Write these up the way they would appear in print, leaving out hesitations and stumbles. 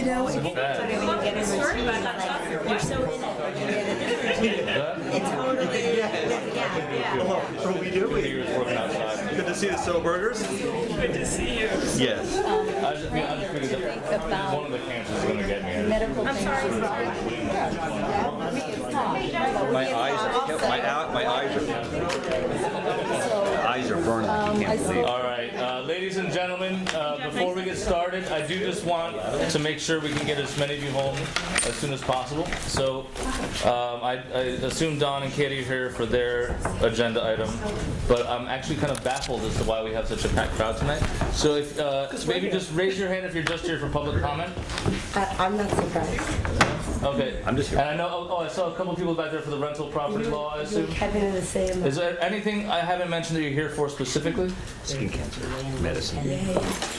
know, it's funny when you get in this room, like, you're so in it. It's totally, yeah. What we do? Good to see the Soul Burgers. Good to see you. Yes. I just figured that one of the cancers is going to get me. Medical things. My eyes are burning. I can't believe. All right, ladies and gentlemen, before we get started, I do just want to make sure we can get as many of you home as soon as possible. So I assume Don and Katie are here for their agenda item, but I'm actually kind of baffled as to why we have such a packed crowd tonight. So if maybe just raise your hand if you're just here for public comment. I'm not surprised. Okay. I'm just here. And I know. Oh, I saw a couple of people back there for the rental property law. I assume. Kevin in the same. Is there anything I haven't mentioned that you're here for specifically? Skin cancer medicine.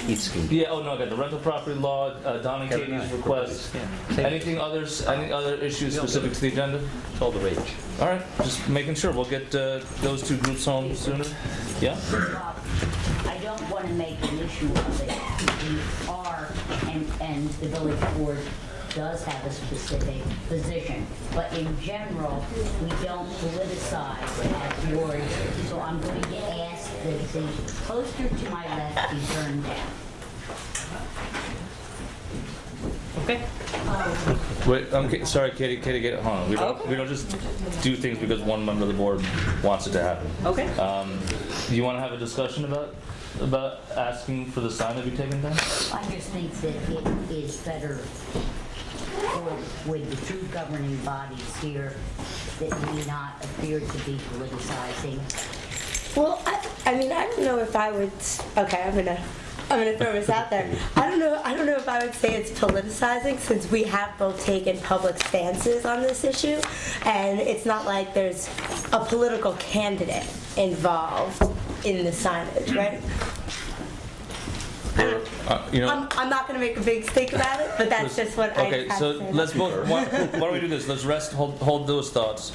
Eat skin. Yeah. Oh no. Okay. The rental property law. Don and Katie's request. Anything others? Any other issues specific to the agenda? It's all the rage. All right. Just making sure we'll get those two groups home sooner. Yeah. I don't want to make an issue of it. We are, and the village board does have a specific position, but in general, we don't politicize our boards. So I'm going to ask that the poster to my left be turned down. Okay. Wait. Sorry, Katie. Get hold on. We don't just do things because one member of the board wants it to happen. Okay. Do you want to have a discussion about asking for the sign to be taken down? I just think that it is better with the two governing bodies here that we not appear to be politicizing. Well, I mean, I don't know if I would. Okay, I'm gonna throw this out there. I don't know if I would say it's politicizing, since we have both taken public stances on this issue, and it's not like there's a political candidate involved in the signage, right? I'm not going to make a big stink about it, but that's just what I have to say. Okay, so let's both. Why don't we do this? Let's hold those thoughts,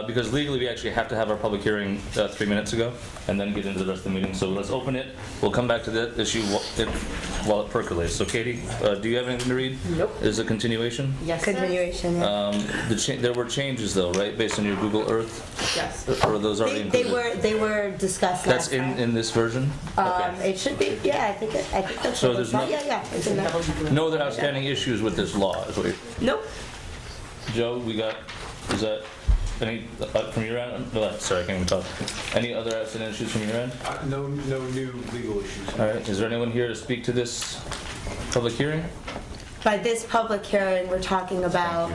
because legally we actually have to have our public hearing 3 minutes ago, and then get into the rest of the meeting. So let's open it. We'll come back to that issue while it percolates. So Katie, do you have anything to read? Nope. Is it a continuation? Yes. Continuation. Yeah. There were changes though, right, based on your Google Earth? Yes. Or are those already included? They were discussed That's last time. in this version? Okay. It should be. Yeah, I think that's. So what there's it's no- called. Yeah, it's in there. No other outstanding issues with this law, is what you're... Nope. Joe, is that any, from your end? No, sorry, I can't even talk. Any other outstanding issues from your end? No new legal issues. All right, is there anyone here to speak to this public hearing? By this public hearing, we're talking about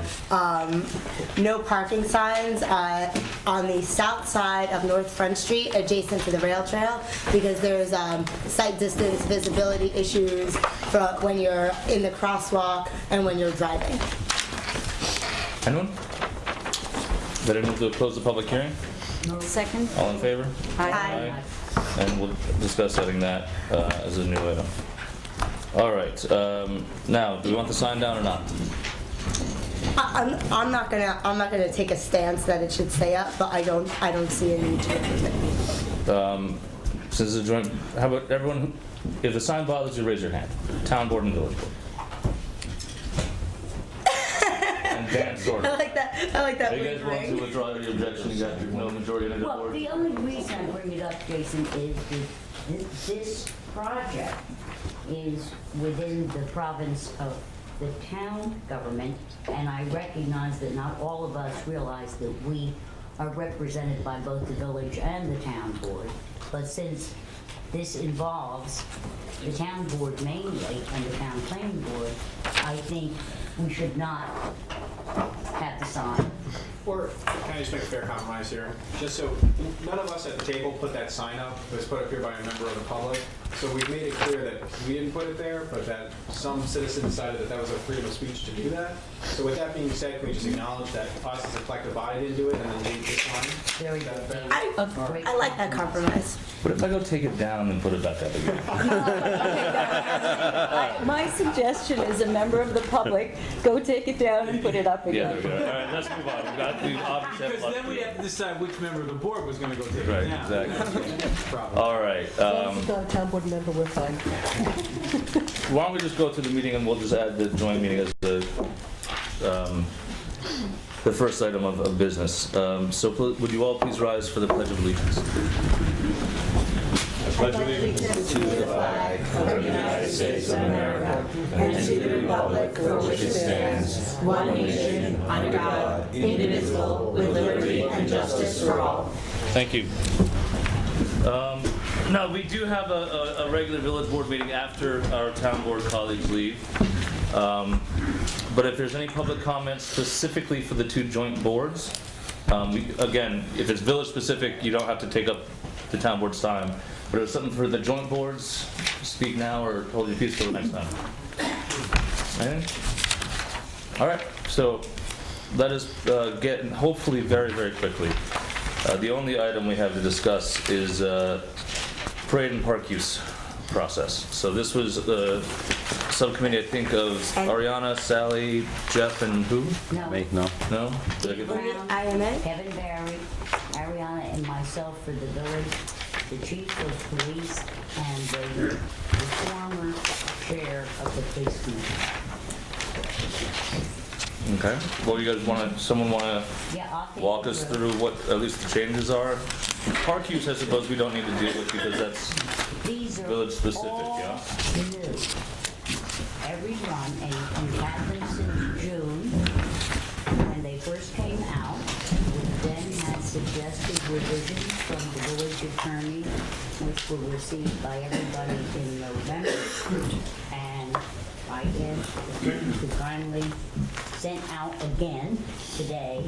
no parking signs on the south side of North Front Street, adjacent to the rail trail, because there's sight distance, visibility issues from when you're in the crosswalk and when you're driving. Anyone? Better move to close the public hearing? Second. All in favor? Aye. And we'll discuss setting that as a new item. All right, now, do we want the sign down or not? I'm not gonna take a stance that it should stay up, but I don't see a need to remove it. Since it's a joint, how about everyone, if the sign bothers you, raise your hand. Town board and village board. And Dan sort I of. like that. Are you guys willing to withdraw your objection? You got no majority in the Well, board? the only reason I bring it up, Jason, is that this project is within the province of the town government, and I recognize that not all of us realize that we are represented by both the village and the town board. But since this involves the town board mainly and the town planning board, I think we should not have the sign. Or can I just make a fair compromise here? Just so none of us at the table put that sign up. It was put up here by a member of the public. So we've made it clear that we didn't put it there, but that some citizen decided that that was a freedom of speech to do that. So with that being said, can we just acknowledge that us as a collective body didn't do it and then leave this sign? Very Is that fair? I like that compromise. What if I go take it down and put it back up again? My suggestion is a member of the public, go take it down and put it up Yeah, again. there we go. All right, let's move on. We obviously have Because then we have to decide which member of the board was going to go take Right, it down. exactly. Problem. All right. As long as it's not a town board member, we're fine. why don't we just go through the meeting and we'll just add the joint meeting as the first item of business. So would you all please rise for the Pledge of Allegiance? I pledge allegiance to the flag of the United States of America and to the republic for which it stands, one nation, under God, indivisible, with liberty and justice for all. Thank you. Now, we do have a regular village board meeting after our town board colleagues leave. But if there's any public comments specifically for the two joint boards, again, if it's village specific, you don't have to take up the town board's time. But if it's something for the joint boards, speak now or hold your peace till the next time. Anything? All right, so let us get, hopefully very, very quickly. The only item we have to discuss is parade and park use process. So this was the subcommittee, I think, of Ariana, Sally, Jeff, and who? No. Me? No. No? Did I get that? Brown, IMA? Kevin Barry, Ariana, and myself for the village, the chief of police, and the former chair of the police committee. Okay. Well, you guys someone want to Yeah, I'll take walk it us through. through what at least the changes are? Park use, I suppose we don't need to deal with because that's These are village specific, all yeah? new. Every one, and had them since June, when they first came out. We then had suggested revisions from the village attorney, which were received by everybody in November. And I asked the clerk to kindly send out again today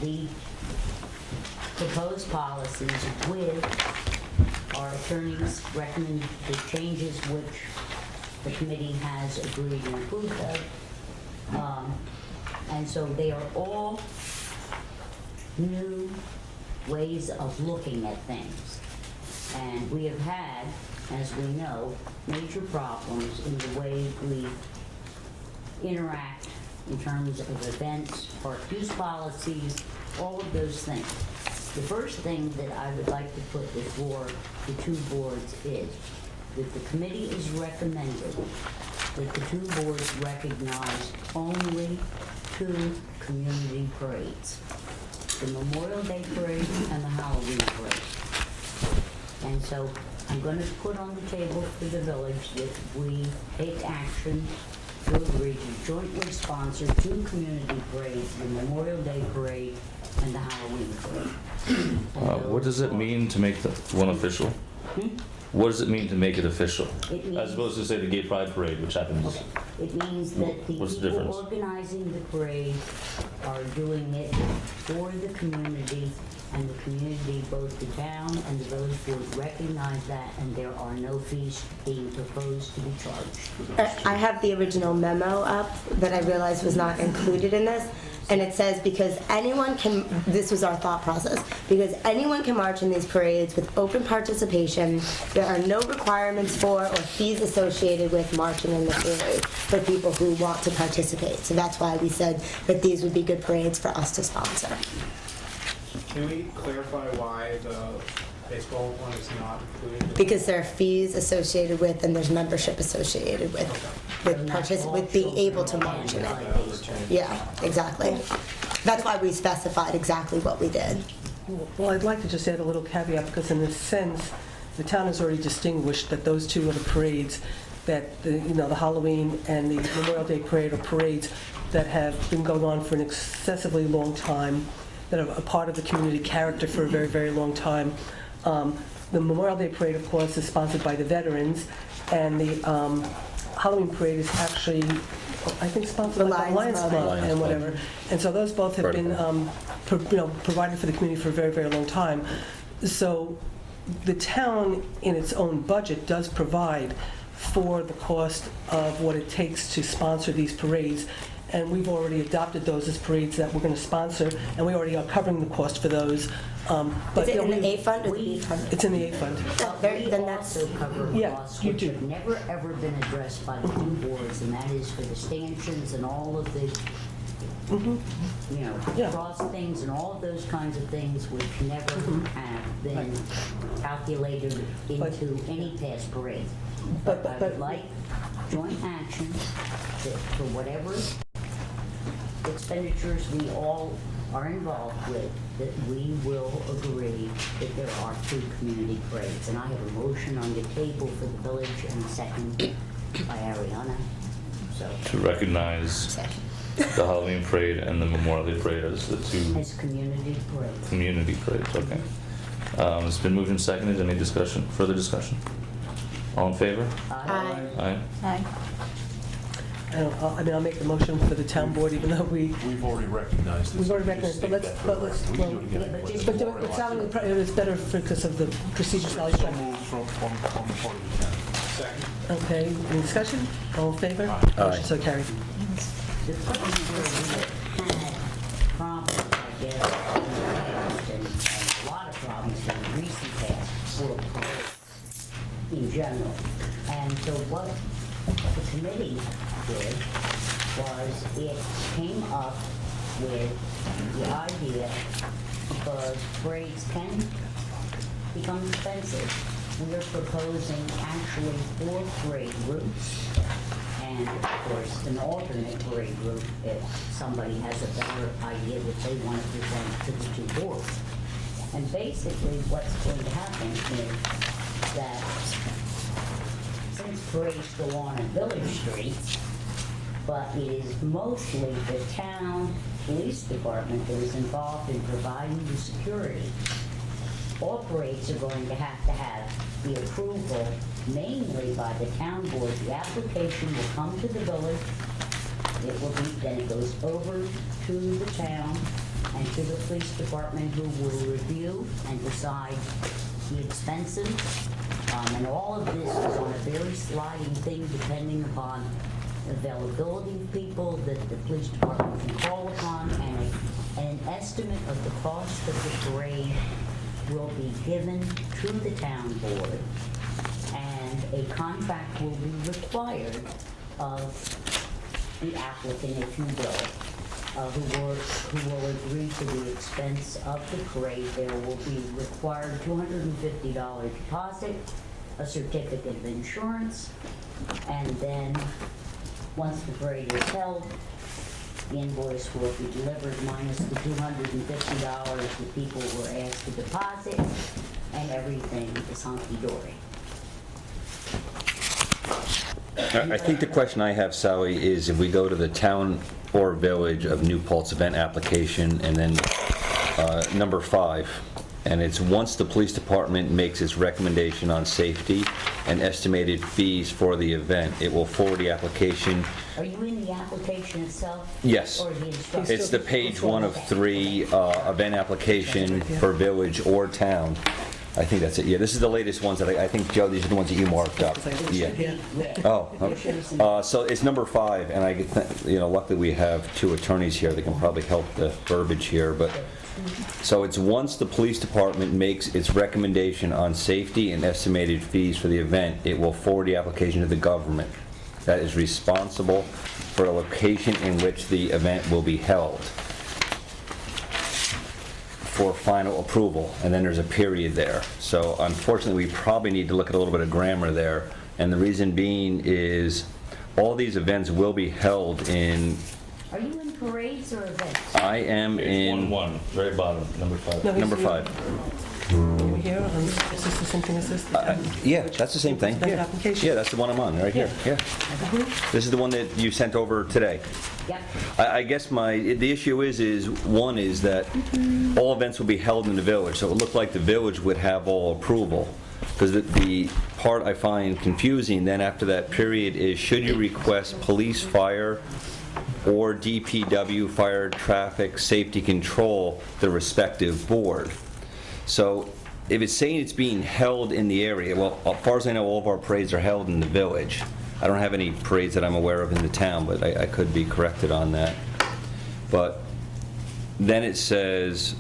the proposed policies with our attorney's recommended changes, which the committee has agreed and approved of. And so they are all new ways of looking at things. And we have had, as we know, major problems in the way we interact in terms of events, park use policies, all of those things. The first thing that I would like to put before the two boards is that the committee is recommended that the two boards recognize only two community parades, the Memorial Day Parade and the Halloween Parade. And so I'm going to put on the table for the village that we take action to agree to jointly sponsor two community parades, the Memorial Day Parade and the Halloween Parade. What does it mean to make the one official? What does it mean to make it official? It means- As opposed to say the Gay Pride Parade, which happens. It means that the What's the people difference? organizing the parade are doing it for the community, and the community, both the town and the village board, recognize that, and there are no fees being proposed to be charged. I have the original memo up that I realized was not included in this, and it says because anyone can, this was our thought process, because anyone can march in these parades with open participation, there are no requirements for or fees associated with marching in the parade for people who want to participate. So that's why we said that these would be good parades for us to sponsor. Can we clarify why the baseball one is not included? Because there are fees associated with, and there's membership associated with with being able to march in it. Yeah, exactly. That's why we specified exactly what we did. Well, I'd like to just add a little caveat, because in a sense, the town has already distinguished that those two are the parades, that the Halloween and the Memorial Day Parade are parades that have been going on for an excessively long time, that are a part of the community character for a very, very long time. The Memorial Day Parade, of course, is sponsored by the veterans, and the Halloween Parade is actually, I think, sponsored by the Lions Club and whatever. And so those both have been provided for the community for a very, very long time. So the town, in its own budget, does provide for the cost of what it takes to sponsor these parades. And we've already adopted those as parades that we're going to sponsor, and we already are covering the cost for those. Is it in the A fund or the B fund? It's in the A fund. Very- We then that's- also cover Yeah, costs you which do. have never, ever been addressed by the two boards, and that is for the stanchions and all of the, Yeah. cross things and all of those kinds of things which never have been calculated into any past parade. But- I would like joint action that for whatever expenditures we all are involved with, that we will agree that there are 2 community parades. And I have a motion on the table for the village and a second by Ariana. So, To recognize the Halloween parade and the Memorial Day parade as the 2 as community parades. community parades, okay. It's been moved and seconded. Any discussion, further discussion? All in favor? Aye. Aye. Aye. I'll make the motion for the town board, even though We've already recognized this. we've already recognized, but let's, We can do it again. Yeah, but just- but it sounded, it was better because of the procedure. So moved from the part of the town. Second. Okay, any discussion? All in favor? Motion so carried. The problem where we had problems, I guess, in the past, and a lot of problems in the recent past, were parades in general. And so what the committee did was it came up with the idea, because parades can become expensive, we are proposing actually 4 parade routes. And of course, an alternate parade route if somebody has a better idea that they want to present to the 2 boards. And basically, what's going to happen is that since parades go on in village streets, but it is mostly the town police department that is involved in providing the security, all parades are going to have the approval mainly by the town board. The application will come to the village. It will be, then it goes over to the town and to the police department, who will review and decide the expenses. And all of this is on a very sliding thing, depending upon availability of people that the police department can call upon, and an estimate of the cost of the parade will be given to the town board, and a contract will be required of the applicant, if you will, who will agree to the expense of the parade. There will be required $250 deposit, a certificate of insurance, and then once the parade is held, the invoice will be delivered minus the $250 that people were asked to deposit, and everything is hunky-dory. I think the question I have, Sally, is if we go to the town or village of New Paltz event application, and then number 5, and it's once the police department makes its recommendation on safety and estimated fees for the event, it will forward the application. Are you in the application itself? Yes. Or the instructions? It's the page 1 of 3, event application for village or town. I think that's it. Yeah, this is the latest ones that I think, Joe, these are the ones that you marked up. Yeah. Oh, okay. So it's number 5, and luckily we have 2 attorneys here that can probably help the verbiage here, but so it's once the police department makes its recommendation on safety and estimated fees for the event, it will forward the application to the government that is responsible for the location in which the event will be held for final approval, and then there's a period there. So unfortunately, we probably need to look at a little bit of grammar there, and the reason being is all these events will be held in. Are you in parades or events? I am Page in 1-1, very bottom, number 5. No, number he's- 5. Over here, is this the same thing as this? Yeah, that's the same thing. Event Yeah, application. yeah, that's the one I'm on, right here. Yeah. This is the one that you sent over today. Yep. I guess the issue is one is that all events will be held in the village, so it looked like the village would have all approval. Because the part I find confusing then after that period is, should you request police, fire, or DPW, fire traffic safety control, the respective board. So if it's saying it's being held in the area, well, as far as I know, all of our parades are held in the village. I don't have any parades that I'm aware of in the town, but I could be corrected on that. But then it says,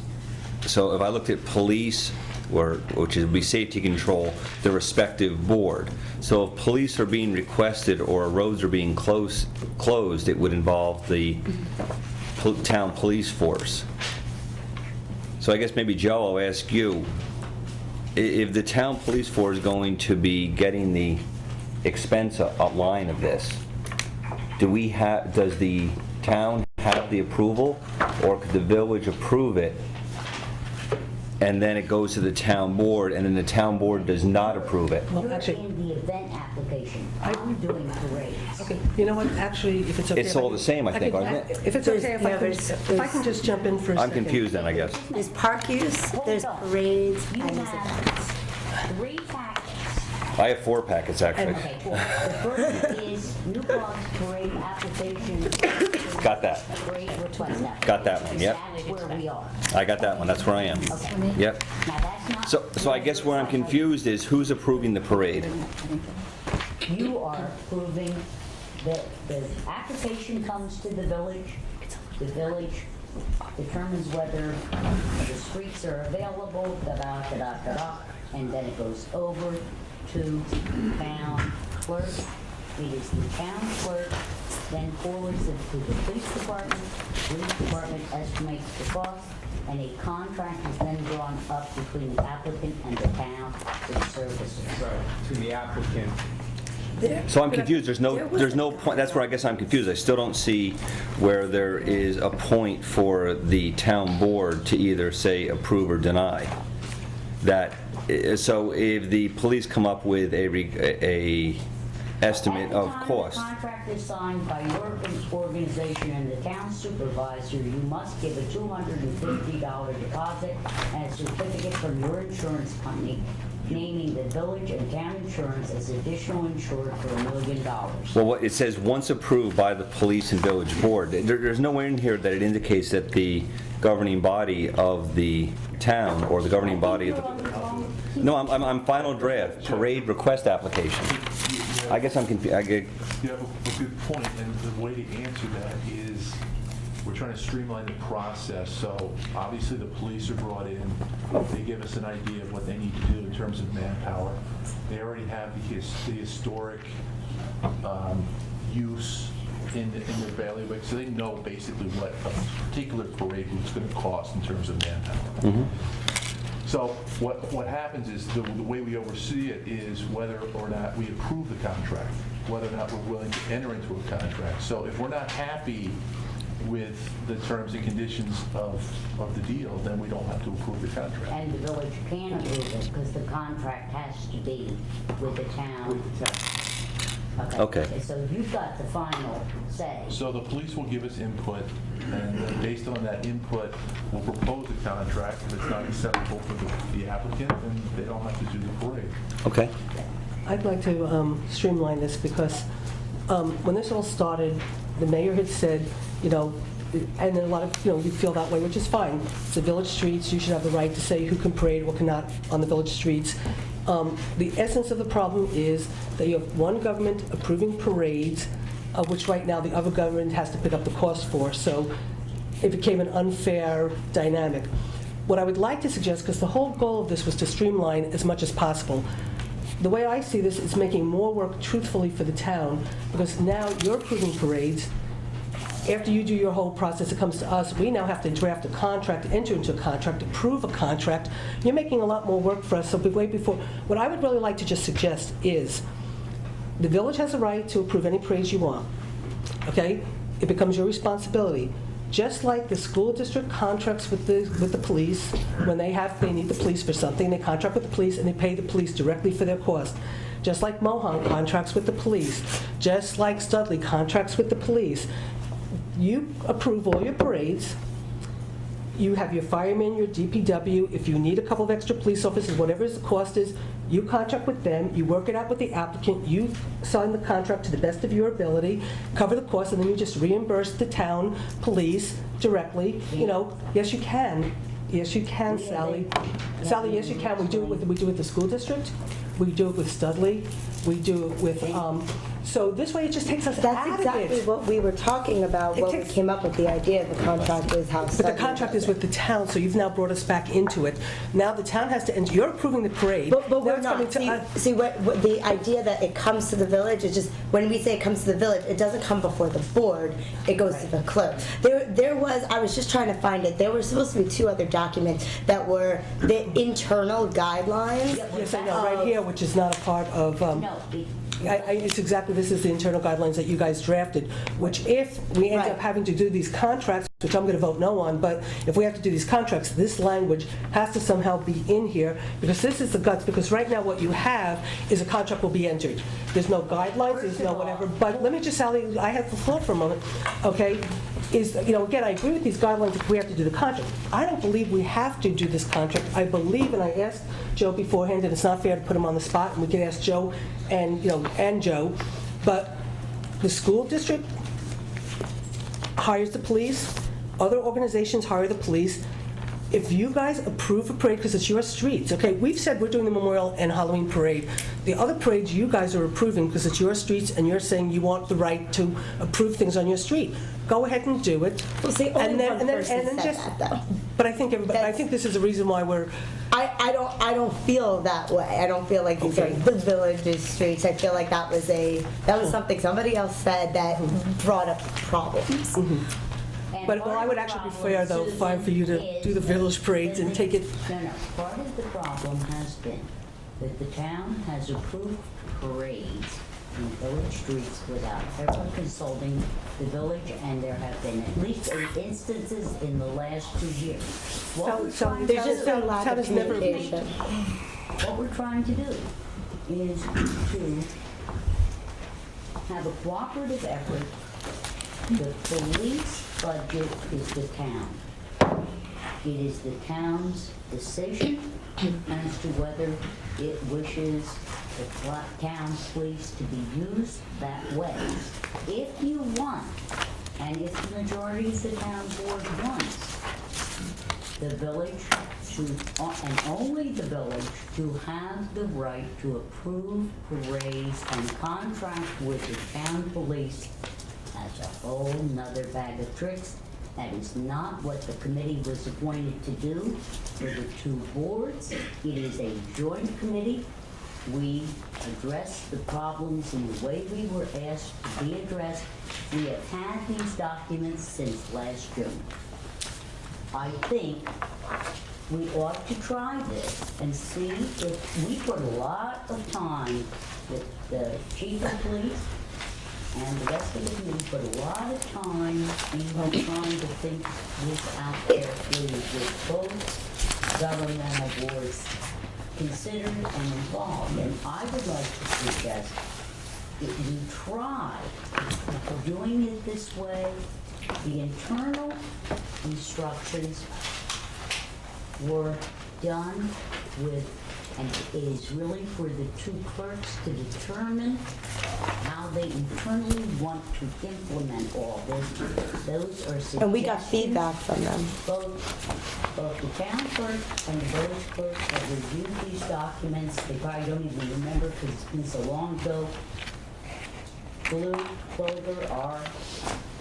so if I looked at police, which would be safety control, the respective board. So if police are being requested or roads are being closed, it would involve the town police force. So I guess maybe Joe, I'll ask you, if the town police force is going to be getting the expense a line of this, does the town have the approval, or could the village approve it, and then it goes to the town board, and then the town board does not approve it? Well, You're actually, in the event application. I'm doing parades. okay, you know what, actually, if it's okay. It's all the same, I think, aren't it? If it's okay, There's- if I can just jump in for a I'm second. confused then, I guess. There's park use, there's parades, You and there's have events. 3 packets. I have 4 packets, actually. Okay, the first is New Paltz Parade application. Got that. Parade request application. Got that one, yep. That is where we are. I got that one, that's where I am. Okay. Yep. Now, that's not. So I guess where I'm confused is who's approving the parade? You are approving that the application comes to the village determines whether the streets are available, da-da, and then it goes over to town clerk. It is the town clerk, then forwards it to the police department estimates the cost, and a contract is then drawn up between the applicant and the town for the services. Right, to the applicant. So I'm confused, there's no point, that's where I guess I'm confused. I still don't see where there is a point for the town board to either say approve or deny. So if the police come up with a estimate of cost. At the time the contract is signed by your organization and the town supervisor, you must give a $250 deposit and a certificate from your insurance company naming the village and town insurance as additional insured for $1 million. Well, it says once approved by the police and village board. There's nowhere in here that it indicates that the governing body of the town or the governing body of the... No, I'm final draft, parade request application. I guess I'm confused. You have a good point, and the way to answer that is we're trying to streamline the process. So obviously the police are brought in. They give us an idea of what they need to do in terms of manpower. They already have the historic use in their bailiwick, so they know basically what a particular parade is going to cost in terms of manpower. So what happens is the way we oversee it is whether or not we approve the contract, whether or not we're willing to enter into a contract. So if we're not happy with the terms and conditions of the deal, then we don't have to approve the contract. And the village can approve it because the contract has to be with the town. Okay. So you've got the final say. So the police will give us input, and then based on that input, we'll propose a contract. If it's not acceptable for the applicant, then they don't have to do the parade. Okay. I'd like to streamline this because when this all started, the mayor had said, you know, and then a lot of, you feel that way, which is fine. It's the village streets, you should have the right to say who can parade, what cannot on the village streets. The essence of the problem is that you have one government approving parades, which right now the other government has to pick up the cost for, so it became an unfair dynamic. What I would like to suggest, because the whole goal of this was to streamline as much as possible, the way I see this is making more work truthfully for the town, because now you're approving parades. After you do your whole process, it comes to us. We now have to draft a contract, enter into a contract, approve a contract. You're making a lot more work for us, so way before. What I would really like to just suggest is the village has a right to approve any parades you want, okay? It becomes your responsibility. Just like the school district contracts with the police, when they need the police for something, they contract with the police and they pay the police directly for their cost. Just like Mohawk contracts with the police, just like Studley contracts with the police. You approve all your parades. You have your firemen, your DPW. If you need a couple of extra police officers, whatever the cost is, you contract with them. You work it out with the applicant. You sign the contract to the best of your ability, cover the cost, and then you just reimburse the town police directly. Yes, you can. Yes, you can, Sally. Sally, yes, you can. We do it with the school district. We do it with Studley. We do it with, so this way it just takes us out That's of it. exactly what we were talking about when we came up with the idea of the contract is how. But the contract is with the town, so you've now brought us back into it. Now the town has to, and you're approving the parade. But Now we're it's not. coming to us. See, what the idea that it comes to the village is just, when we say it comes to the village, it doesn't come before the board, it goes to the clerk. There was, I was just trying to find it, there were supposed to be 2 other documents that were the internal guidelines. Yes, I know, right here, which is not a part of, No, It's exactly, this is the internal guidelines that you guys drafted, which if we end Right. up having to do these contracts, which I'm going to vote no on, but if we have to do these contracts, this language has to somehow be in here, because this is the guts, because right now what you have is a contract will be entered. There's no guidelines, there's no whatever, but let me just, Sally, I have the floor for a moment, okay? Is, again, I agree with these guidelines if we have to do the contract. I don't believe we have to do this contract. I believe, and I asked Joe beforehand, and it's not fair to put him on the spot, and we can ask Joe and, and Joe, but the school district hires the police, other organizations hire the police. If you guys approve a parade, because it's your streets, okay, we've said we're doing the Memorial and Halloween parade. The other parades you guys are approving because it's your streets and you're saying you want the right to approve things on your street. Go ahead and do it. Well, see, only one person said that, though. But I think everybody, I think this is the reason why we're, I don't feel that way. I don't feel like these are the village's streets. I feel like that was something somebody else said that brought up problems. And but well, part I of would the actually problem, prefer though, Susan, fine for you to is do the village parades and take it. No, part of the problem has been that the town has approved parades in village streets without ever consulting the village, and there have been at least 8 instances in the last 2 years. What we're trying to There's just been a lack Town of has never- communication. What we're trying to do is to have a cooperative effort. The police budget is the town. It is the town's decision as to whether it wishes the town's police to be used that way. If you want, and if the majority of the town board wants, the village to, and only the village, to have the right to approve parades and contract with the town police, that's a whole nother bag of tricks. That is not what the committee was appointed to do for the 2 boards. It is a joint committee. We address the problems in the way we were asked to be addressed. We have had these documents since last June. I think we ought to try this and see if we put a lot of time with the chief of police and the rest of the committee put a lot of time in trying to think this out carefully with both governmental boards considered and involved. And I would like to suggest that we try doing it this way. The internal instructions were done with, and it is really for the 2 clerks to determine how they internally want to implement all this. Those are suggestions. And we got feedback from them. Both the town clerk and the village clerk have reviewed these documents. They probably don't even remember because it's been so long ago. Blue Clover, our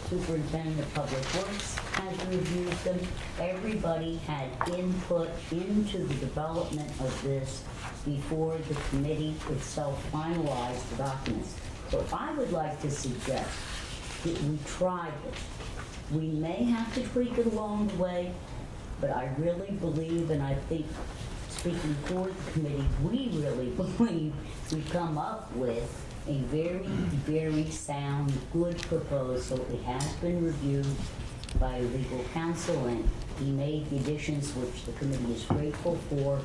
superintendent of public works, has reviewed them. Everybody had input into the development of this before the committee itself finalized the documents. So I would like to suggest that we try this. We may have to tweak it along the way, but I really believe, and I think, speaking for the committee, we really believe we've come up with a very, very sound, good proposal. It has been reviewed by legal counsel, and he made the additions which the committee is grateful for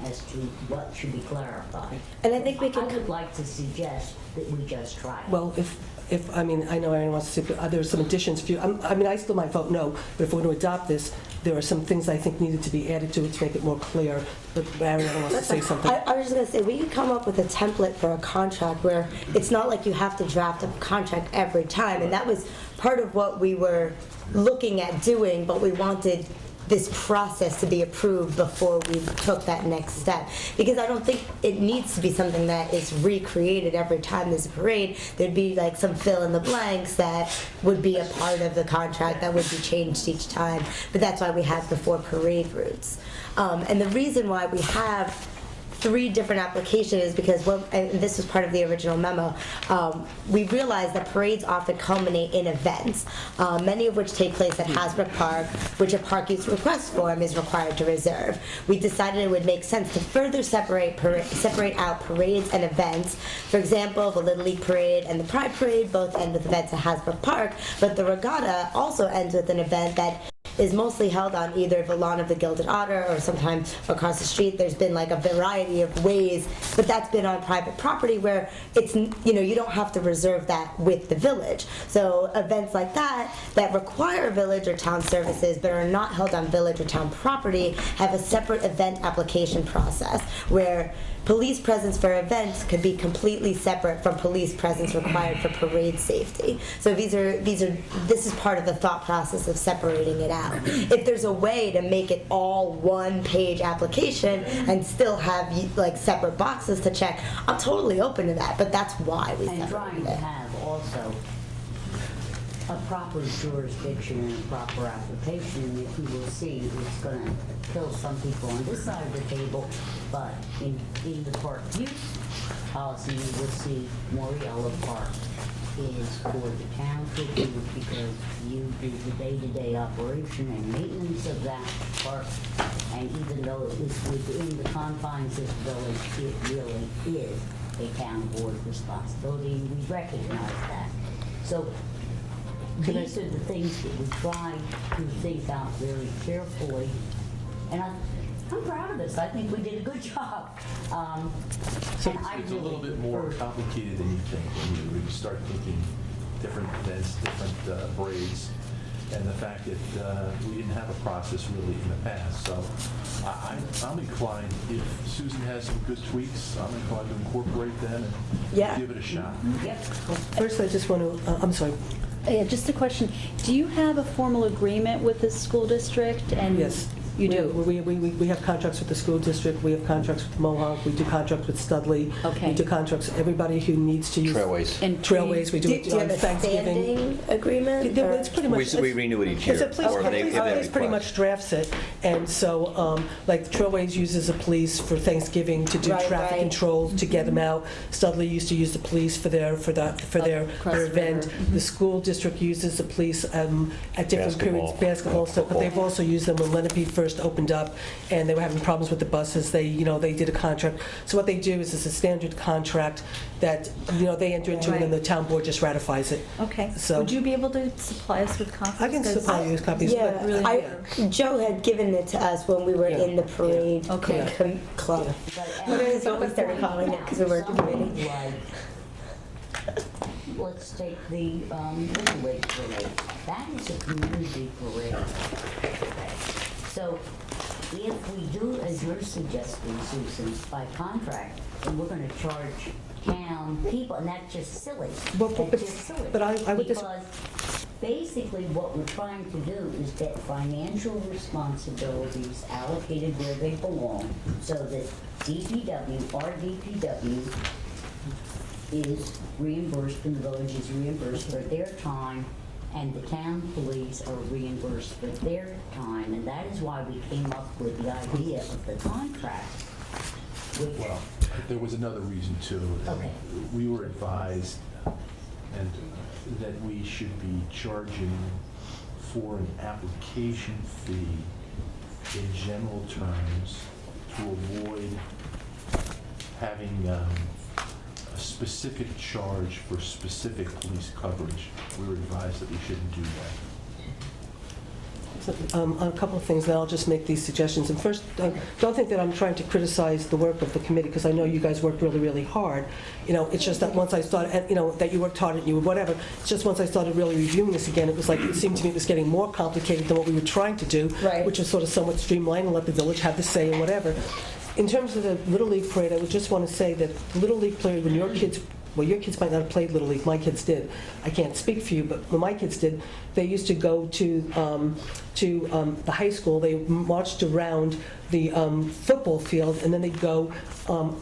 as to what should be clarified. And I think we can. I would like to suggest that we just try it. well, if I mean, I know Aaron wants to say, but there are some additions for you. I mean, I still might vote no, but if we're going to adopt this, there are some things I think needed to be added to it to make it more clear. But Aaron wants to say something. I was just going to say, we could come up with a template for a contract where it's not like you have to draft a contract every time. And that was part of what we were looking at doing, but we wanted this process to be approved before we took that next step. Because I don't think it needs to be something that is recreated every time there's a parade. There'd be like some fill in the blanks that would be a part of the contract that would be changed each time. But that's why we have the 4 parade routes. And the reason why we have 3 different applications because and this was part of the original memo. We realized that parades often culminate in events, many of which take place at Hasbrook Park, which a park use request form is required to reserve. We decided it would make sense to further separate out parades and events. For example, the Little League Parade and the Pride Parade both end with events at Hasbrook Park, but the regatta also ends with an event that is mostly held on either the lawn of the Gilded Otter or sometimes across the street. There's been like a variety of ways, but that's been on private property where it's, you don't have to reserve that with the village. So events like that require village or town services but are not held on village or town property have a separate event application process where police presence for events could be completely separate from police presence required for parade safety. So this is part of the thought process of separating it out. If there's a way to make it all one-page application and still have like separate boxes to check, I'm totally open to that. But that's why we And trying separated to it. have also a proper jurisdiction and a proper application, if you will see, it's gonna kill some people on this side of the table, but in the park use policy, you will see Moriella Park is for the town to do because you do the day-to-day operation and maintenance of that park, and even though it is within the confines of the village, it really is a town board responsibility, and we recognize that. So these are the things that we try to think out very carefully, and I'm proud of this. I think we did a good job. So And I it's a little really bit more prefer- complicated than you think when you start thinking different events, different parades, and the fact that we didn't have a process really in the past. So I'm inclined, if Susan has some good tweaks, I'm inclined to incorporate them and Yeah. give it a shot. Yep. First, I just want to, I'm sorry. Yeah, just a question. Do you have a formal agreement with the school district? And Yes. You do? We have contracts with the school district, we have contracts with Mohawk, we do contracts with Studley. Okay. We do contracts, everybody who needs to use. Trailways. And Trailways, we do Do it you on have a Thanksgiving. standing agreement? or- It's pretty much. We renew it each It's year. a police, or they- if they police pretty request. much drafts it, and so, like, Trailways uses the police for Thanksgiving to do Right, traffic right. control, to get them out. Studley used to use the police for their Across the event. river. The school district uses the police at different periods, Basketball. basketball stuff, but they've also used them when Lenape first opened up, and they were having problems with the buses. They did a contract. So what they do is it's a standard contract that, they enter into, and then the town board just ratifies it. Okay. So- Would you be able to supply us with copies? I can 'Cause supply you with copies. Yeah, but- really Joe had given it to us when we were in the parade Okay. club. But What is what we started calling it because we were in committee. Like, let's take the Little League Parade. That is a community parade. So if we do, as you're suggesting, Susan, by contract, then we're gonna charge town people, and that's just silly. Well, That's just silly. but I would just- Because basically what we're trying to do is get financial responsibilities allocated where they belong, so that our DPW is reimbursed, and the village is reimbursed for their time, and the town police are reimbursed for their time, and that is why we came up with the idea of the contract, which, Well, there was another reason too. Okay. We were advised and that we should be charging for an application fee in general terms to avoid having a specific charge for specific police coverage. We were advised that we shouldn't do that. On a couple of things, and I'll just make these suggestions. And first, don't think that I'm trying to criticize the work of the committee, because I know you guys worked really, really hard. It's just that once I started, and, that you worked hard and you whatever, it's just once I started really reviewing this again, it was like, it seemed to me it was getting more complicated than what we were trying to do, Right. which was sort of somewhat streamlined and let the village have the say and whatever. In terms of the Little League Parade, I would just want to say that the Little League Parade, when your kids might not have played Little League, my kids did. I can't speak for you, but when my kids did, they used to go to the high school, they marched around the football field, and then they'd go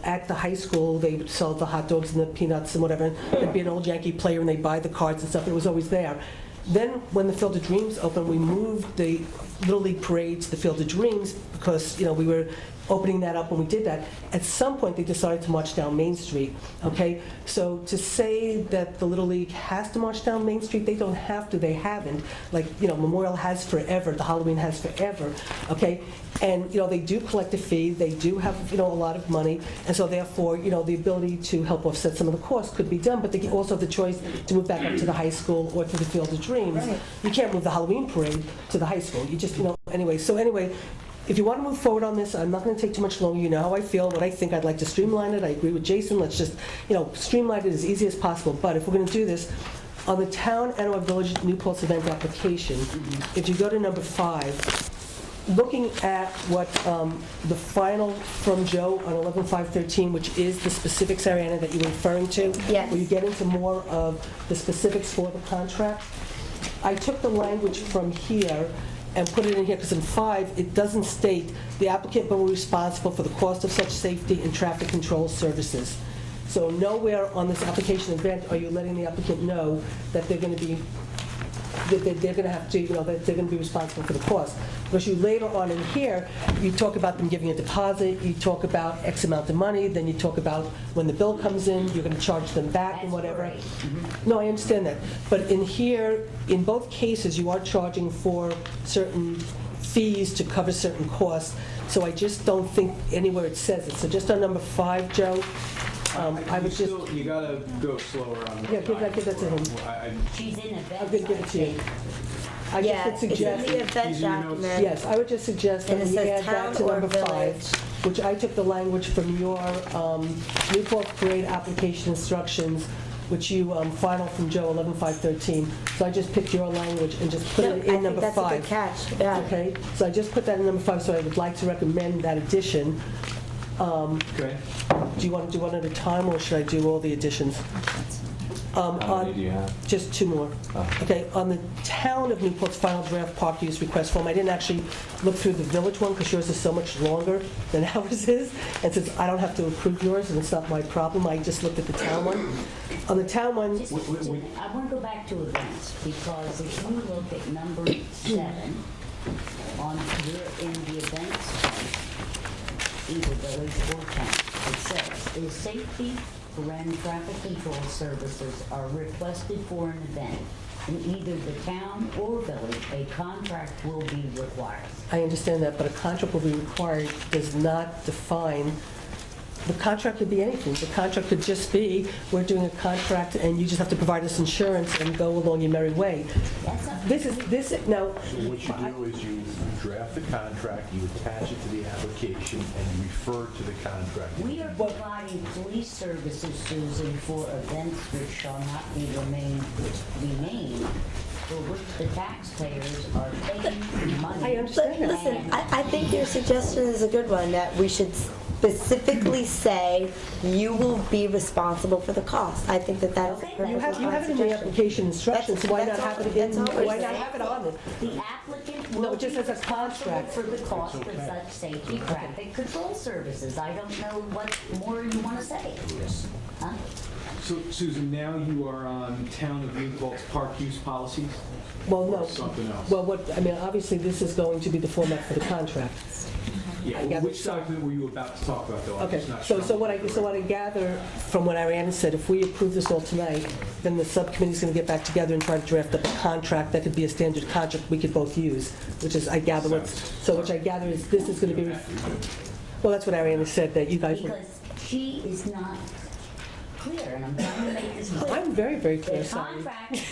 at the high school, they would sell the hot dogs and the peanuts and whatever, and there'd be an old Yankee player, and they'd buy the cards and stuff, and it was always there. Then, when the Field of Dreams opened, we moved the Little League Parade to the Field of Dreams because, we were opening that up when we did that. At some point, they decided to march down Main Street, okay? So to say that the Little League has to march down Main Street, they don't have to, they haven't. Like, Memorial has forever, the Halloween has forever, okay? And, they do collect a fee, they do have, a lot of money, and so therefore, the ability to help offset some of the costs could be done, but they also have the choice to move back up to the high school or to the Field of Dreams. Right. You can't move the Halloween parade to the high school, you just, anyway. So anyway, if you want to move forward on this, I'm not going to take too much longer. You know how I feel, what I think. I'd like to streamline it. I agree with Jason. Let's just, streamline it as easy as possible. But if we're going to do this, on the town and or village New Paltz event application, if you go to number 5, looking at what the final from Joe on 11/5/13, which is the specifics, Ariana, that you were referring to, Yes. where you get into more of the specifics for the contract, I took the language from here and put it in here, because in 5, it doesn't state the applicant will be responsible for the cost of such safety and traffic control services. So nowhere on this application event are you letting the applicant know that they're going to be, that they're going to have to, that they're going to be responsible for the cost. Because you later on in here, you talk about them giving a deposit, you talk about X amount of money, then you talk about when the bill comes in, you're going to charge them back and whatever. No, I understand that. But in here, in both cases, you are charging for certain fees to cover certain costs. So I just don't think anywhere it says it. So just on number 5, Joe, I would just... You gotta go slower on the... Yeah, give that to him. She's in events. I'm going to give it to you. I Yeah, just would it's in suggest... the event These are your notes? document. Yes, I would just suggest that And it we says add that to town or number 5, village. which I took the language from your New Paltz Parade application instructions, which you final from Joe 11/5/13. So I just picked your language and just put No, it in I number think 5. that's a good catch, yeah. Okay, so I just put that in number 5, so I would like to recommend that addition. Okay. Do you want to do one at a time, or should I do all the additions? How many do you have? Just 2 more. Okay, on the town of New Paltz final draft park use request form, I didn't actually look through the village one because yours is so much longer than ours is. And since I don't have to approve yours and it's not my problem, I just looked at the town one. On the town one, I want to go back to events, because if you look at number 7, on here in the events, either village or town, it says, is safety and traffic control services are requested for an event in either the town or village, a contract will be required. I understand that, but a contract will be required does not define, the contract could be anything. The contract could just be, we're doing a contract and you just have to provide us insurance and go along your merry way. That's a, Now, So what you do is you draft the contract, you attach it to the application, and you refer to the contract. we are providing police services, Susan, for events which shall not be remained, for which the taxpayers are paying money. I understand that. Listen, I think your suggestion is a good one, that we should specifically say you will be responsible for the cost. I think that that's a Okay, perfectly you have fine it in the suggestion. application instructions, so why not That's have all- it in, that's all we're why not saying. have it on it? The applicant No, will it just be says a responsible contract. for the cost of such safety traffic control services. I don't know what more you want to say. Huh? So Susan, now you are on town of New Paltz park use policies? Well, Or no. something else? Well, obviously, this is going to be the format for the contract. Yeah, gather- which document were you about to talk about, though? I'm Okay, just not so sure. what I gather from what Ariana said, if we approve this all tonight, then the subcommittee's going to get back together and try to draft up a contract that could be a standard contract we could both use, which is, I gather, which I gather is, this is going to be, well, that's what Ariana said, that you guys were, Because she is not clear, and I'm trying to make this clear. I'm very, very clear, The sorry. contract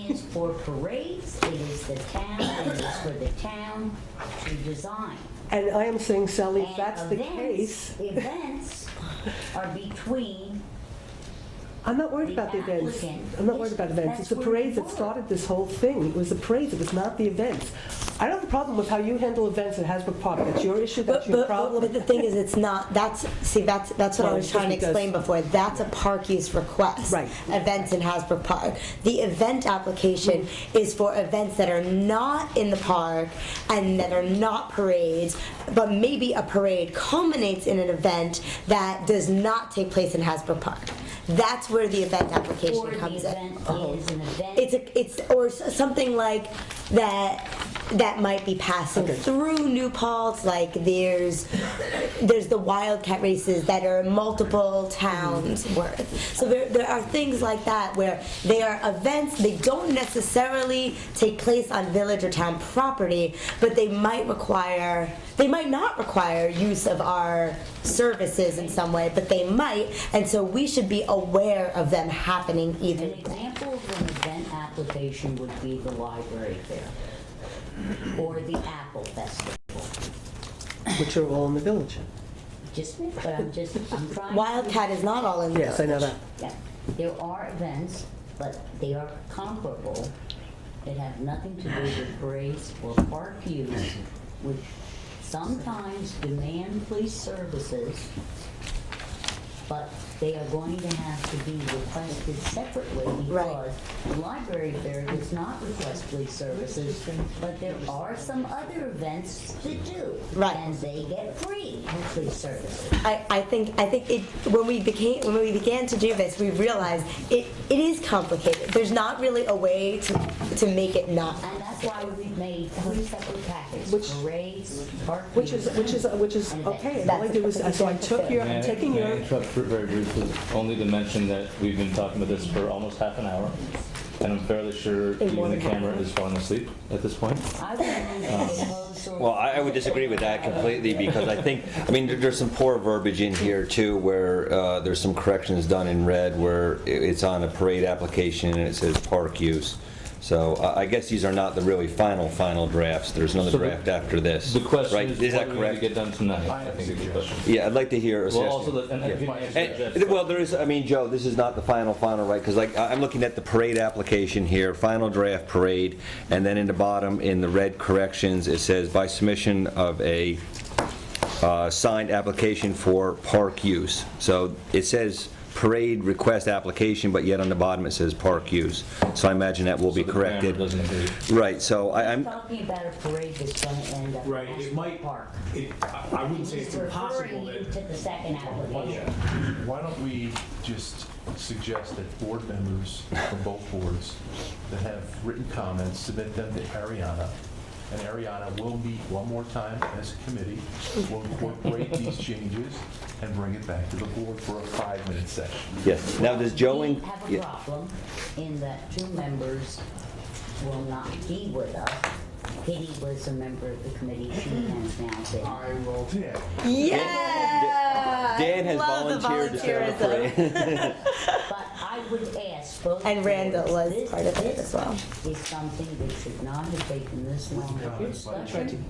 is for parades, it is the town, it is for the town to design. And I am saying, Sally, if And that's the case, Events are between, I'm not worried the about the events. applicant. I'm not worried about events. It's the That's where parades you that are. started this whole thing. It was the parades, it was not the events. I don't have a problem with how you handle events at Hasbrook Park. That's your issue, that's your problem. But the thing is, it's not, that's what I Well, was trying to because- explain before. That's a park use request. Right. Events in Hasbrook Park. The event application is for events that are not in the park and that are not parades, but maybe a parade culminates in an event that does not take place in Hasbrook Park. That's where the event application or the comes in. event is an event. It's or something like that. that might be passing through New Paltz. Like there's the Wildcat races that are multiple towns worth. So there are things like that where they are events. They don't necessarily take place on village or town property, but they might not require use of our services in some way, but they might, and so we should be aware of them happening either. An example of an event application would be the library fair or the Apple Festival. Which are all in the village. Just me, but I'm trying. Wildcat is not all in the Yes, I know that. Yeah, there are events, but they are comparable. That have nothing to do with parades or park use, which sometimes demand police services, but they are going to have to be requested separately because the library fair does not request police services, but there are some other events that do. Right. And they get free police services. I think it when we began to do this, we realized it is complicated. There's not really a way to make it not. And that's why we've made 3 separate packets, parades, park Which use, is okay. And all I do is, so I took your, I'm taking May I your, interrupt very briefly, only to mention that we've been talking about this for almost half an hour, and I'm fairly sure even the camera is falling asleep at this point. I would propose or- Well, I would disagree with that completely because I think, there's some poor verbiage in here too where there's some corrections done in red where it's on a parade application and it says park use. So I guess these are not the really final drafts. There's another So draft after this. The question right? is, Is what that do we need to correct? get done tonight? I think is the question. Yeah, I'd like to hear a Well, also, suggestion. if you can answer that. Well, there is, Joe, this is not the final, right? Because I'm looking at the parade application here, final draft parade, and then in the bottom, in the red corrections, it says by submission of a signed application for park use. So it says parade request application, but yet on the bottom it says park use. So I imagine that will be So the grammar corrected. doesn't agree. Right, so I'm I'm, talking about a parade that's going to end up in Right, it Aspen might, Park. I wouldn't say it's impossible Referring you that. to the second application. Why don't we just suggest that board members from both boards that have written comments, submit them to Ariana, and Ariana will meet one more time as a committee, will incorporate these changes, and bring it back to the board for a 5-minute session. yes. Now, does Joe We and... have a problem in that 2 members will not be with us. Kitty was a member of the committee, she has now been. I will. Yeah. Dan has Love the volunteered to serve a volunteerism. parade. But I would ask both. And Randall boards, was part of it as well. This is something that should not have taken this long of a discussion.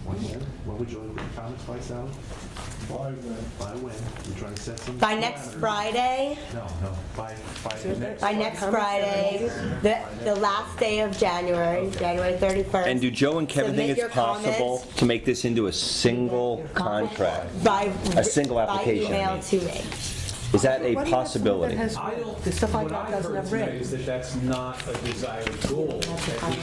What would you like to comments by, Sally? By when? You're trying to set some... By next Friday. No, by the next... By next Friday, the last day of January, January 31st. And do Joe and Kevin Submit think your it's possible comments to make this into a single contract? by a single application, By I email mean. to me. Is that a Why do you have something possibility? that has I red? don't, The stuff I what got I've doesn't heard have tonight red. is that that's not a desired goal.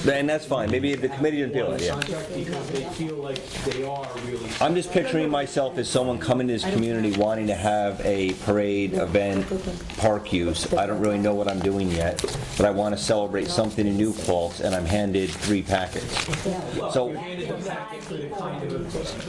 And that's fine, maybe the committee didn't feel it, yeah. Because they feel like they are really. I'm just picturing myself as someone coming to this community wanting to have a parade, event, park use. I don't really know what I'm doing yet, but I want to celebrate something in New Paltz, and I'm handed 3 packets. So,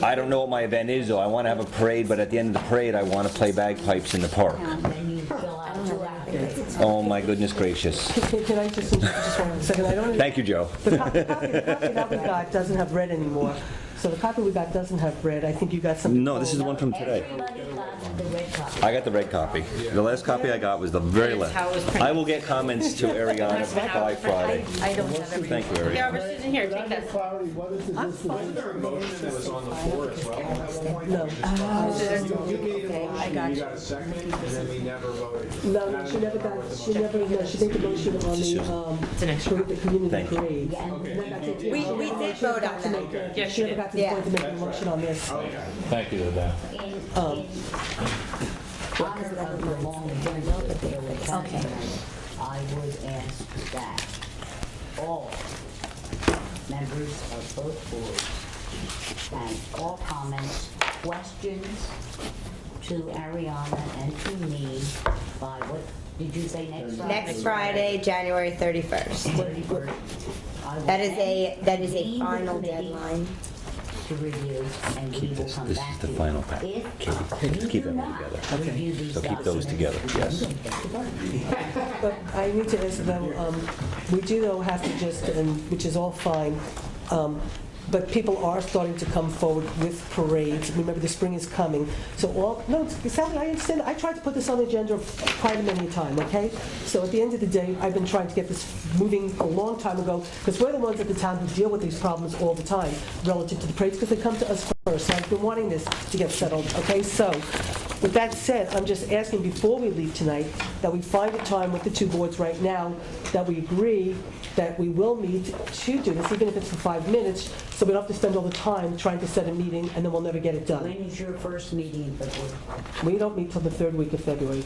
I don't know what my event is, though. I want to have a parade, but at the end of the parade, I want to play bagpipes in the park. Then you fill out 2 applications. Oh, my goodness gracious. Can I just one second? I don't... Thank you, Joe. The copy that we got doesn't have red anymore. So the copy we got doesn't have red. I think you got something... No, this is the one from today. Everybody got the red copy. I got the red copy. The last copy I got was the very last. how it was printed. I will get comments to Ariana by Friday. I don't have everything. Thank you, Yeah, Ariana. Susan, here, take that. Wasn't there a motion that was on the floor as well at one point? No. You made a motion, you got a second, and then we never voted. No, she never got, no, she made the motion on the community Thank you. parade. We did vote on that. Yes, She you never did. got to the point to make a motion on this. Thank you, Linda. In honor of the long agenda that they were having, I would ask that all members of both boards and all comments, questions to Ariana and to me by what, did you say next Friday? Next Friday, January 31st. 31st. I will That is then a convene the final committee deadline. To review, and we Keep will this, come this is back the to final it. pack. If Katie, you just keep do everything not together. review these So keep those documents, together, yes. you don't get the vote. But I need to ask though, we do though have to just, and which is all fine, but people are starting to come forward with parades. Remember, the spring is coming. So Sally, I understand. I tried to put this on the agenda quite a many times, okay? So at the end of the day, I've been trying to get this moving a long time ago, because we're the ones at the town who deal with these problems all the time relative to the parades, because they come to us first. So I've been wanting this to get settled, okay? So with that said, I'm just asking before we leave tonight that we find a time with the two boards right now that we agree that we will meet to do this, even if it's for 5 minutes, so we don't have to spend all the time trying to set a meeting and then we'll never get it done. When is your first meeting in February? We don't meet till the third week of February.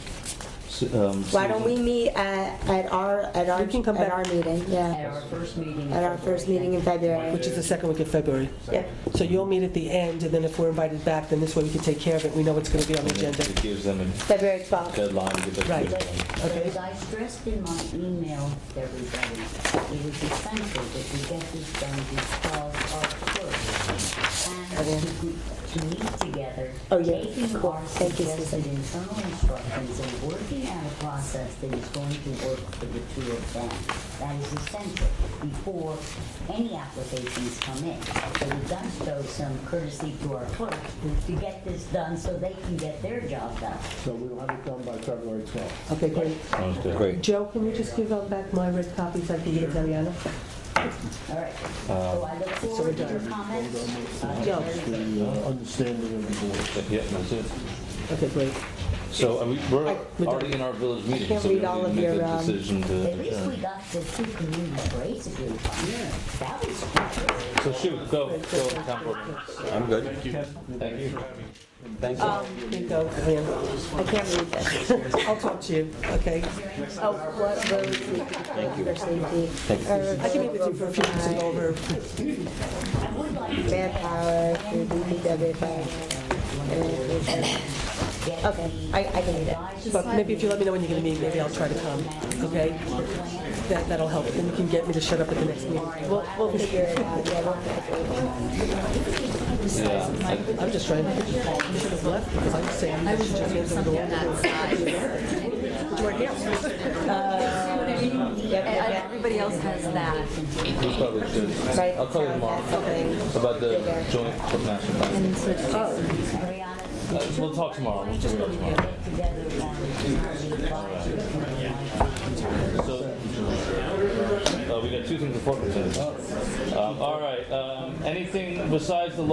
Why don't we meet at our We can come back. meeting? At Yeah, our first meeting in at our first February, meeting in February. Which is the second week of February. Yep. So you'll meet at the end, and then if we're invited back, then this way we can take care of it. We know it's going to be on the agenda. It gives them a February 12th. deadline to get that. Right. But as I stressed in my email to everybody, it was essential that we get this done because our clerk and to meet together, Oh, yeah. taking Cool. our Thank you, suggested Susan. internal instructions and working out a process that is going to work for the two of them. That is essential before any applications come in. So we've got to show some courtesy to our clerk to get this done so they can get their job done. So we'll have it done by February 12th. Okay, great. Sounds good. Great. Joe, can you just give back my red copy so I can give it to Ariana? All right. So I look forward to your comments. Joe. The understanding of the board. Yeah, that's it. Okay, great. So we're already in our village meeting, can't so we read all don't of need to make your, a decision At to least we adjourn. got the two communities basically. That was good. So shoot, go, town board. I'm good. Thank you. Thank you. Here you go, Ariana. I can't read this. I'll talk to you, okay? Oh, what roads we Thank you. for safety? I can meet with you for a few minutes and go over. Manpower, for DPW Okay, I can read it. But maybe if you let me know when you're going to meet, maybe I'll try to come, okay? That'll help, and you can get me to shut up at the next meeting. We'll figure it out. Yeah, we'll figure it out. Yeah, I'm just trying to, you should have left, because I'm saying you should just answer the Everybody else has that. we probably should. Right, I'll call you tomorrow about the joint master plan. We'll talk tomorrow. We'll figure it out tomorrow. So, we got two things before consent. All right, anything besides the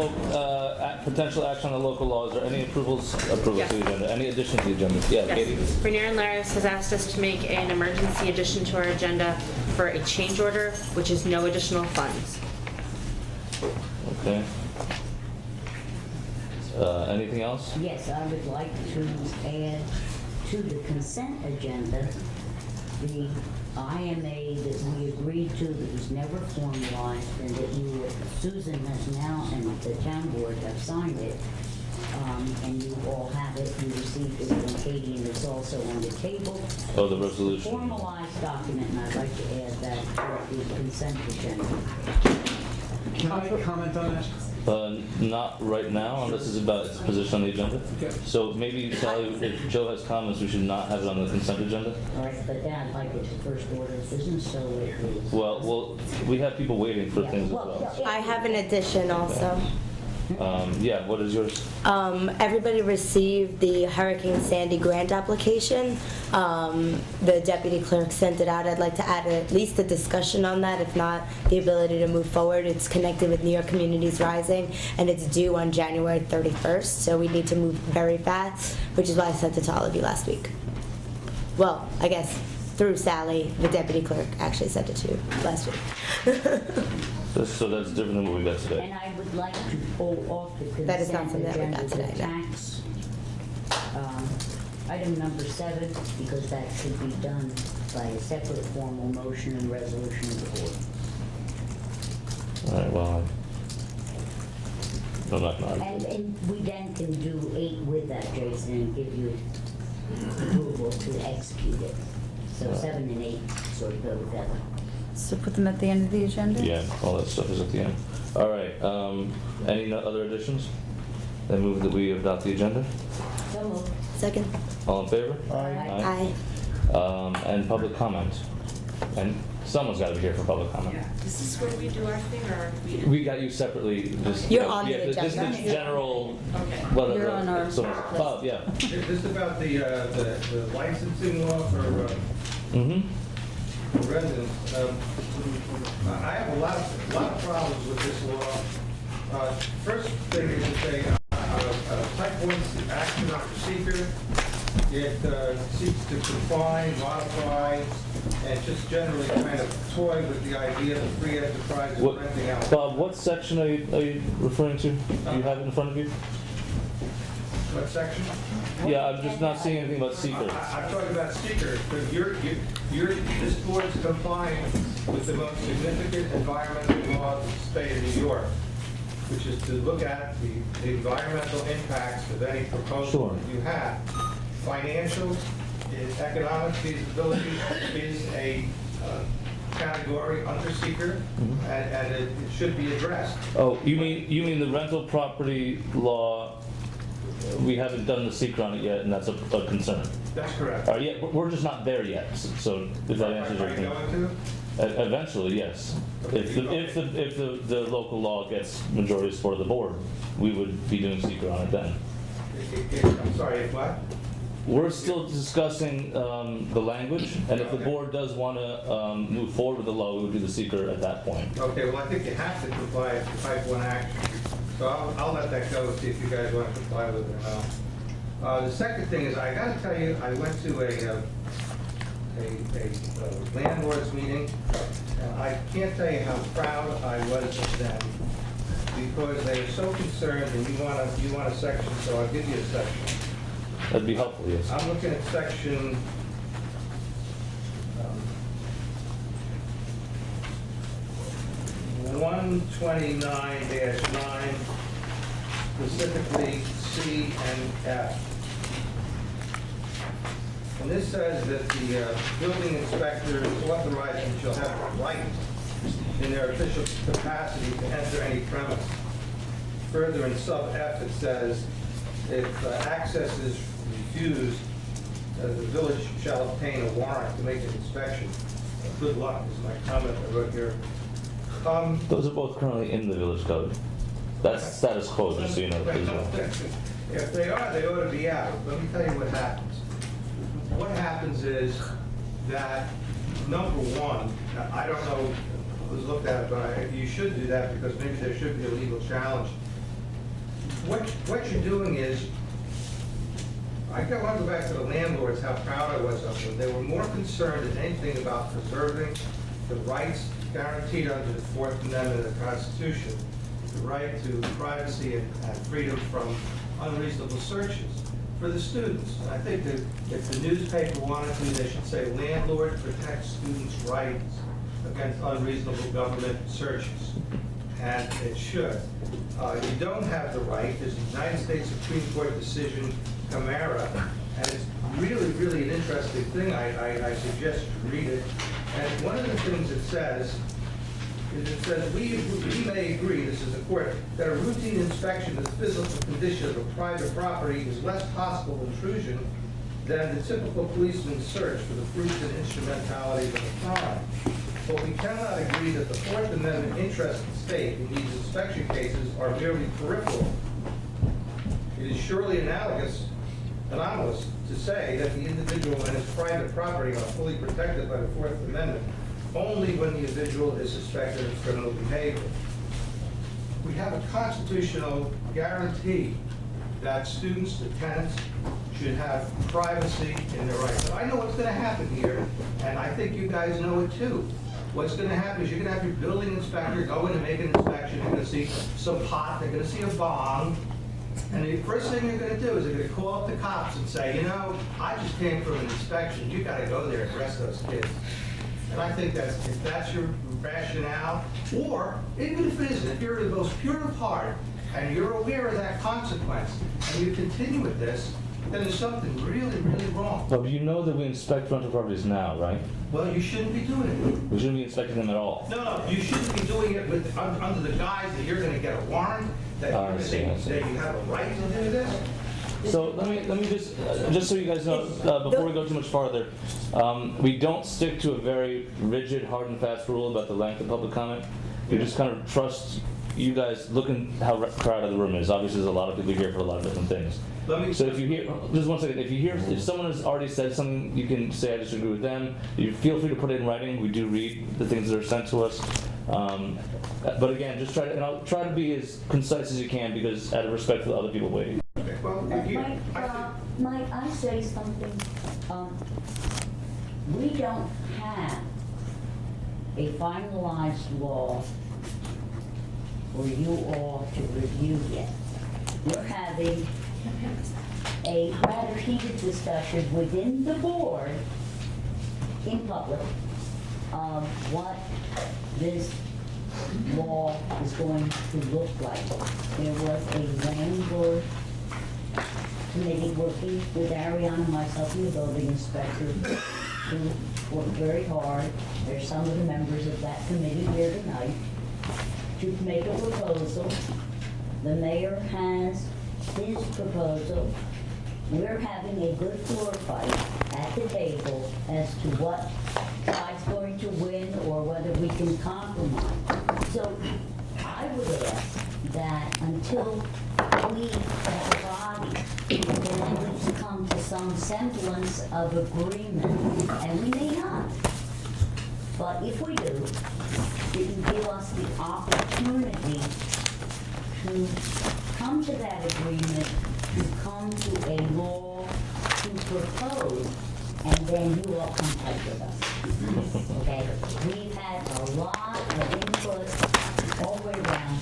potential action on the local laws, or any approvals to the agenda, any addition to the agenda? Yeah, Katie? Rainier and Laris has asked us to make an emergency addition to our agenda for a change order, which is no additional funds. Okay. Anything else? Yes, I would like to add to the consent agenda the IMA that we agreed to that was never formalized and that Susan has now and the town board have signed it. And you all have it, you received it from Katie, and it's also on the table. Oh, the resolution. Formalized document, and I'd like to add that to the consent agenda. Can I comment on that? Not right now, unless it's about its position on the agenda. So maybe, Sally, if Joe has comments, we should not have it on the consent agenda? All right, but then I'd like it to first order of business, so it is. Well, we have people waiting for Yeah, things as well, well. yeah, I have an addition also. Yeah, what is yours? Everybody received the Hurricane Sandy grant application. The deputy clerk sent it out. I'd like to add at least a discussion on that, if not the ability to move forward. It's connected with New York Communities Rising, and it's due on January 31st, so we need to move very fast, which is why I sent it to all of you last week. Well, I guess through Sally, the deputy clerk actually sent it to you last week. So that's different than what we got today. And I would like to pull off the That is not consent something that we agenda got the today, no. tax, item number 7, because that should be done by a separate formal motion and resolution of the board. All right, well, I'm not gonna argue. And we then can do 8 with that, Jason, and give you approval to execute it. So 7 and 8 sort of go together. So put them at the end of the agenda? Yeah, all that stuff is at the end. All right, any other additions? I move that we adopt the agenda. So moved. Second. All in favor? Aye. And public comment. And someone's got to be here for public comment. Is this where we do our thing, or we? We got you separately. Just, You're on the yeah, this agenda. is general. Okay. Whatever. You're on our Oh, yeah. Just about the licensing law for residents. I have a lot of problems with this law. First thing is that type 1 action or procedure. It seeks to confine, modify, and just generally kind of toy with the idea of free enterprise and renting out. Bob, what section are you referring to? Do you have it in front of you? What section? Yeah, I'm just not seeing anything about seeker. I'm talking about seeker, because this board's complying with the most significant environmental law of the state of New York, which is to look at the environmental impacts of any proposal Sure. that you have. Financial, economic feasibility is a category under seeker, and it should be addressed. Oh, you mean the rental property law? We haven't done the seeker on it yet, and that's a concern. That's correct. All right, yeah, we're just not there yet. So if that answers your Are you question. going to? Eventually, yes. If the local law gets majority support of the board, we would be doing seeker on it then. I'm sorry, if what? We're still discussing the language, and if the board does want to move forward with the law, we would do the seeker at that point. Okay, well, I think you have to comply with type 1 action. So I'll let that go and see if you guys want to comply with it or not. The second thing is, I got to tell you, I went to a landlord's meeting, and I can't tell you how proud I was of them, because they were so concerned, and you want a section, so I'll give you a section. That'd be helpful, yes. I'm looking at section 129-9, specifically C and F. And this says that the building inspector is authorized and shall have the right in their official capacity to enter any premise. Further in sub F, it says, if access is refused, the village shall obtain a warrant to make an inspection. Good luck is my comment I wrote here. Those are both currently in the village code. That's status quo, just so you know. If they are, they ought to be out. Let me tell you what happens. What happens is that, number one, now, I don't know who's looked at it, but you should do that because maybe there should be a legal challenge. What you're doing is, I want to go back to the landlords, how proud I was of them. They were more concerned than anything about preserving the rights guaranteed under the Fourth Amendment of the Constitution, the right to privacy and freedom from unreasonable searches for the students. And I think that if the newspaper wanted to, they should say, landlord protects students' rights against unreasonable government searches. And it should. You don't have the right. There's a United States Supreme Court decision, Camara, and it's really, really an interesting thing. I suggest you read it. And one of the things it says is it says, we may agree, this is the court, that a routine inspection of the physical condition of a private property is less possible intrusion than the typical policeman's search for the fruits and instrumentalities of a crime. But we cannot agree that the Fourth Amendment interest of the state in these inspection cases are merely peripheral. It is surely anomalous to say that the individual and his private property are fully protected by the Fourth Amendment only when the individual is suspected of criminal behavior. We have a constitutional guarantee that students, the tenants, should have privacy in their rights. And I know what's going to happen here, and I think you guys know it too. What's going to happen is you're going to have your building inspector go in and make an inspection. They're going to see some pot, they're going to see a bong, and the first thing you're going to do is they're going to call up the cops and say, you know, I just came from an inspection. You got to go there and arrest those kids. And I think that if that's your rationale, or even if it isn't, if you're the most pure of heart and you're aware of that consequence and you continue with this, then there's something really, really wrong. But you know that we inspect rental properties now, right? Well, you shouldn't be doing it. We shouldn't be inspecting them at all. No, you shouldn't be doing it with, under the guise that you're gonna get a warrant, that you're I gonna see, I see. that you have a right to do this. So let me just so you guys know, before we go too much farther, we don't stick to a very rigid, hard and fast rule about the length of public comment. We just kind of trust you guys looking how crowded the room is. Obviously, there's a lot of people here for a lot of different things. So if you hear, just one second, if someone has already said something, you can say I disagree with them. You feel free to put it in writing. We do read the things that are sent to us. But again, just try to, and I'll try to be as concise as you can because out of respect for the other people waiting. Well, Might I say something? We don't have a finalized law for you all to review yet. We're having a rather heated discussion within the board in public of what this law is going to look like. There was a landlord committee working with Ariana, myself, and the building inspector, who worked very hard. There's some of the members of that committee here tonight to make a proposal. The mayor has his proposal. We're having a good floor fight at the table as to what side's going to win or whether we can compromise. So I would ask that until we as a body can at least come to some semblance of agreement, and we may not, but if we do, it can give us the opportunity to come to that agreement, to come to a law, to propose, and then you all come fight with us. Okay? We've had a lot of input all the way around,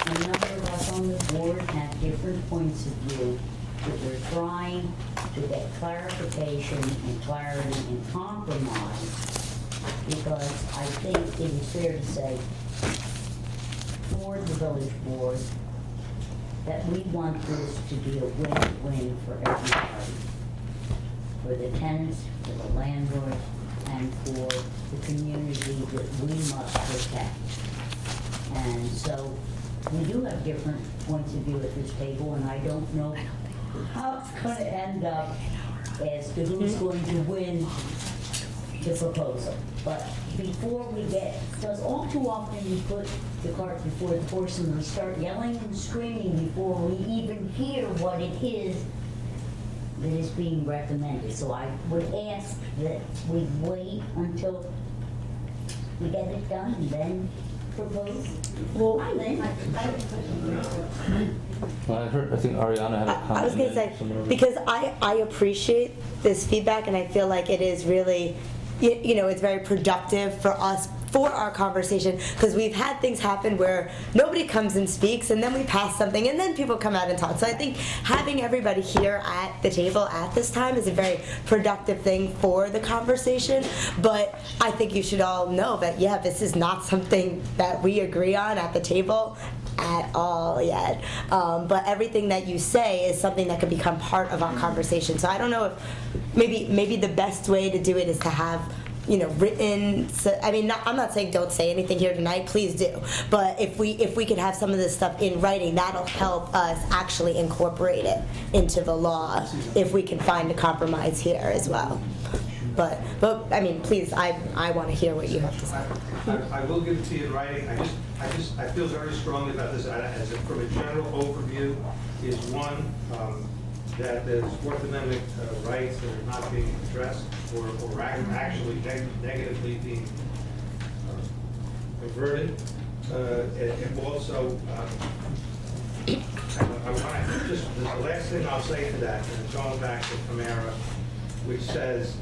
and a number of us on the board have different points of view, but we're trying to get clarification and clarity and compromise, because I think it is fair to say, for the village board, that we want this to be a win-win for everybody. For the tenants, for the landlord, and for the community that we must protect. And so, we do have different points of view at this table, and I don't know how it's going to end up as to who's going to win the proposal. But before we get, because all too often we put the cart before the horse and we start yelling and screaming before we even hear what it is that is being recommended. So I would ask that we wait until we get it done and then propose. Well, I think Ariana had a comment. I was going to say, because I appreciate this feedback, and I feel like it is really, you know, it's very productive for us, for our conversation, because we've had things happen where nobody comes and speaks, and then we pass something, and then people come out and talk. So I think having everybody here at the table at this time is a very productive thing for the conversation. But I think you should all know that, yeah, this is not something that we agree on at the table at all yet. But everything that you say is something that could become part of our conversation. So I don't know if maybe the best way to do it is to have, you know, written. So, I mean, I'm not saying don't say anything here tonight. Please do. But if we could have some of this stuff in writing, that'll help us actually incorporate it into the law. If we can find a compromise here as well. But I mean, please, I want to hear what you have to say. I will give it to you in writing. I feel very strongly about this. From a general overview, is one, that there's Fourth Amendment rights that are not being addressed or actually negatively being averted. And also, the last thing I'll say to that, and going back to Camara, which says,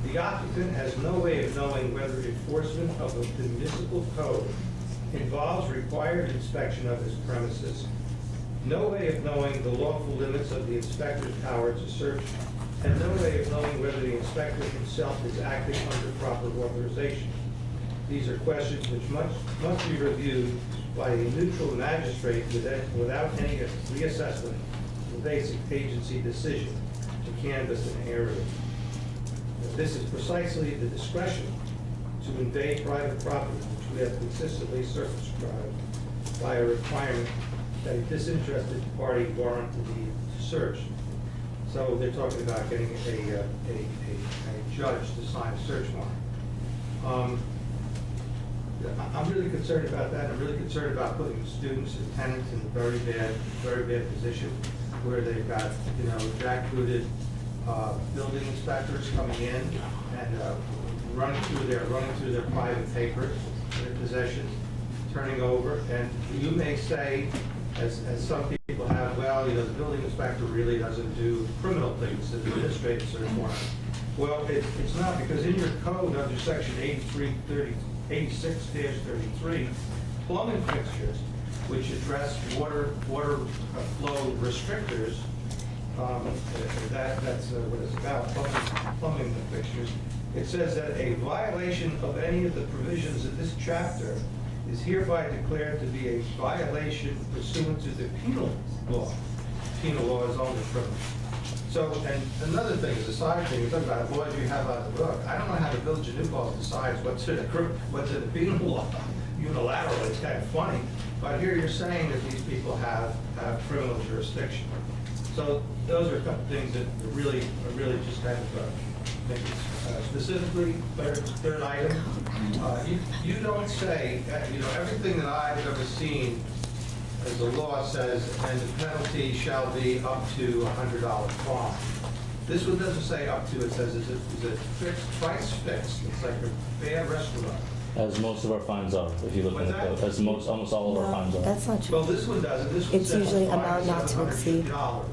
the occupant has no way of knowing whether enforcement of the municipal code involves required inspection of his premises, no way of knowing the lawful limits of the inspector's power to search, and no way of knowing whether the inspector himself is acting under proper authorization. These are questions which must be reviewed by a neutral magistrate without any reassessment the basic agency decision to canvass an area. This is precisely the discretion to invade private property, which we have consistently circumscribed by a requirement that a disinterested party warrant the need to search. So they're talking about getting a judge to sign a search warrant. I'm really concerned about that. I'm really concerned about putting students and tenants in a very bad position where they've got, jackbooted building inspectors coming in and running through their private papers, their possessions, turning over. And you may say, as some people have, well, the building inspector really doesn't do criminal things, it's administrative search warrant. Well, it's not, because in your code under section 86-33, plumbing fixtures, which address water flow restrictors, that's what it's about, plumbing fixtures. It says that a violation of any of the provisions of this chapter is hereby declared to be a violation pursuant to the penal law. Penal law is only criminal. So, and another thing is a side thing, we talk about laws you have out of the book. I don't know how the Village of New Paltz decides what's in the penal law unilaterally. It's kind of funny. But here you're saying that these people have criminal jurisdiction. So those are a couple things that are really just kind of make it specifically third item. You don't say, everything that I've ever seen as the law says, and the penalty shall be up to $100 fine. This one doesn't say up to, it says is it fixed, price fixed. It's like a bad restaurant. As most of our fines are, if you look in the code. As almost all of our fines are. That's not true. Well, this one doesn't. This one It's says usually fine amount not to exceed. $750.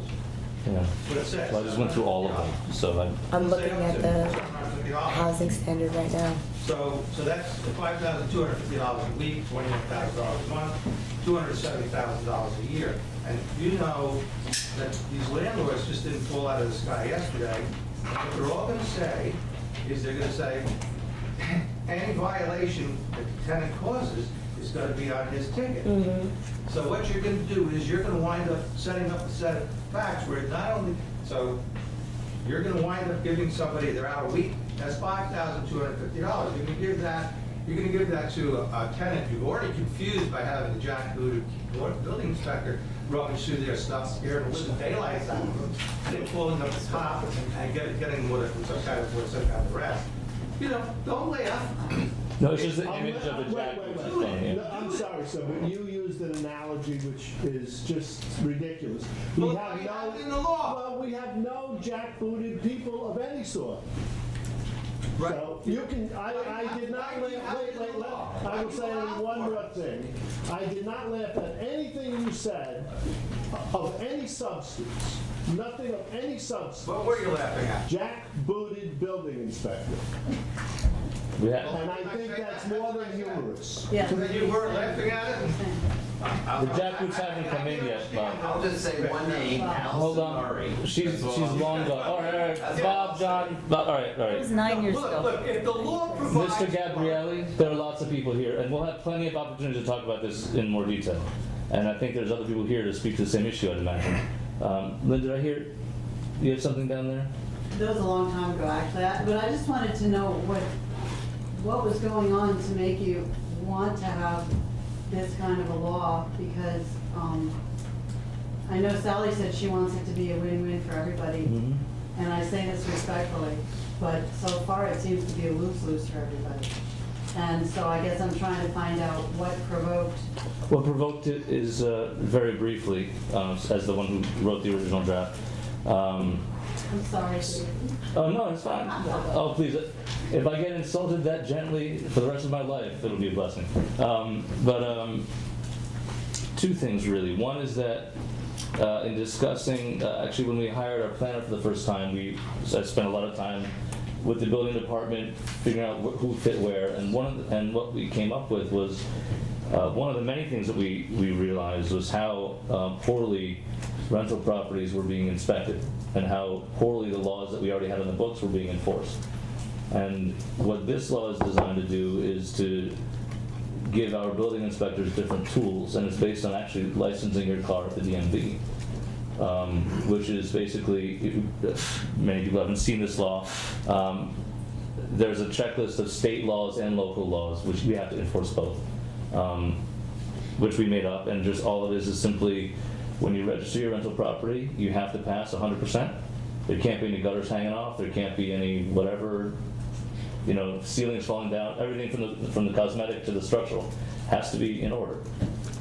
Yeah. What it says. Well, I just went through all of them, so I'm looking at the $750. housing standard right now. So that's $5,250 a week, $21,000 a month, $270,000 a year. And you know that these landlords just didn't fall out of the sky yesterday. What they're all going to say is they're going to say, any violation that the tenant causes is going to be on his ticket. So what you're going to do is you're going to wind up setting up a set of facts where not only, so you're going to wind up giving somebody, they're out a week, that's $5,250. You're going to give that to a tenant you've already confused by having a jackbooted building inspector rummage through their stuff, scared to live the daylights out of them, and then pulling up the top and getting some kind of arrest. Don't laugh. No, it's just the image of the jack. Wait. I'm sorry, sir, but you used an analogy which is just ridiculous. We have we have no jackbooted people of any sort. Right. So you can, I did not laugh, I will say one more thing. I did not laugh at anything you said of any substance. Nothing of any substance. What were you laughing at? Jackbooted building inspector. And I think that's more than humorous. Yeah. So then you weren't laughing at it? The jackboots haven't come in yet, Bob. I'll just say one name, Hold Allison Murray. on. She's long gone. All right. Bob, John. All right. It was 9 years ago. Look, if the law provides... Mr. Gabrielli, there are lots of people here, and we'll have plenty of opportunity to talk about this in more detail. And I think there's other people here to speak to the same issue, I'd imagine. Linda, did I hear you have something down there? That was a long time ago, actually. But I just wanted to know what was going on to make you want to have this kind of a law, because I know Sally said she wants it to be a win-win for everybody, and I say this respectfully, but so far it seems to be a lose-lose for everybody. And so I guess I'm trying to find out what provoked. What provoked it is, very briefly, as the one who wrote the original draft. I'm sorry. Oh, no, it's fine. Oh, please. If I get insulted that gently for the rest of my life, it'll be a blessing. Two things, really. One is that in discussing, actually, when we hired our planner for the first time, I spent a lot of time with the building department figuring out who fit where, and what we came up with was one of the many things that we realized was how poorly rental properties were being inspected and how poorly the laws that we already had on the books were being enforced. And what this law is designed to do is to give our building inspectors different tools, and it's based on actually licensing your car at the DMV. which is basically, many people haven't seen this law. There's a checklist of state laws and local laws, which we have to enforce both, which we made up, and just all it is simply, when you register your rental property, you have to pass 100%. There can't be any gutters hanging off, there can't be any whatever, ceilings falling down, everything from the cosmetic to the structural has to be in order.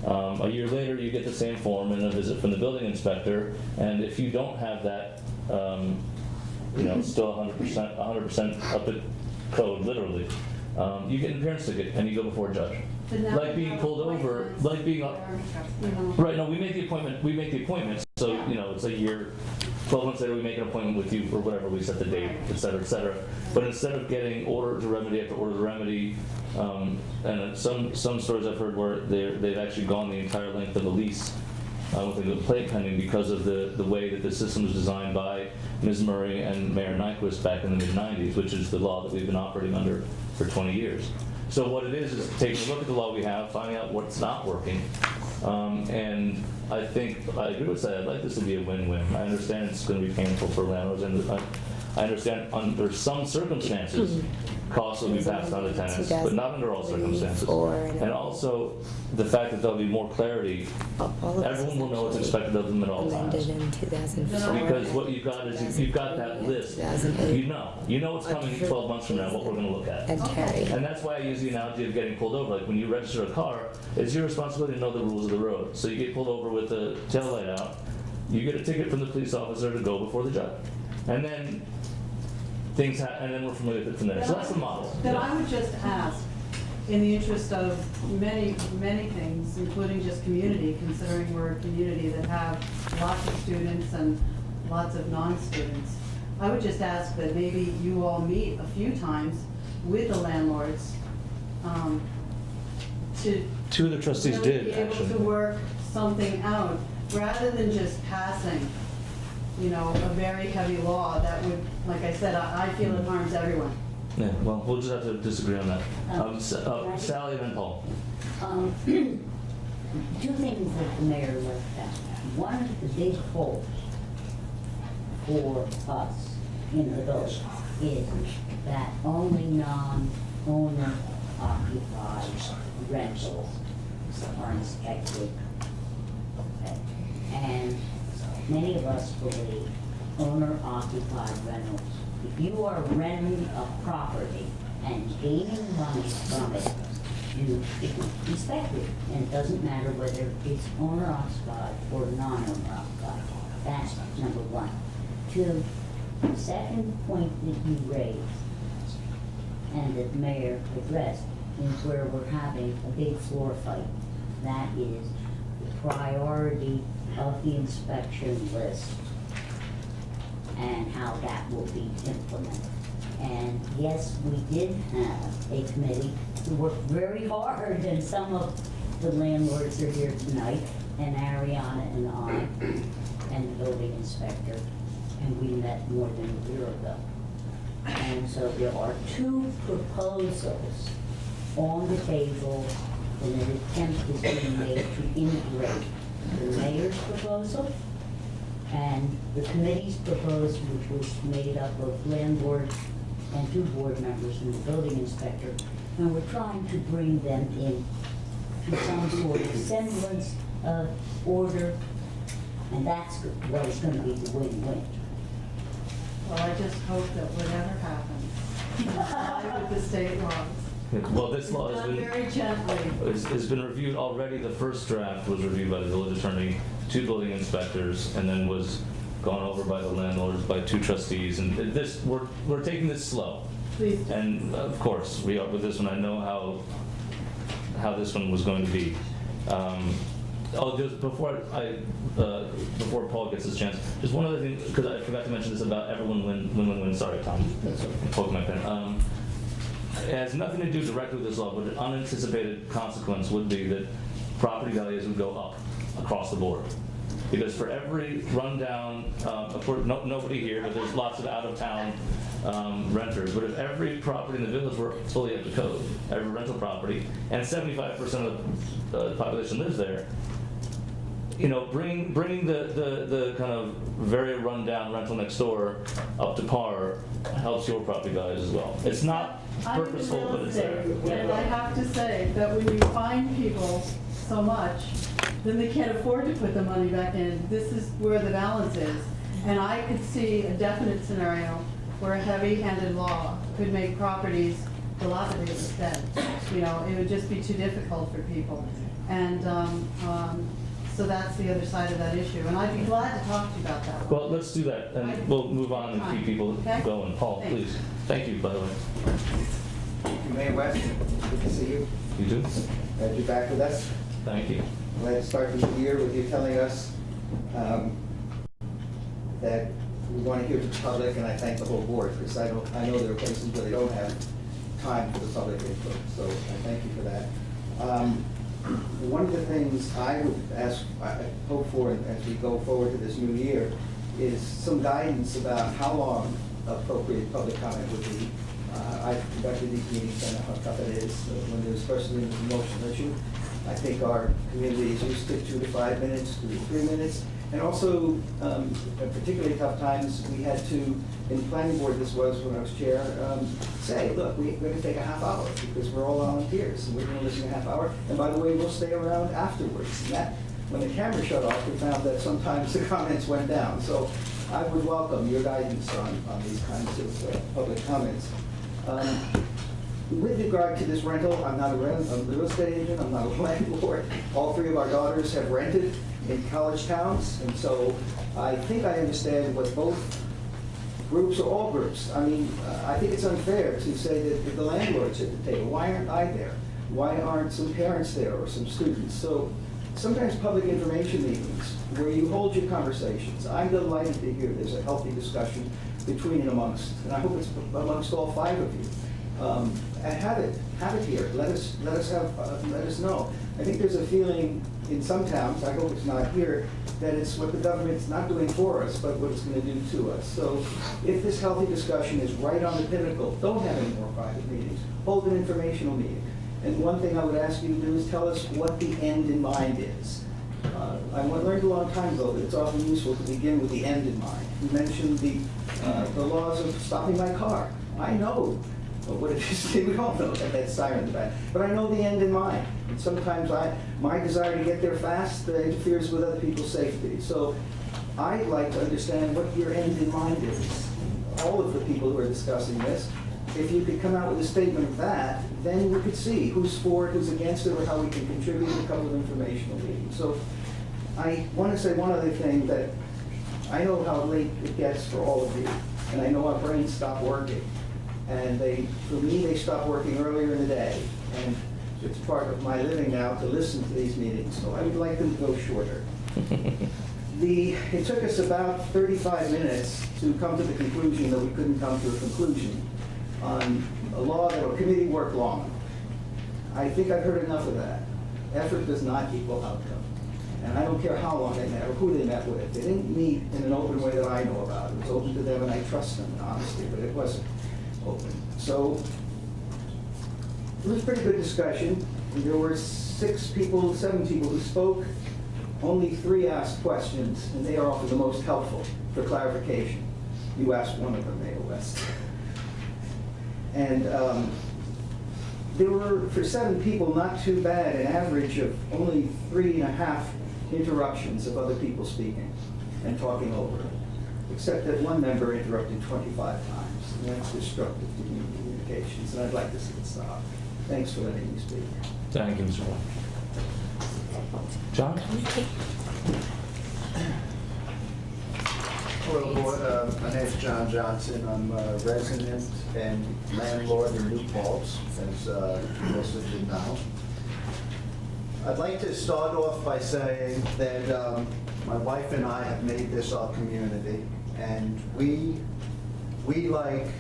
A year later, you get the same form and a visit from the building inspector, and if you don't have that, still 100% up to code, literally, you get an appearance ticket and you go before a judge. Like being pulled over, like being, right, no, we make the appointment, so, it's a year, 12 months later, we make an appointment with you, or whatever, we set the date, et cetera, et cetera. But instead of getting order to remedy after order to remedy, and some stories I've heard where they've actually gone the entire length of the lease with a complaint pending because of the way that the system was designed by Ms. Murray and Mayor Nyquist back in the mid-90s, which is the law that we've been operating under for 20 years. So what it is taking a look at the law we have, finding out what's not working, and I think, I agree with that, I'd like this to be a win-win. I understand it's going to be painful for landlords, and I understand under some circumstances, costs will be passed on to tenants, but not under all circumstances. And also, the fact that there'll be more clarity, everyone will know what's expected of them at all times. Because what you've got is, you've got that list, you know what's coming 12 months from now, what we're going to look at. And that's why I use the analogy of getting pulled over. Like when you register a car, it's your responsibility to know the rules of the road. So you get pulled over with the taillight out, you get a ticket from the police officer to go before the judge. And then and then we're familiar with it from there. So that's the model. Then I would just ask, in the interest of many, many things, including just community, considering we're a community that have lots of students and lots of non-students, I would just ask that maybe you all meet a few times with the landlords to Two of the trustees really did, be able actually. to work something out, rather than just passing a very heavy law that would, like I said, I feel it harms everyone. Yeah, well, we'll just have to disagree on that. Sally and then Paul. Two things that the mayor left out. One of the big holes for us in the village is that only non-owner occupied rentals are inspected. Okay. And many of us believe owner-occupied rentals. If you are renting a property and gaining money from it, you inspect it. And it doesn't matter whether it's owner-occupied or non-owner-occupied. That's number one. To the second point that you raised, and that the mayor addressed, is where we're having a big floor fight. That is the priority of the inspection list and how that will be implemented. And yes, we did have a committee who worked very hard, and some of the landlords are here tonight, and Ariana and I, and the building inspector, and we met more than a year ago. And so there are two proposals on the table, and an attempt is being made to integrate the mayor's proposal and the committee's proposal, which was made up of landlord and two board members and the building inspector, and we're trying to bring them in to some sort of semblance of order, and that's what is going to be the win-win. Well, I just hope that whatever happens, comply with the state laws. Well, this law has Done been, very gently. has been reviewed already. The first draft was reviewed by the village attorney, two building inspectors, and then was gone over by the landlords, by two trustees. And this, we're taking this slow. Please. And of course, we are with this one. I know how this one was going to be. Just before Paul gets his chance, just one other thing, because I forgot to mention this about everyone win. Sorry, Tom. Poke my pen. It has nothing to do directly with this law, but an unanticipated consequence would be that property values would go up across the board. Because for every rundown, of course, nobody here, but there's lots of out-of-town renters. But if every property in the village were fully up to code, every rental property, and 75% of the population lives there, you know, bringing the kind of very rundown rental next door up to par helps your property values as well. It's not purposeful, but it's there. And I have to say that when you fine people so much, then they can't afford to put the money back in. This is where the balance is. And I could see a definite scenario where a heavy-handed law could make properties dilapidated instead. You know, it would just be too difficult for people. And so that's the other side of that issue. And I'd be glad to talk to you about that. Well, let's do that, and we'll move on and keep people Okay. going. Paul, Thanks. please. Thank you, by the way. Mayor West, good to see you. You too? Glad you're back with us. Thank you. Glad to start the year with you telling us that we want to hear from the public, and I thank the whole board, because I know there are places where they don't have time for the public input, so I thank you for that. One of the things I would I hope for as we go forward to this new year is some guidance about how long appropriate public comment would be. I've conducted these meetings, I know how tough it is when there's especially an emotional issue. I think our community is used to 2 to 5 minutes, 2 to 3 minutes. And also, at particularly tough times, we had to, in the planning board, this was when I was chair, say, look, we're going to take a half hour because we're all volunteers and we're going to listen a half hour. And by the way, we'll stay around afterwards. And that, when the camera shut off, we found that sometimes the comments went down. So I would welcome your guidance on these kinds of public comments. With regard to this rental, I'm not a real estate agent, I'm not a landlord. All 3 of our daughters have rented in college towns, and so I think I understand what both groups or all groups. I mean, I think it's unfair to say that the landlord's at the table. Why aren't I there? Why aren't some parents there or some students? So sometimes public information meetings where you hold your conversations. I'm delighted to hear there's a healthy discussion between and amongst, and I hope it's amongst all 5 of you. And have it here. Let us know. I think there's a feeling in some towns, I hope it's not here, that it's what the government's not doing for us, but what it's going to do to us. So if this healthy discussion is right on the pinnacle, don't have any more private meetings. Hold an informational meeting. And one thing I would ask you to do is tell us what the end in mind is. I learned a long time ago that it's often useful to begin with the end in mind. You mentioned the laws of stopping my car. I know what it is. We all know that siren in the back. But I know the end in mind. And sometimes my desire to get there fast interferes with other people's safety. So I'd like to understand what your end in mind is. All of the people who are discussing this, if you could come out with a statement of that, then we could see who's for it, who's against it, or how we can contribute to a couple of informational meetings. So I want to say one other thing, that I know how late it gets for all of you, and I know our brains stop working. And for me, they stop working earlier in the day. And it's part of my living now to listen to these meetings, so I would like them to go shorter. It took us about 35 minutes to come to the conclusion that we couldn't come to a conclusion on a law that a committee worked long. I think I've heard enough of that. Effort does not equal outcome. And I don't care how long they met or who they met with. They didn't meet in an open way that I know about. It was open to them and I trust them, honestly, but it wasn't open. So it was a pretty good discussion. There were 7 people who spoke. Only 3 asked questions, and they are often the most helpful for clarification. You asked one of them, Mayor West. And there were, for 7 people, not too bad, an average of only 3.5 interruptions of other people speaking and talking over, except that one member interrupted 25 times. And that's destructive to communications, and I'd like to see it stop. Thanks for letting me speak. Thank you, Mr. Wall. John? Hello, Board. My name is John Johnson. I'm a resident and landlord in New Paltz, as most of you know. I'd like to start off by saying that my wife and I have made this our community, and we like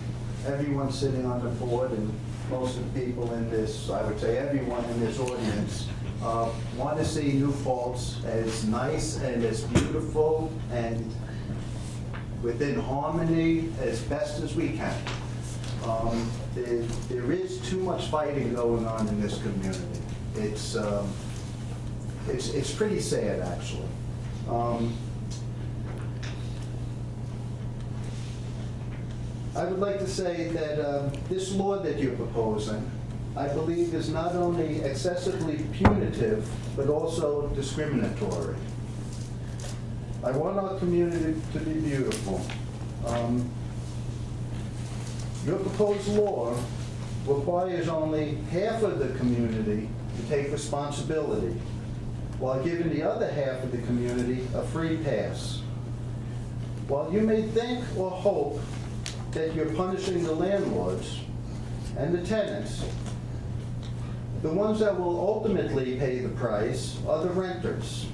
everyone sitting on the board and most of the people in this, I would say everyone in this audience, want to see New Paltz as nice and as beautiful and within harmony as best as we can. There is too much fighting going on in this community. It's pretty sad, actually. I would like to say that this law that you're proposing, I believe, is not only excessively punitive, but also discriminatory. I want our community to be beautiful. Your proposed law requires only half of the community to take responsibility, while giving the other half of the community a free pass. While you may think or hope that you're punishing the landlords and the tenants, the ones that will ultimately pay the price are the renters.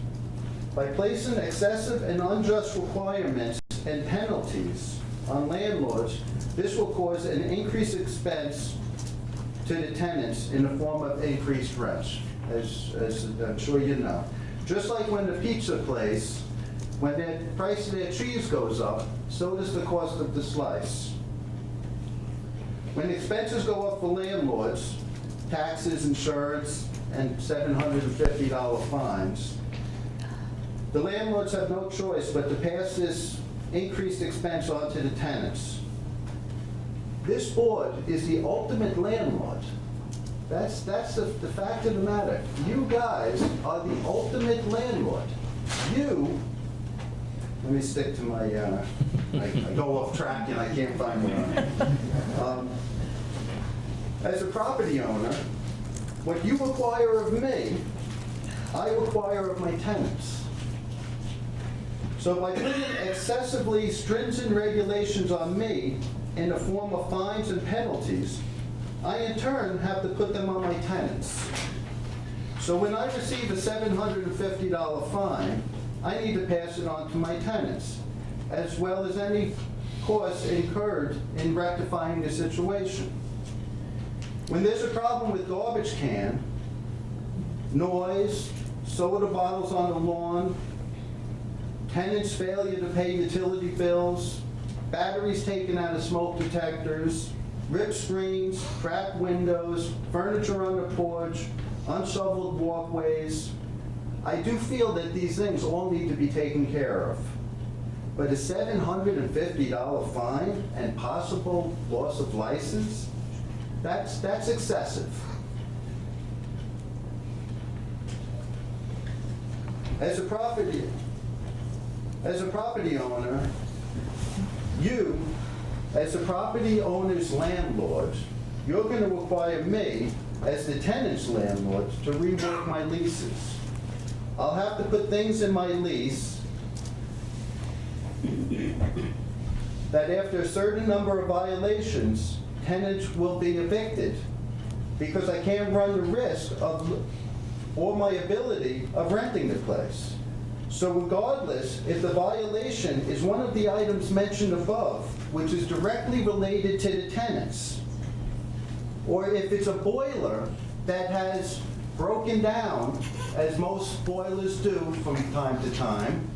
By placing excessive and unjust requirements and penalties on landlords, this will cause an increased expense to the tenants in the form of increased rents, as I'm sure you know. Just like when the pizza place, when the price of their cheese goes up, so does the cost of the slice. When expenses go up for landlords, taxes, insurance, and $750 fines, the landlords have no choice but to pass this increased expense on to the tenants. This board is the ultimate landlord. That's the fact of the matter. You guys are the ultimate landlord. You, let me stick to my, I go off track and I can't find one. As a property owner, what you require of me, I require of my tenants. So by putting excessively stringent regulations on me in the form of fines and penalties, I in turn have to put them on my tenants. So when I receive a $750 fine, I need to pass it on to my tenants, as well as any costs incurred in rectifying the situation. When there's a problem with garbage can, noise, soda bottles on the lawn, tenants' failure to pay utility bills, batteries taken out of smoke detectors, ripped screens, cracked windows, furniture on the porch, unshoveled walkways, I do feel that these things all need to be taken care of. But a $750 fine and possible loss of license, that's excessive. As a property owner, you, as the property owner's landlord, you're going to require me, as the tenant's landlord, to rework my leases. I'll have to put things in my lease that after a certain number of violations, tenants will be evicted, because I can't run the risk of, or my ability of renting the place. So regardless, if the violation is one of the items mentioned above, which is directly related to the tenants, or if it's a boiler that has broken down, as most boilers do from time to time,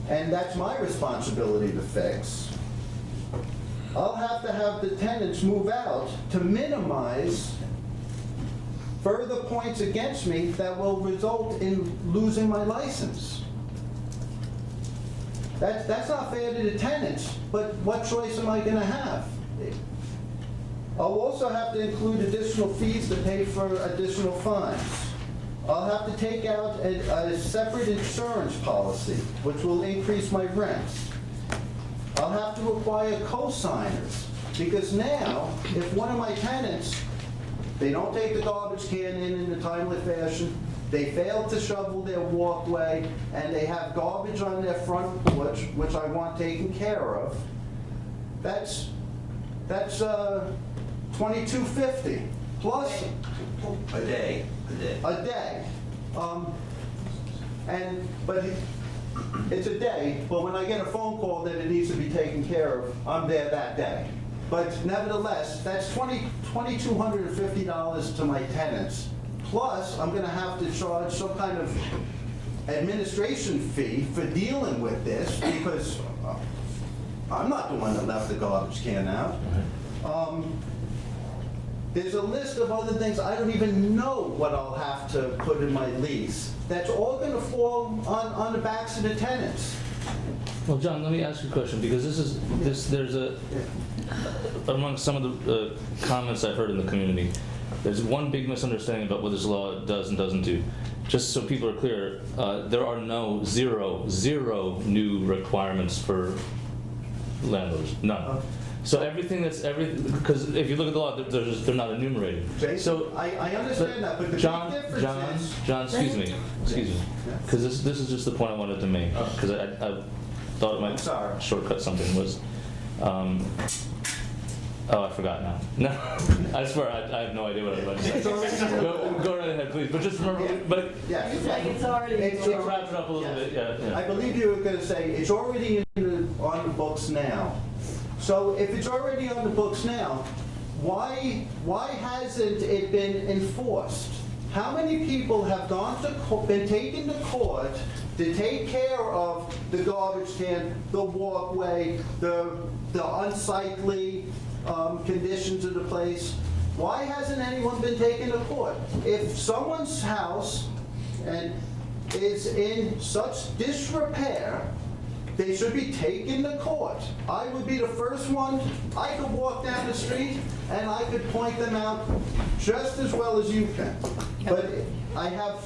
and that's my responsibility to fix, I'll have to have the tenants move out to minimize further points against me that will result in losing my license. That's not fair to the tenants, but what choice am I going to have? I'll also have to include additional fees to pay for additional fines. I'll have to take out a separate insurance policy, which will increase my rents. I'll have to require co-signers, because now, if one of my tenants, they don't take the garbage can in a timely fashion, they fail to shovel their walkway, and they have garbage on their front porch, which I want taken care of, that's $22.50 plus A day. But it's a day, but when I get a phone call that it needs to be taken care of, I'm there that day. But nevertheless, that's $2,250 to my tenants. Plus, I'm gonna have to charge some kind of administration fee for dealing with this, because There's a list of other things, I don't even know what I'll have to put in my lease. That's all gonna fall on the backs of the tenants. Well, John, let me ask you a question, because there's among some of the comments I've heard in the community, there's one big misunderstanding about what this law does and doesn't do. Just so people are clear, there are zero new requirements for landlords, none. So everything because if you look at the law, they're not enumerated. Jason, So I understand that, but the John, big difference is... John, excuse me, because this is just the point I wanted to make, because I thought it might shortcut something, was, I forgot now. No, I swear, I have no idea what I was about to say. Go right ahead, please, but just remember, but Yes. It's already. sort of wrap it up a little bit, yeah. I believe you were going to say it's already on the books now. So if it's already on the books now, why hasn't it been enforced? How many people have been taken to court to take care of the garbage can, the walkway, the unsightly conditions of the place? Why hasn't anyone been taken to court? If someone's house is in such disrepair, they should be taken to court. I would be the first one. I could walk down the street and I could point them out just as well as you can. But I have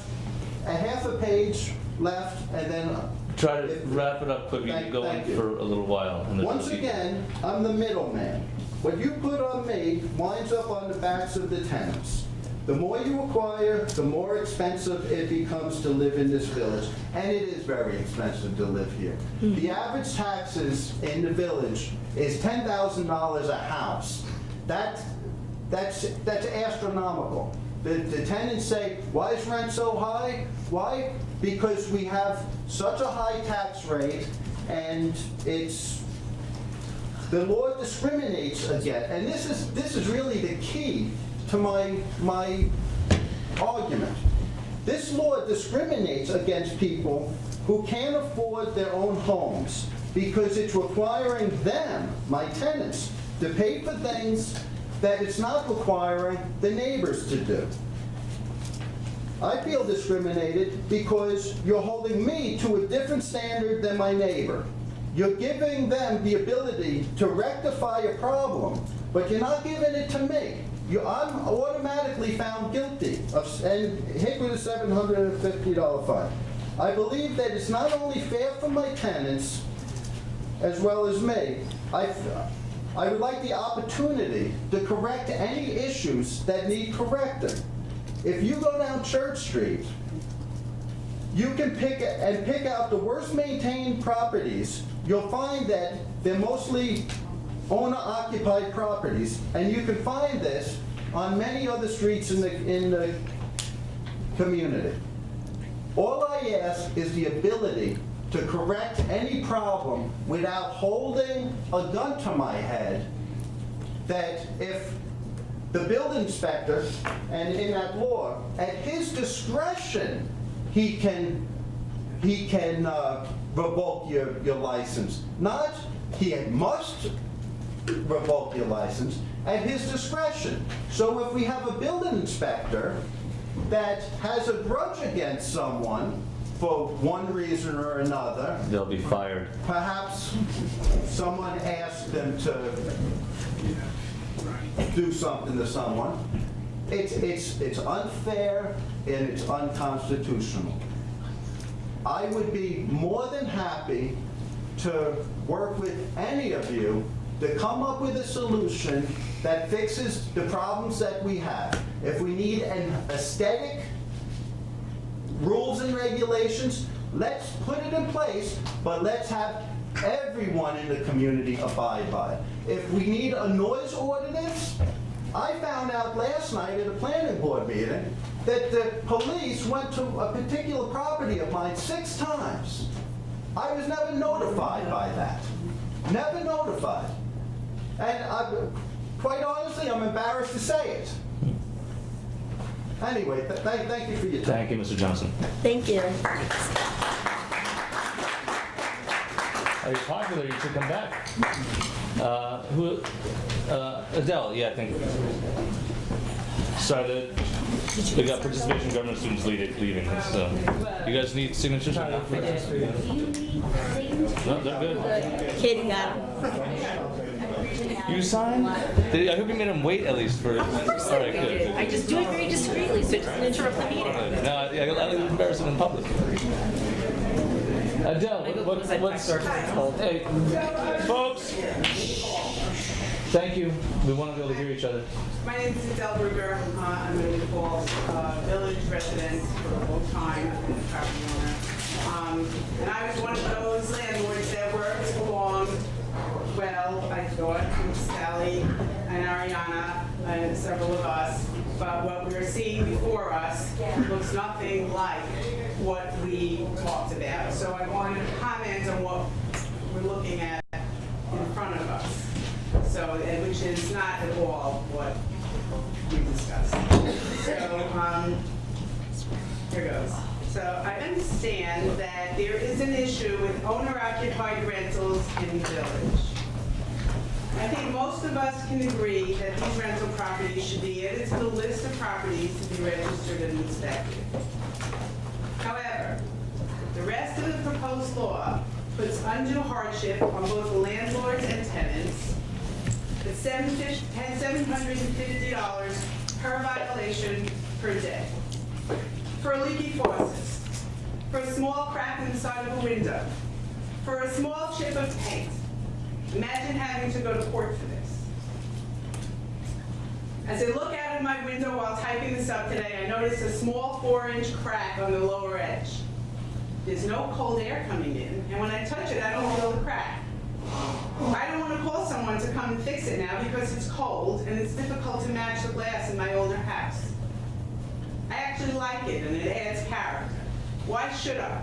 a half a page left, and then... Try to wrap it up quickly. You've been going for a little while. And Once again, I'm the middleman. What you put on me winds up on the backs of the tenants. The more you acquire, the more expensive it becomes to live in this village. And it is very expensive to live here. The average taxes in the village is $10,000 a house. That's astronomical. The tenants say, why is rent so high? Why? Because we have such a high tax rate, and the law discriminates again. And this is really the key to my argument. This law discriminates against people who can't afford their own homes because it's requiring them, my tenants, to pay for things that it's not requiring the neighbors to do. I feel discriminated because you're holding me to a different standard than my neighbor. You're giving them the ability to rectify a problem, but you're not giving it to me. I'm automatically found guilty and hit with a $750 fine. I believe that it's not only fair for my tenants as well as me. I would like the opportunity to correct any issues that need correcting. If you go down Church Street, you can pick out the worst maintained properties. You'll find that they're mostly owner-occupied properties, and you can find this on many other streets in the community. All I ask is the ability to correct any problem without holding a gun to my head, that if the building inspector, and in that law, at his discretion, he can revoke your license. Not he must revoke your license, at his discretion. So if we have a building inspector that has a grudge against someone for one reason or another, they'll be fired. Perhaps someone asked them to do something to someone. It's unfair and it's unconstitutional. I would be more than happy to work with any of you to come up with a solution that fixes the problems that we have. If we need an aesthetic rules and regulations, let's put it in place, but let's have everyone in the community abide by it. If we need a noise ordinance, I found out last night at a planning board meeting that the police went to a particular property of mine 6 times. I was never notified by that. Never notified. And quite honestly, I'm embarrassed to say it. Anyway, thank you for your time. Thank you, Mr. Johnson. Thank you. Are you popular? You should come back. Adele, yeah, I think. Sorry, we got participation government students leaving, so. You guys need signatures or not? Do you need signatures? No, they're good. Katie got him. You signed? I hope you made them wait at least for. All right, good. I just do it very discreetly, so it doesn't interrupt the meeting. No, yeah, I don't embarrass them in public. Adele, what's hey, folks? Thank you. We want to be able to hear each other. My name is Adele Berger. I'm a New Falls village resident for a long time and a property owner. And I was one of those landlords that worked along well, I thought, with Sally and Ariana and several of us. But what we're seeing before us looks nothing like what we talked about. So I wanted to comment on what we're looking at in front of us. So, which is not at all what we discussed. So, here goes. So I understand that there is an issue with owner-occupied rentals in the village. I think most of us can agree that these rental properties should be added to the list of properties to be registered and inspected. However, the rest of the proposed law puts undue hardship on both the landlords and tenants. It's $750 per violation per day. For a leaky faucet, for a small crack in the side of a window, for a small chip of paint. Imagine having to go to court for this. As I look out of my window while typing this up today, I notice a small 4-inch crack on the lower edge. There's no cold air coming in, and when I touch it, I don't feel the crack. I don't want to call someone to come and fix it now because it's cold and it's difficult to match the glass in my older house. I actually like it and it adds character. Why should I?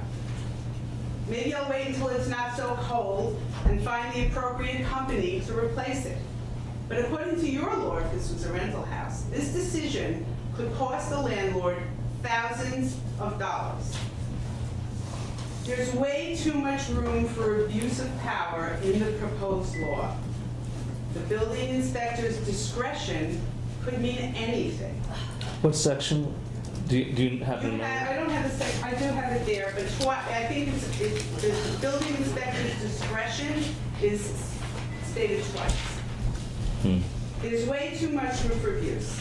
Maybe I'll wait until it's not so cold and find the appropriate company to replace it. But according to your law, if this was a rental house, this decision could cost the landlord thousands of dollars. There's way too much room for abuse of power in the proposed law. The building inspector's discretion could mean anything. What section? Do you have in mind? I don't have the I do have it there, but I think the building inspector's discretion is stated twice. There's way too much room for abuse.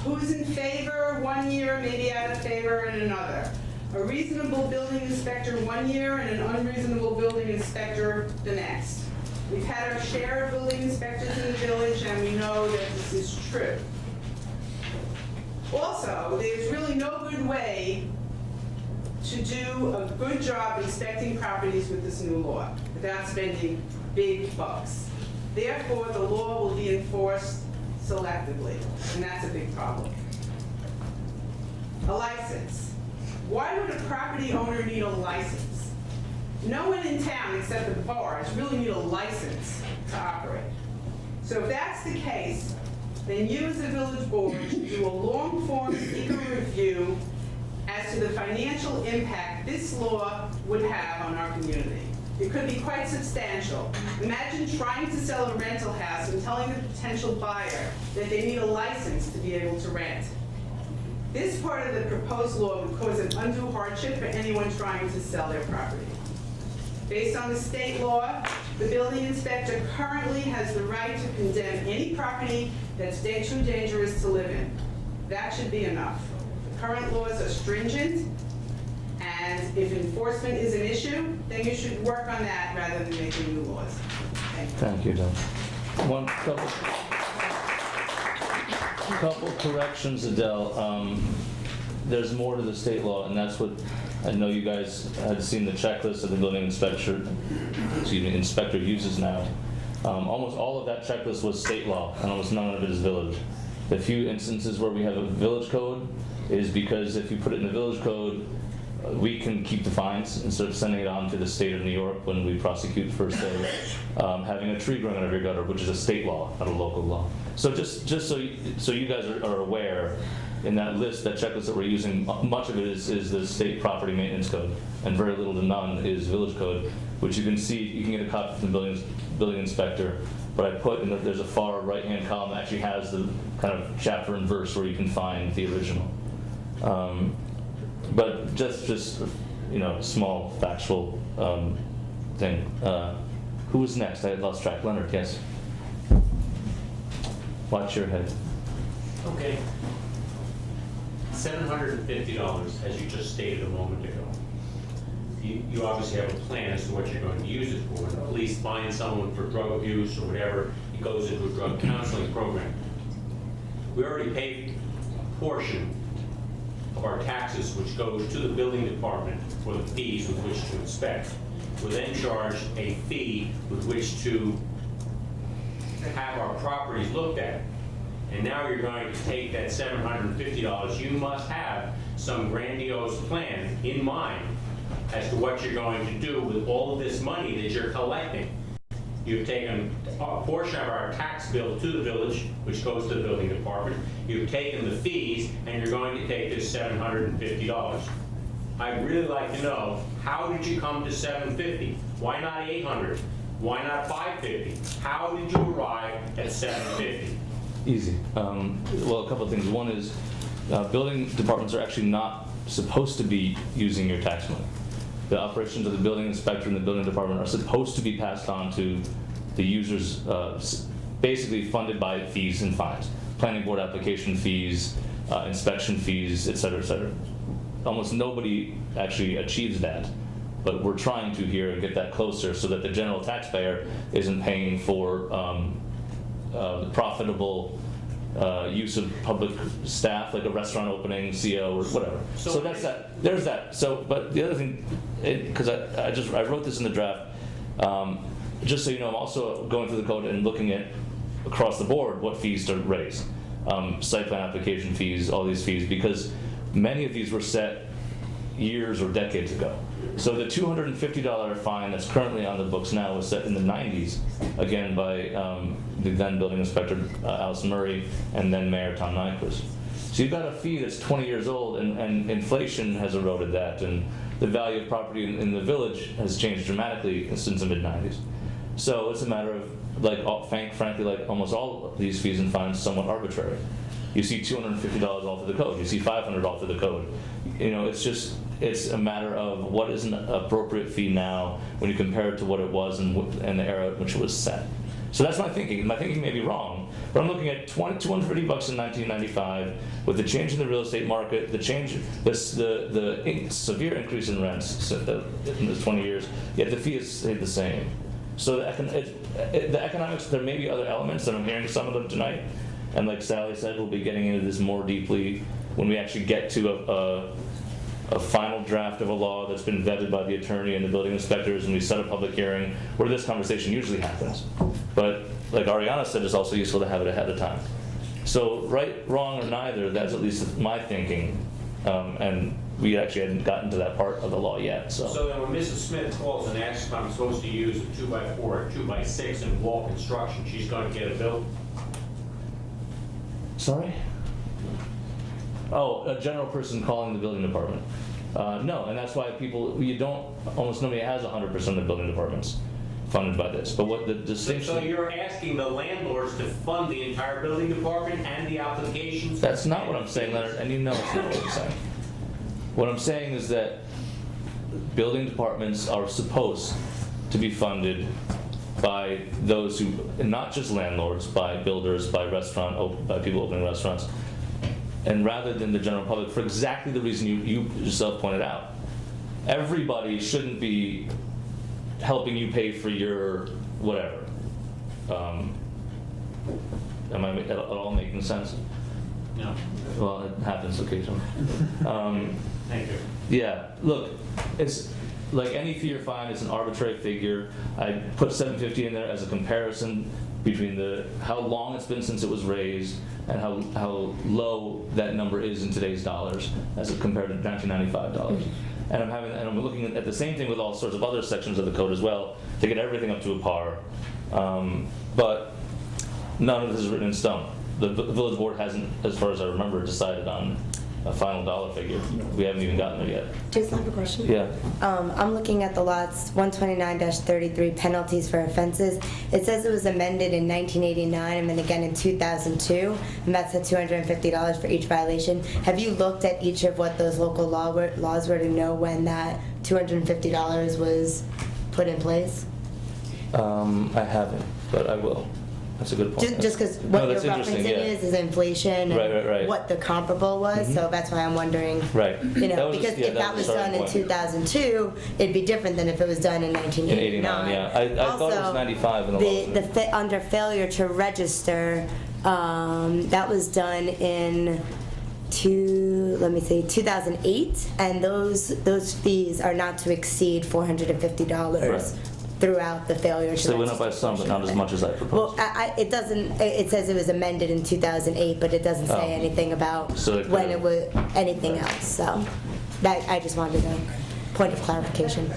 Who's in favor 1 year, maybe out of favor in another? A reasonable building inspector 1 year and an unreasonable building inspector the next. We've had our share of building inspectors in the village and we know that this is true. Also, there's really no good way to do a good job inspecting properties with this new law without spending big bucks. Therefore, the law will be enforced selectively, and that's a big problem. A license. Why would a property owner need a license? No one in town except the bars really need a license to operate. So if that's the case, then you as a village board should do a long-form seeker review as to the financial impact this law would have on our community. It could be quite substantial. Imagine trying to sell a rental house and telling the potential buyer that they need a license to be able to rent. This part of the proposed law would cause an undue hardship for anyone trying to sell their property. Based on the state law, the building inspector currently has the right to condemn any property that's too dangerous to live in. That should be enough. The current laws are stringent, and if enforcement is an issue, then you should work on that rather than making new laws. Thank you. Thank you, Don. Couple corrections, Adele. There's more to the state law, and that's what I know you guys had seen the checklist that the building inspector uses now. Almost all of that checklist was state law, and almost none of it is village. The few instances where we have a village code is because if you put it in the village code, we can keep the fines instead of sending it on to the state of New York when we prosecute for, say, having a tree growing out of your gutter, which is a state law, not a local law. So just so you guys are aware, in that list, that checklist that we're using, much of it is the state property maintenance code, and very little to none is village code, which you can see, you can get a copy from the building inspector, but I put in there's a far right-hand column that actually has the kind of chapter and verse where you can find the original. But just you know, small factual thing. Who was next? I had lost track. Leonard, yes. Watch your head. Okay. $750, as you just stated a moment ago. You obviously have a plan as to what you're going to use it for. When the police find someone for drug abuse or whatever, it goes into a drug counseling program. We already paid a portion of our taxes, which goes to the building department for the fees with which to inspect. We're then charged a fee with which to have our properties looked at. And now you're going to take that $750. You must have some grandiose plan in mind as to what you're going to do with all of this money that you're collecting. You've taken a portion of our tax bill to the village, which goes to the building department. You've taken the fees, and you're going to take this $750. I'd really like to know, how did you come to $750? Why not $800? Why not $550? How did you arrive at $750? Easy. Well, a couple of things. One is building departments are actually not supposed to be using your tax money. The operations of the building inspector and the building department are supposed to be passed on to the users, basically funded by fees and fines. Planning board application fees, inspection fees, et cetera, et cetera. Almost nobody actually achieves that, but we're trying to here get that closer so that the general taxpayer isn't paying for the profitable use of public staff, like a restaurant opening, CO, or whatever. So that's that. There's that. So, but the other thing, because I wrote this in the draft, just so you know, I'm also going through the code and looking at across the board what fees to raise, site plan application fees, all these fees, because many of these were set years or decades ago. So the $250 fine that's currently on the books now was set in the 90s, again by the then building inspector Allison Murray and then Mayor Tom Nyquist. So you've got a fee that's 20 years old, and inflation has eroded that, and the value of property in the village has changed dramatically since the mid-90s. So it's a matter of, like, frankly, like almost all of these fees and fines, somewhat arbitrary. You see $250 all through the code. You see $500 all through the code. You know, it's a matter of what is an appropriate fee now when you compare it to what it was in the era in which it was set. So that's my thinking. My thinking may be wrong, but I'm looking at $250 in 1995 with the change in the real estate market, the severe increase in rents in the 20 years, yet the fee has stayed the same. So the economics, there may be other elements, and I'm hearing some of them tonight. And like Sally said, we'll be getting into this more deeply when we actually get to a final draft of a law that's been vetted by the attorney and the building inspectors, and we set a public hearing where this conversation usually happens. But like Ariana said, it's also useful to have it ahead of time. So right, wrong, or neither, that's at least my thinking. And we actually hadn't gotten to that part of the law yet. So then when Mrs. Smith calls and asks if I'm supposed to use a 2x4 or 2x6 in wall construction, she's going to get a bill? Sorry? Oh, a general person calling the building department. No, and that's why almost nobody has 100% of the building departments funded by this. But what the distinction... So you're asking the landlords to fund the entire building department and the applications? That's not what I'm saying, Leonard, and you know it's not what I'm saying. What I'm saying is that building departments are supposed to be funded by those who, not just landlords, by builders, by people opening restaurants, and rather than the general public, for exactly the reason you yourself pointed out. Everybody shouldn't be helping you pay for your whatever. Am I at all making sense? No. Well, it happens occasionally. Thank you. Yeah, look, it's like any fee or fine is an arbitrary figure. I put $750 in there as a comparison between how long it's been since it was raised and how low that number is in today's dollars as compared to $1995. And I'm looking at the same thing with all sorts of other sections of the code as well to get everything up to a par. But none of this is written in stone. the village board hasn't, as far as I remember, decided on a final dollar figure. We haven't even gotten there yet. Jason, I have a question. Yeah. I'm looking at the lots 129-33 penalties for offenses. It says it was amended in 1989 and then again in 2002, and that's at $250 for each violation. Have you looked at each of what those local laws were to know when that $250 was put in place? I haven't, but I will. That's a good point. Just because No, what that's you're interesting, referencing yeah. is inflation and Right. what the comparable was, so that's why I'm wondering. Right. You know, That was because just- yeah, if that was the done in starting point. 2002, it'd be different than if it was done in In 1989. 89, yeah. I thought it was 95 in the law. Under failure to register, that was done in 2008, and those fees are not to exceed $450 Right. throughout the failure to So they went up by register some, but not as much as I proposed. well, it doesn't, it says it was amended in 2008, but it doesn't say Oh. anything about So it when could've- it was, anything else, so. That, I just wanted a point of clarification.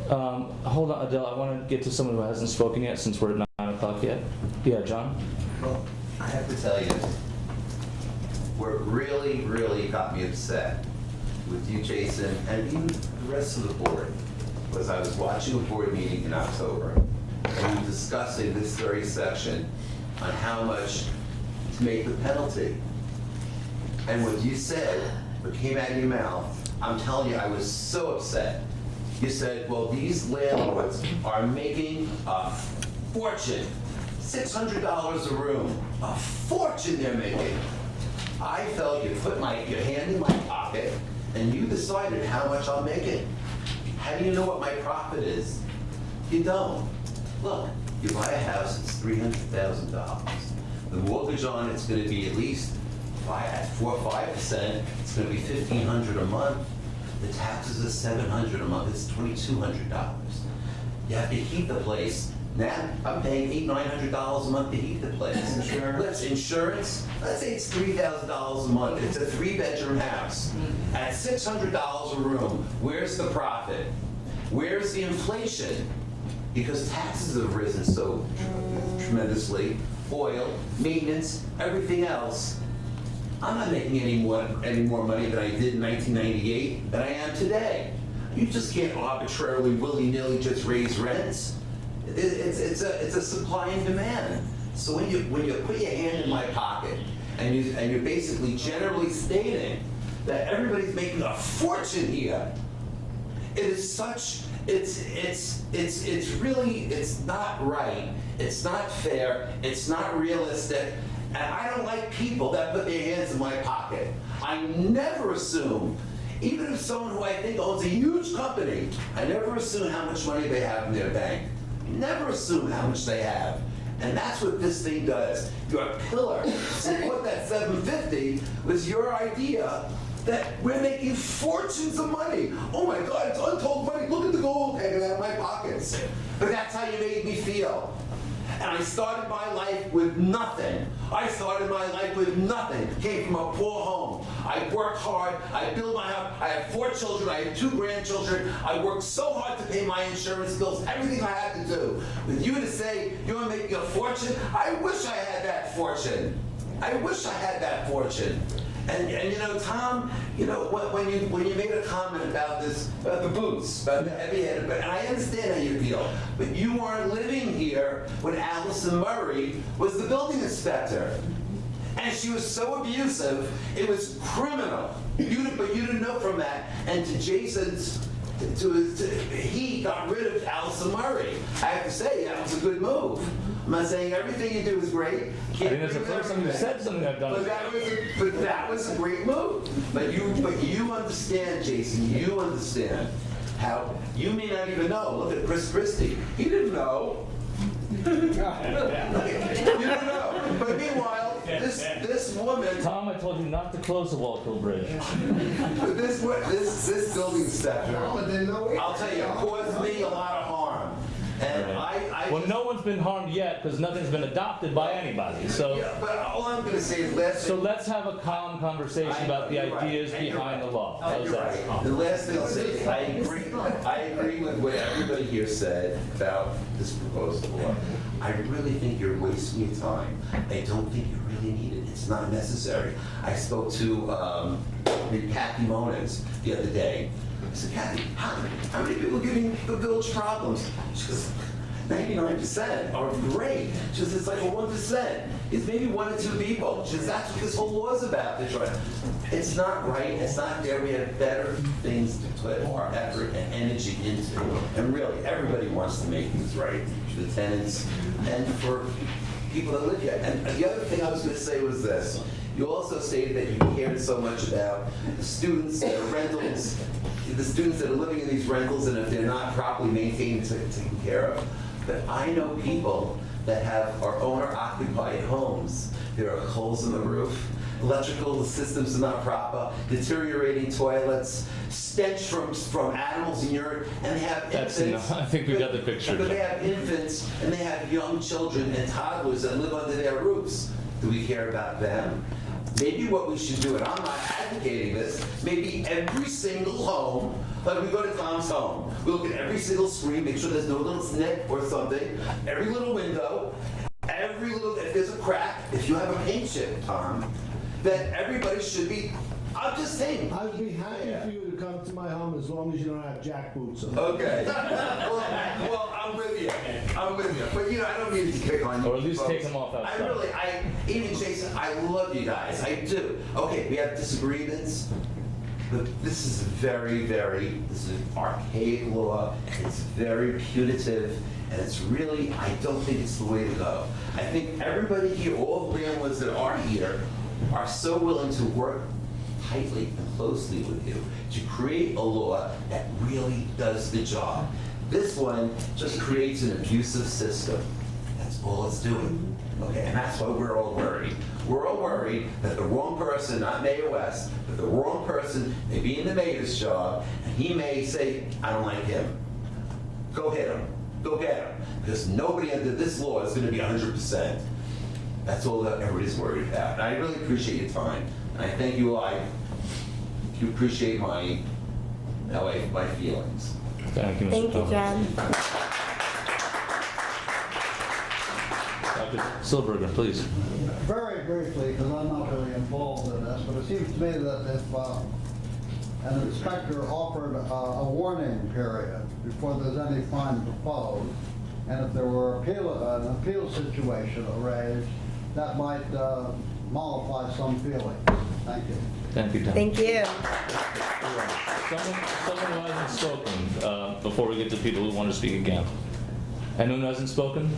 Hold on, Adele, I want to get to someone who hasn't spoken yet since we're at 9 o'clock yet. Yeah, John? Well, I have to tell you, what really got me upset with you, Jason, and even the rest of the board, was I was watching a board meeting in October, and we were discussing this very section on how much to make the penalty. And what you said, what came out of your mouth, I'm telling you, I was so upset. You said, well, these landlords are making a fortune, $600 a room, a fortune they're making. I felt you put your hand in my pocket and you decided how much I'm making. How do you know what my profit is? You don't. Look, you buy a house, it's $300,000. The mortgage on it's going to be at least at 4 or 5%. It's going to be $1,500 a month. The taxes are $700 a month. It's $2,200. You have to heat the place. Now I'm paying $800-900 a month to heat the place. Insurance. Insurance. Let's say it's $3,000 a month. It's a 3-bedroom house at $600 a room. Where's the profit? Where's the inflation? Because taxes have risen so tremendously. Oil, maintenance, everything else. I'm not making any more money than I did in 1998 than I am today. You just can't arbitrarily, willy-nilly just raise rents. It's a supply and demand. So when you put your hand in my pocket and you're basically generally stating that everybody's making a fortune here, it is such, it's really, it's not right, it's not fair, it's not realistic, and I don't like people that put their hands in my pocket. I never assume, even if someone who I think owns a huge company, I never assume how much money they have in their bank. Never assume how much they have. And that's what this thing does. Your pillar, support that 750 was your idea that we're making fortunes of money. Oh my God, it's untold money. Look at the gold hanging out of my pockets. But that's how you made me feel. And I started my life with nothing. I started my life with nothing. Came from a poor home. I worked hard. I built my house. I have 4 children. I have 2 grandchildren. I worked so hard to pay my insurance bills, everything I had to do. With you to say you're making a fortune, I wish I had that fortune. I wish I had that fortune. And you know, Tom, you know, when you made a comment about this, about the boots, about the heavy-handed, and I understand how you feel, but you weren't living here when Allison Murray was the building inspector. And she was so abusive, it was criminal. But you didn't know from that. And to Jason's, he got rid of Allison Murray. I have to say, that was a good move. I'm not saying everything you do is great. I think that's the first time you said something I've done. But that was a great move. But you understand, Jason, you understand how, you may not even know. Look at Chris Christie. He didn't know. You didn't know. But meanwhile, this woman. Tom, I told you not to close the Wallkill Bridge. But this building inspector, I'll tell you, caused me a lot of harm. And I Well, no one's been harmed yet because nothing's been adopted by anybody, so. Yeah, but all I'm gonna say is So let's have a calm conversation about the ideas behind the law. How's that? The last thing I'll say is I agree with what everybody here said about this proposed law. I really think you're wasting your time. I don't think you really need it. It's not necessary. I spoke to Kathy Moniz the other day. I said, Kathy, how many people are giving the village problems? She goes, 99% are great. She says it's like a 1%. It's maybe 1 or 2 people. She says that's what this whole law is about. It's not right. It's not there. We have better things to put our effort and energy into. And really, everybody wants to make things right for the tenants and for people that live here. And the other thing I was going to say was this. You also stated that you cared so much about the students, the rentals, the students that are living in these rentals, and if they're not properly maintained and taken care of. But I know people that are owner-occupied homes. There are holes in the roof, electrical systems are not proper, deteriorating toilets, stench from animals in urine, and they have infants. I think we got the picture. But they have infants, and they have young children and toddlers that live under their roofs. Do we care about them? Maybe what we should do, and I'm not advocating this, maybe every single home, like we go to Tom's home, we look at every single screen, make sure there's no little snip or something, every little window, if there's a crack, if you have a paint chip, Tom, then everybody should be, I'm just saying. I'd be happy for you to come to my home as long as you don't have jack boots on. Okay. Well, I'm with you. But I don't mean to pick on you. Or at least take them off outside. Even Jason, I love you guys. I do. Okay, we have disagreements. But this is this is an archaic law. It's very punitive. And it's really, I don't think it's the way to go. I think everybody here, all the landlords that are here, are so willing to work tightly and closely with you to create a law that really does the job. This one just creates an abusive system. That's all it's doing. Okay, and that's why we're all worried. We're all worried that the wrong person, not Mayor West, but the wrong person may be in the mayor's job, and he may say, I don't like him. Go hit him. Go get him. Because nobody under this law is going to be 100%. That's all that everybody's worried about. And I really appreciate your time. And I thank you all. You appreciate my feelings. Thank you, Mr. Thank you, John. Dr. Silberger, please. Very briefly, because I'm not really involved in this, but it seems to me that if an inspector offered a warning period before there's any fine proposed, and if there were an appeal situation raised, that might mollify some feelings. Thank you. Thank you, Tom. Thank you. Someone who hasn't spoken, before we get to people who want to speak again. Anyone who hasn't spoken?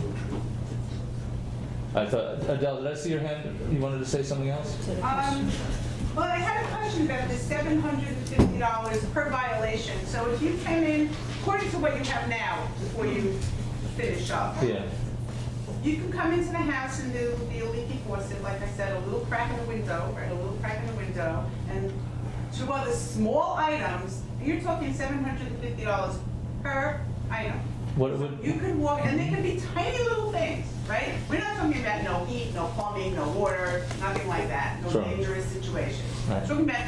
I thought, Adele, did I see your hand? You wanted to say something else? Well, I had a question about the $750 per violation. So if you came in, according to what you have now, before you finish up, Yeah. you can come into the house and do the leaky faucet, like I said, a little crack in the window, right, a little crack in the window, and 2 other small items, and you're talking $750 per item. What would? You could walk, and they can be tiny little things, right? We're not talking about no heat, no plumbing, no water, nothing like that, no Sure. dangerous situations. Right. We're talking about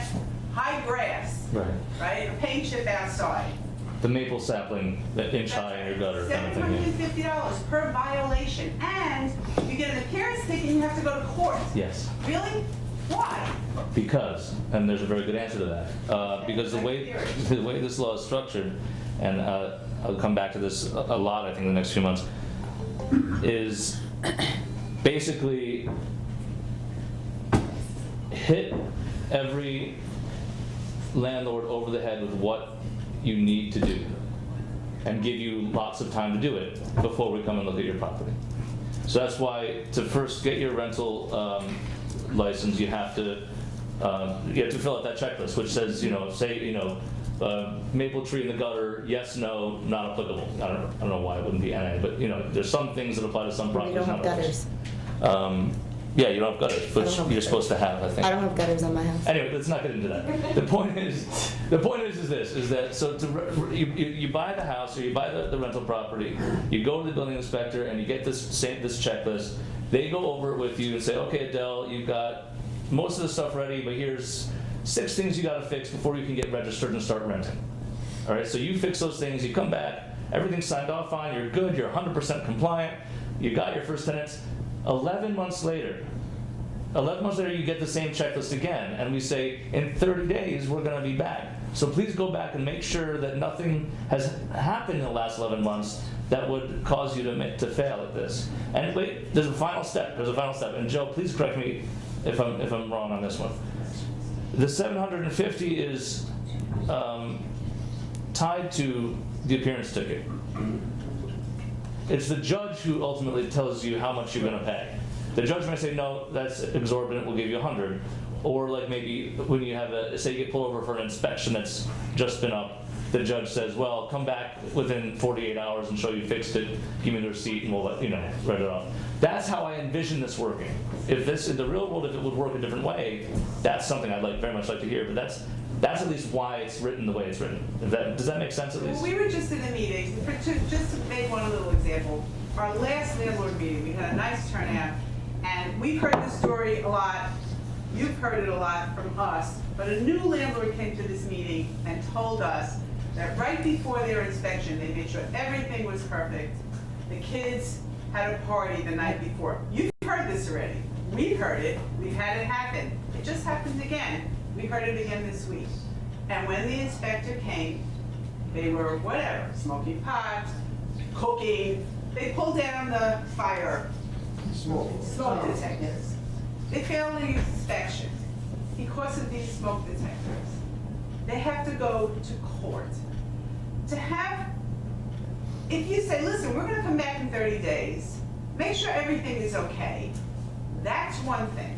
high grass, right? A paint chip outside. The maple sapling, that inch high in your gutter kind of thing. Yeah. $750 per violation, and you get an appearance ticket and you have to go to court. Yes. Really? Why? Because, and there's a very good answer to that, because the way this law is structured, and I'll come back to this a lot, I think, in the next few months, is basically hit every landlord over the head with what you need to do, and give you lots of time to do it before we come and look at your property. So that's why to first get your rental license, you have to fill out that checklist, which says, maple tree in the gutter, yes, no, not applicable. I don't know why it wouldn't be NA, but there's some things that apply to some properties, We don't not have others. gutters. Yeah, you don't have gutters, I don't which have you're gutters. supposed to have, I think. I don't have gutters on my house. Anyway, let's not get into that. The point is this, is that, so you buy the house or you buy the rental property, you go to the building inspector and you get this checklist. They go over it with you and say, okay, Adele, you've got most of the stuff ready, but here's 6 things you gotta fix before you can get registered and start renting. All right, so you fix those things, you come back, everything's signed off on, you're good, you're 100% compliant, you got your first tenants. 11 months later, you get the same checklist again, and we say, in 30 days, we're gonna be back. So please go back and make sure that nothing has happened in the last 11 months that would cause you to fail at this. And wait, there's a final step, and Joe, please correct me if I'm wrong on this one. The 750 is tied to the appearance ticket. It's the judge who ultimately tells you how much you're gonna pay. The judge may say, no, that's exorbitant, we'll give you 100. Or like maybe when you have say you get pulled over for an inspection that's just been up, the judge says, well, come back within 48 hours and show you fixed it, give me the receipt and we'll write it off. That's how I envision this working. If this, in the real world, if it would work a different way, that's something I'd very much like to hear, but that's at least why it's written the way it's written. Does that make sense at least? Well, we were just in a meeting, just to make one little example. Our last landlord meeting, we had a nice turnout, and we've heard this story a lot. You've heard it a lot from us, but a new landlord came to this meeting and told us that right before their inspection, they made sure everything was perfect. The kids had a party the night before. You've heard this already. We've heard it. We've had it happen. It just happened again. We heard it again this week. And when the inspector came, they were whatever, smoking pot, cooking. They pulled down the fire smoke detectors. They failed the inspection because of these smoke detectors. They have to go to court. If you say, listen, we're gonna come back in 30 days, make sure everything is okay, that's one thing.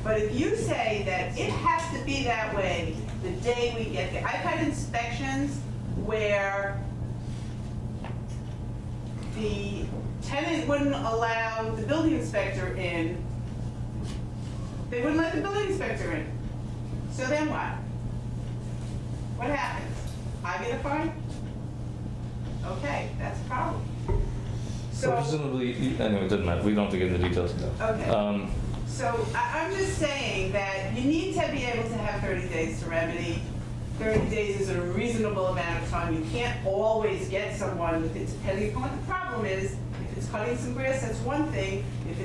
But if you say that it has to be that way the day we get there, I've had inspections where the tenant wouldn't allow the building inspector in. They wouldn't let the building inspector in. So then what? What happens? I get a fine? Okay, that's a problem. So presumably, anyway, it doesn't matter. We don't have to get into details. Okay. So I'm just saying that you need to be able to have 30 days to remedy. 30 days is a reasonable amount of time. You can't always get someone if it's depending upon what the problem is. If it's cutting some grass, that's one thing. If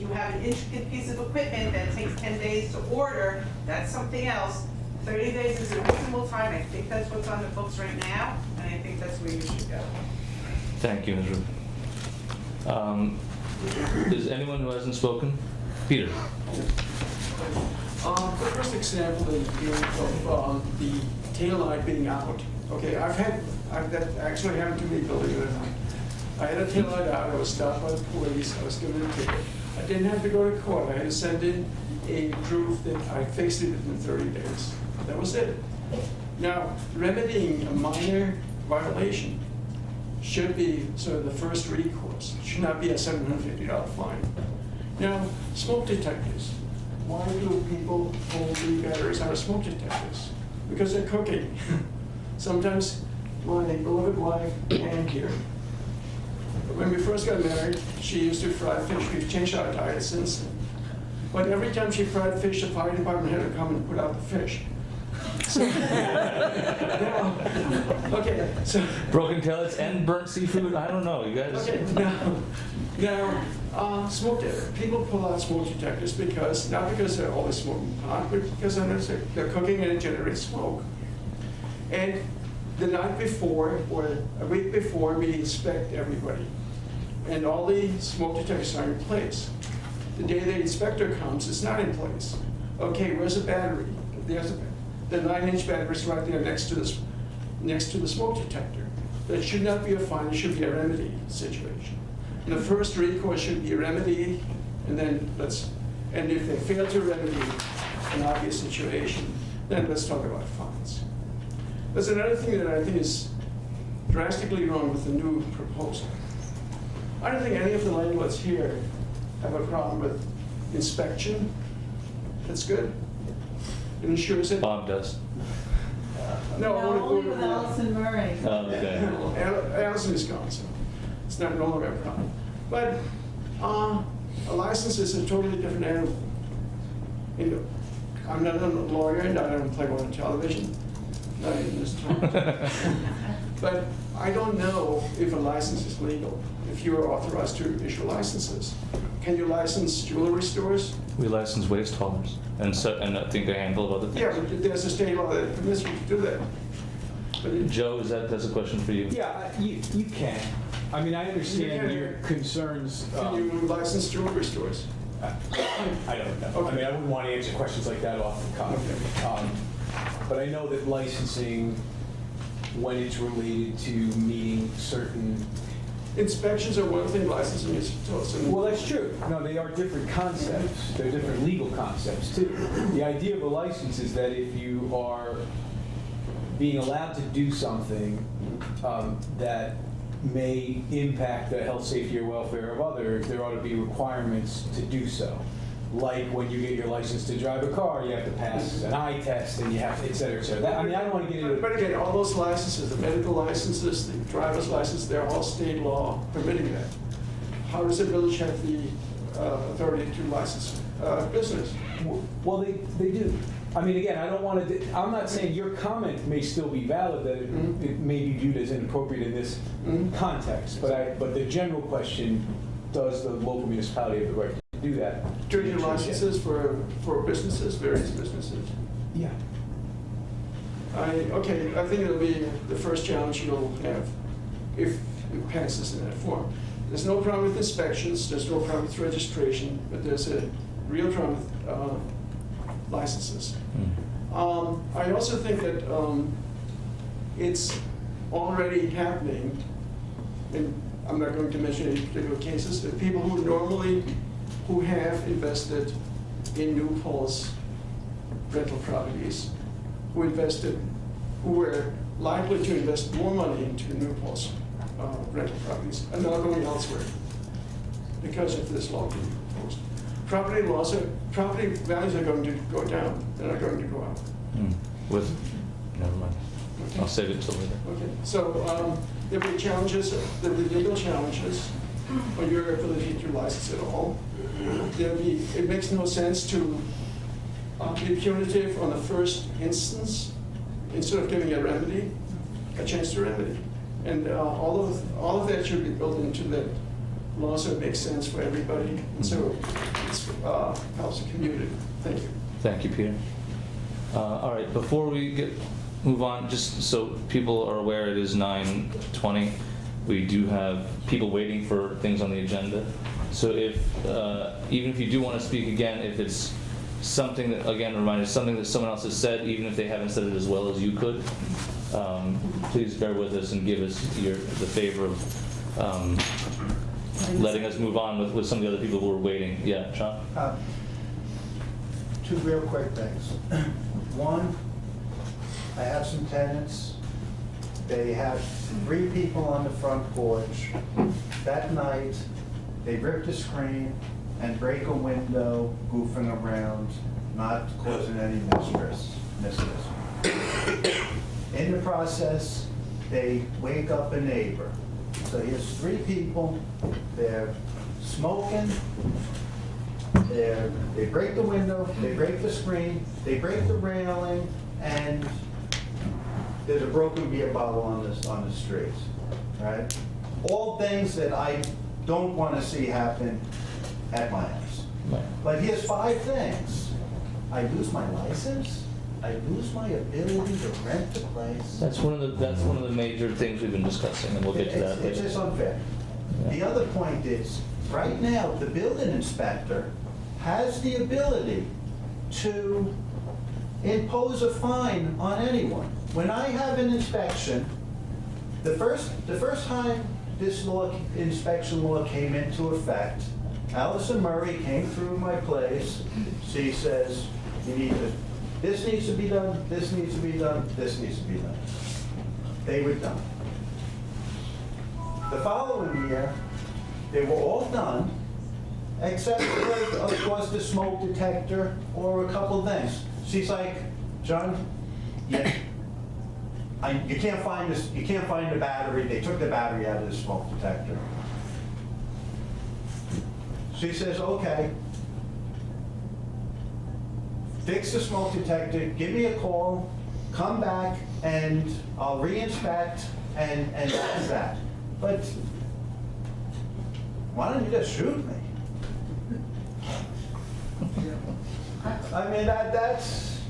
you have an intricate piece of equipment that takes 10 days to order, that's something else. 30 days is a reasonable time. I think that's what's on the books right now, and I think that's where you should go. Thank you, Ms. Rubin. Is anyone who hasn't spoken? Peter. The first example is of the tail light being out. Okay, that actually happened to me, believe it or not. I had a tail light out, I was stopped by the police, I was given a ticket. I didn't have to go to court, I had to send in a proof that I fixed it within 30 days. That was it. Now, remedying a minor violation should be sort of the first recourse. It should not be a $750 fine. Now, smoke detectors. Why do people pull the batteries out of smoke detectors? Because they're cooking. Sometimes my beloved wife, Ann here, when we first got married, she used to fry fish. We've changed our diet since then. But every time she fried fish, the fire department had to come and put out the fish. So, okay, so broken taillights and burnt seafood. I don't know, you guys. Okay, now smoke detectors. People pull out smoke detectors not because they're always smoking pot, but because they're cooking and it generates smoke. And the night before or a week before, we inspect everybody, and all the smoke detectors are in place. The day the inspector comes, it's not in place. Okay, where's the battery? There's the 9-inch battery is right there next to the smoke detector. That should not be a fine, it should be a remedy situation. And the first recourse should be a remedy, and if they fail to remedy an obvious situation, then let's talk about fines. There's another thing that I think is drastically wrong with the new proposal. I don't think any of the landlords here have a problem with inspection, that's good. It ensures it. Bob does. No, I No, want to only go with to Allison Murray. Okay. Allison is gone, so it's not no longer a problem. But a license is a totally different animal. You know, I'm not a lawyer and I don't play one on television, not even this time. But I don't know if a license is legal, if you are authorized to issue licenses. Can you license jewelry stores? We license waste haulers, and I think a handful of other things. Yeah, but there's a state law that permits you to do that. But Joe, that's a question for you. Yeah, you can. I mean, I understand your concerns. Can you license jewelry stores? I don't know. Okay. I mean, I wouldn't want to answer questions like that off the cuff. But I know that licensing, when it's related to meeting certain... Inspections are one thing, licensing is totally... Well, that's true. No, they are different concepts. They're different legal concepts, too. The idea of a license is that if you are being allowed to do something that may impact the health, safety, or welfare of others, there ought to be requirements to do so. Like when you get your license to drive a car, you have to pass an eye test, and you have to, et cetera, et cetera. I mean, I don't want to get into... But again, all those licenses, the medical licenses, the driver's license, they're all state law permitting that. How does the village have the authority to license business? Well, they do. I mean, again, I don't want to... I'm not saying your comment may still be valid, that it may be viewed as inappropriate in this context, but the general question, does the local municipality have the right to do that? Trade licenses for businesses, various businesses? Yeah. Okay, I think it'll be the first challenge you'll have if it passes in that form. There's no problem with inspections, there's no problem with registration, but there's a real problem with licenses. I also think that it's already happening, and I'm not going to mention any particular cases, that people who have invested in New Paltz rental properties, who were likely to invest more money into New Paltz rental properties, are now going elsewhere because of this law being proposed. Property values are going to go down, they're not going to go up. Never mind. Okay. I'll save it till later. Okay, so there'll be challenges, there'll be legal challenges on your ability to license at all. It makes no sense to be punitive on the first instance instead of giving a chance to remedy. And all of that should be built into the law so it makes sense for everybody. And so it helps the community. Thank you. Thank you, Peter. All right, before we move on, just so people are aware, it is 9:20. We do have people waiting for things on the agenda. So if, even if you do want to speak again, if it's something that, again, reminded, something that someone else has said, even if they haven't said it as well as you could, please bear with us and give us the favor of letting us move on with some of the other people who are waiting. Yeah, Sean? Two real quick things. One, I have some tenants. They have 3 people on the front porch. That night, they rip the screen and break a window, goofing around, not causing any mischief. In the process, they wake up a neighbor. So here's 3 people, they're smoking, they break the window, they break the screen, they break the railing, and there's a broken beer bottle on the streets, right? All things that I don't want to see happen at my house. But here's 5 things. I lose my license, I lose my ability to rent the place. That's one of the major things we've been discussing, and we'll get to that later. It's just unfair. Yeah. The other point is, right now, the building inspector has the ability to impose a fine on anyone. When I have an inspection, the first time this inspection law came into effect, Allison Murray came through my place. She says, this needs to be done, this needs to be done, this needs to be done. They were done. The following year, they were all done, except for, of course, the smoke detector or a couple things. She's like, John, you can't find this, you can't find the battery. They took the battery out of the smoke detector. She says, okay, fix the smoke detector, give me a call, come back, and I'll re-inspect, and that's that. But why don't you just shoot me? I mean, that's,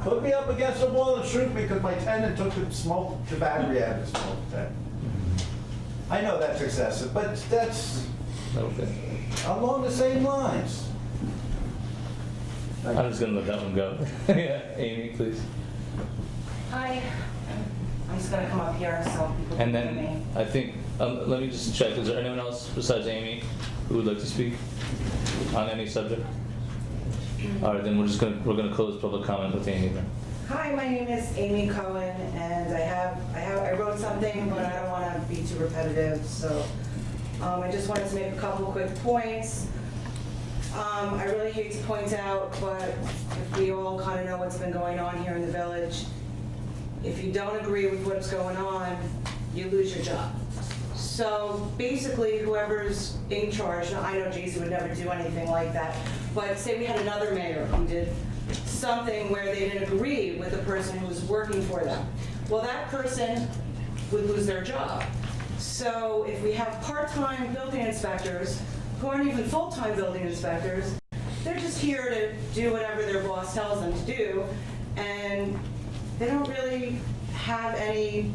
put me up against the wall and shoot me because my tenant took the battery out of the smoke detector. I know that's excessive, but that's along the same lines. I'm just gonna let that one go. Yeah, Amy, please. Hi, I'm just gonna come up here so people And can hear me. then, I think, let me just check, is there anyone else besides Amy who would like to speak on any subject? All right, then we're gonna close public comment with Amy then. Hi, my name is Amy Cohen, and I wrote something, but I don't want to be too repetitive, so I just wanted to make a couple quick points. I really hate to point out, but if we all kind of know what's been going on here in the village, if you don't agree with what's going on, you lose your job. So basically, whoever's in charge, now I know Jason would never do anything like that, but say we had another mayor who did something where they didn't agree with the person who was working for them. Well, that person would lose their job. So if we have part-time building inspectors who aren't even full-time building inspectors, they're just here to do whatever their boss tells them to do, and they don't really have any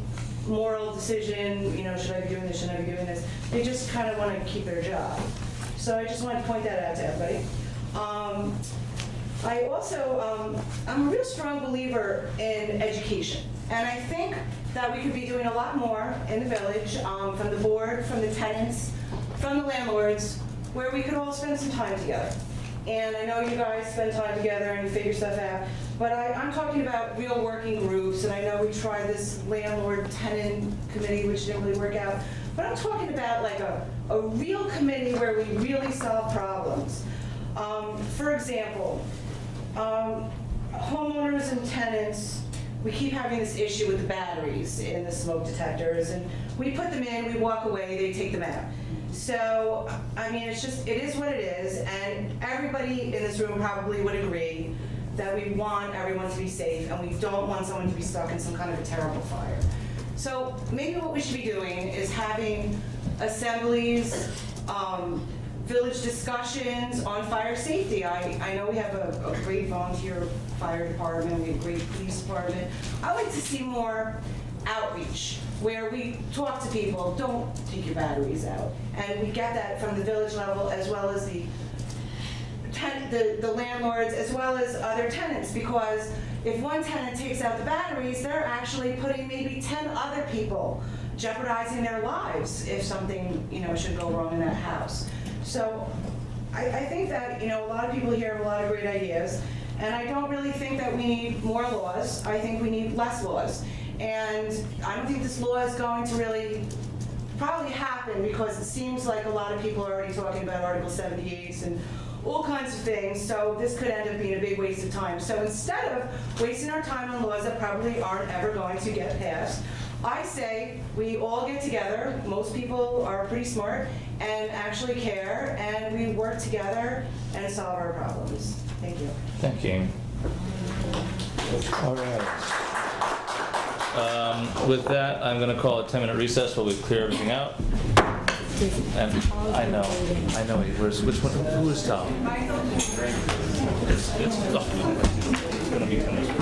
moral decision, you know, should I be doing this, should I be doing this? They just kind of want to keep their job. So I just wanted to point that out to everybody. I also, I'm a real strong believer in education. And I think that we could be doing a lot more in the village, from the board, from the tenants, from the landlords, where we could all spend some time together. And I know you guys spend time together and you figure stuff out, but I'm talking about real working groups, and I know we tried this landlord-tenant committee, which didn't really work out, but I'm talking about like a real committee where we really solve problems. For example, homeowners and tenants, we keep having this issue with the batteries in the smoke detectors, and we put them in, we walk away, they take them out. So, I mean, it is what it is, and everybody in this room probably would agree that we want everyone to be safe, and we don't want someone to be stuck in some kind of a terrible fire. So maybe what we should be doing is having assemblies, village discussions on fire safety. I know we have a great volunteer fire department, we have a great police department. I like to see more outreach where we talk to people, don't take your batteries out. And we get that from the village level as well as the landlords as well as other tenants, because if one tenant takes out the batteries, they're actually putting maybe 10 other people, jeopardizing their lives if something, you know, should go wrong in that house. So I think that, you know, a lot of people here have a lot of great ideas, and I don't really think that we need more laws. I think we need less laws. And I don't think this law is going to really probably happen, because it seems like a lot of people are already talking about Article 78 and all kinds of things, so this could end up being a big waste of time. So instead of wasting our time on laws that probably aren't ever going to get passed, I say we all get together, most people are pretty smart and actually care, and we work together and solve our problems. Thank you. Thank you, Amy. All right. With that, I'm going to call a 10-minute recess while we clear everything out. And I know. Which one? Who is Tom? It's going to be 10 minutes.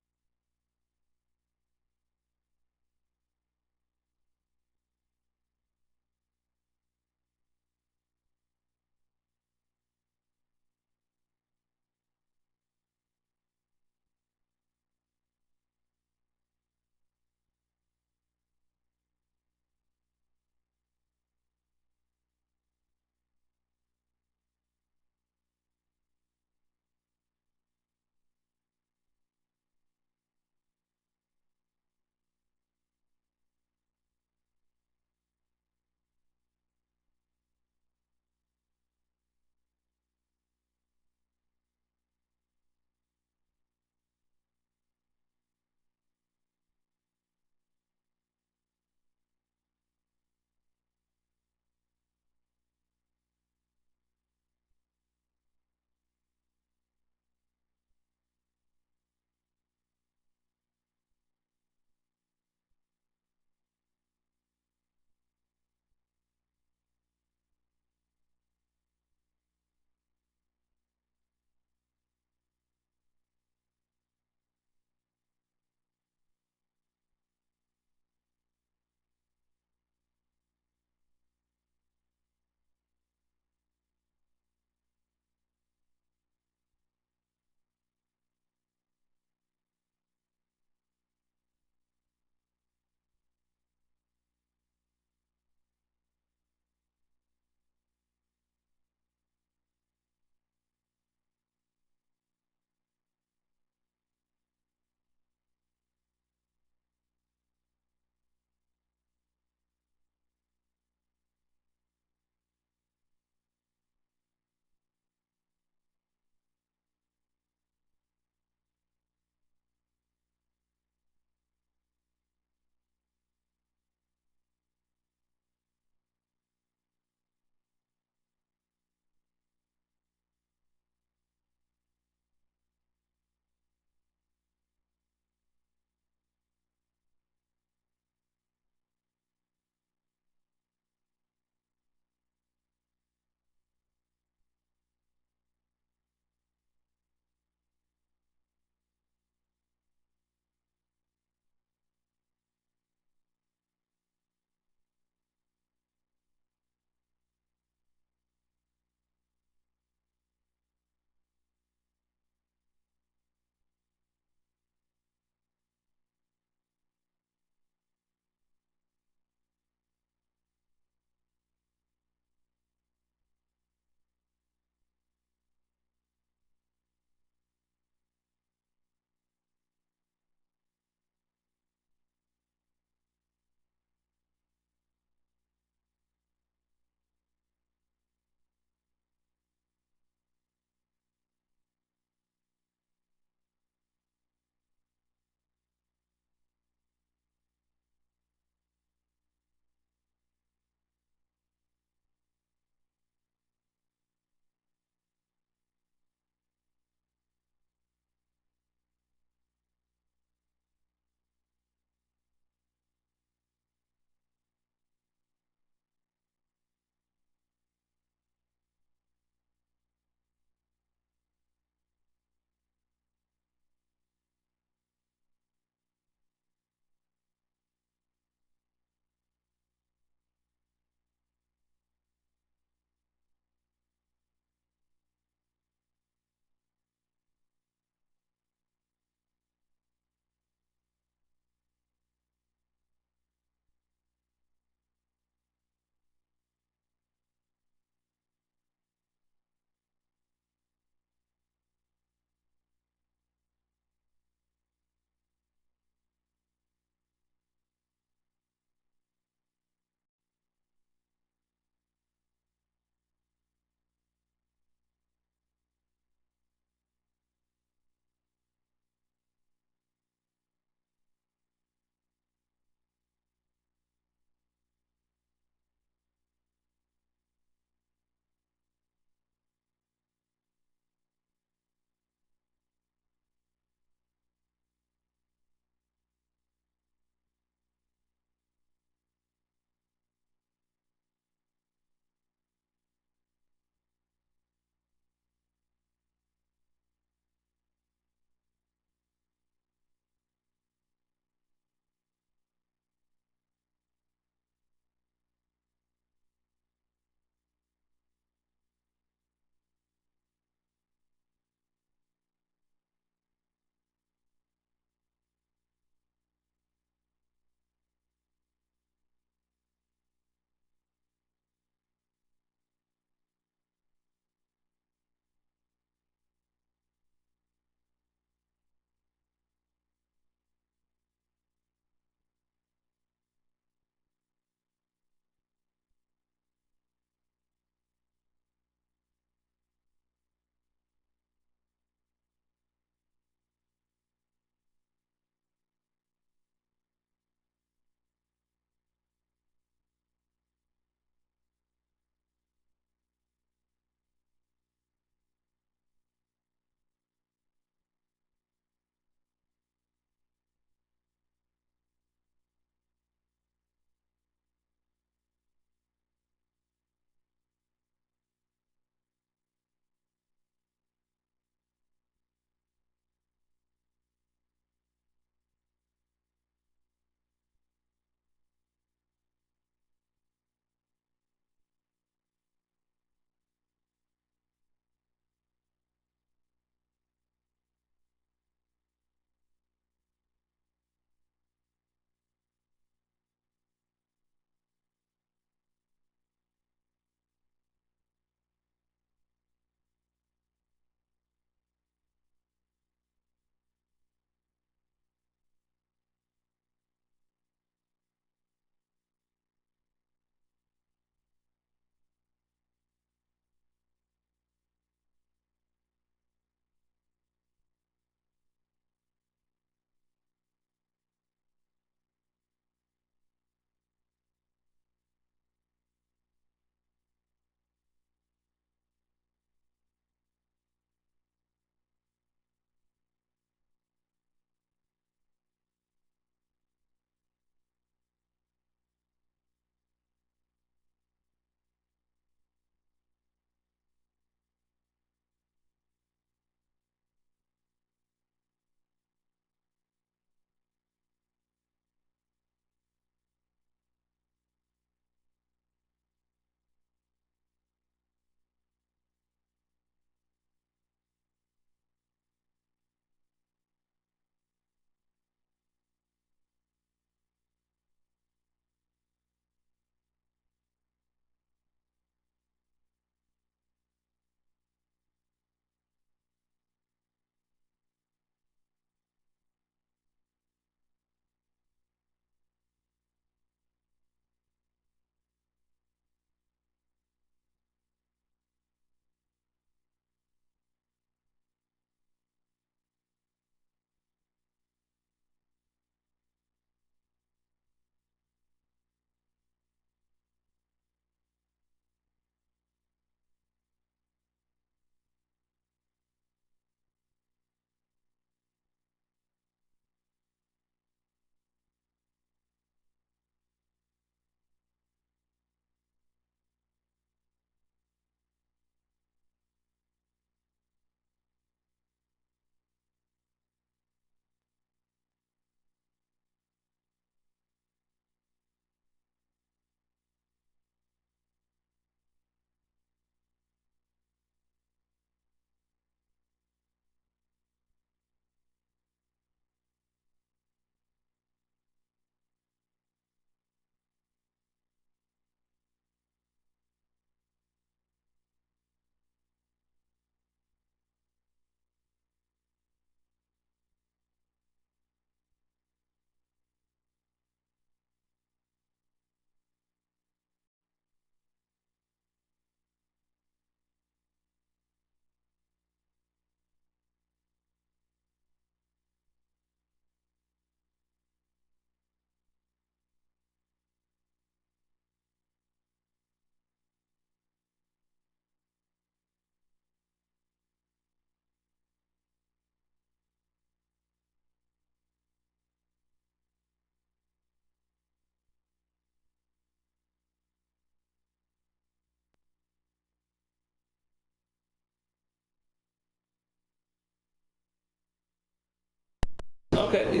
Okay,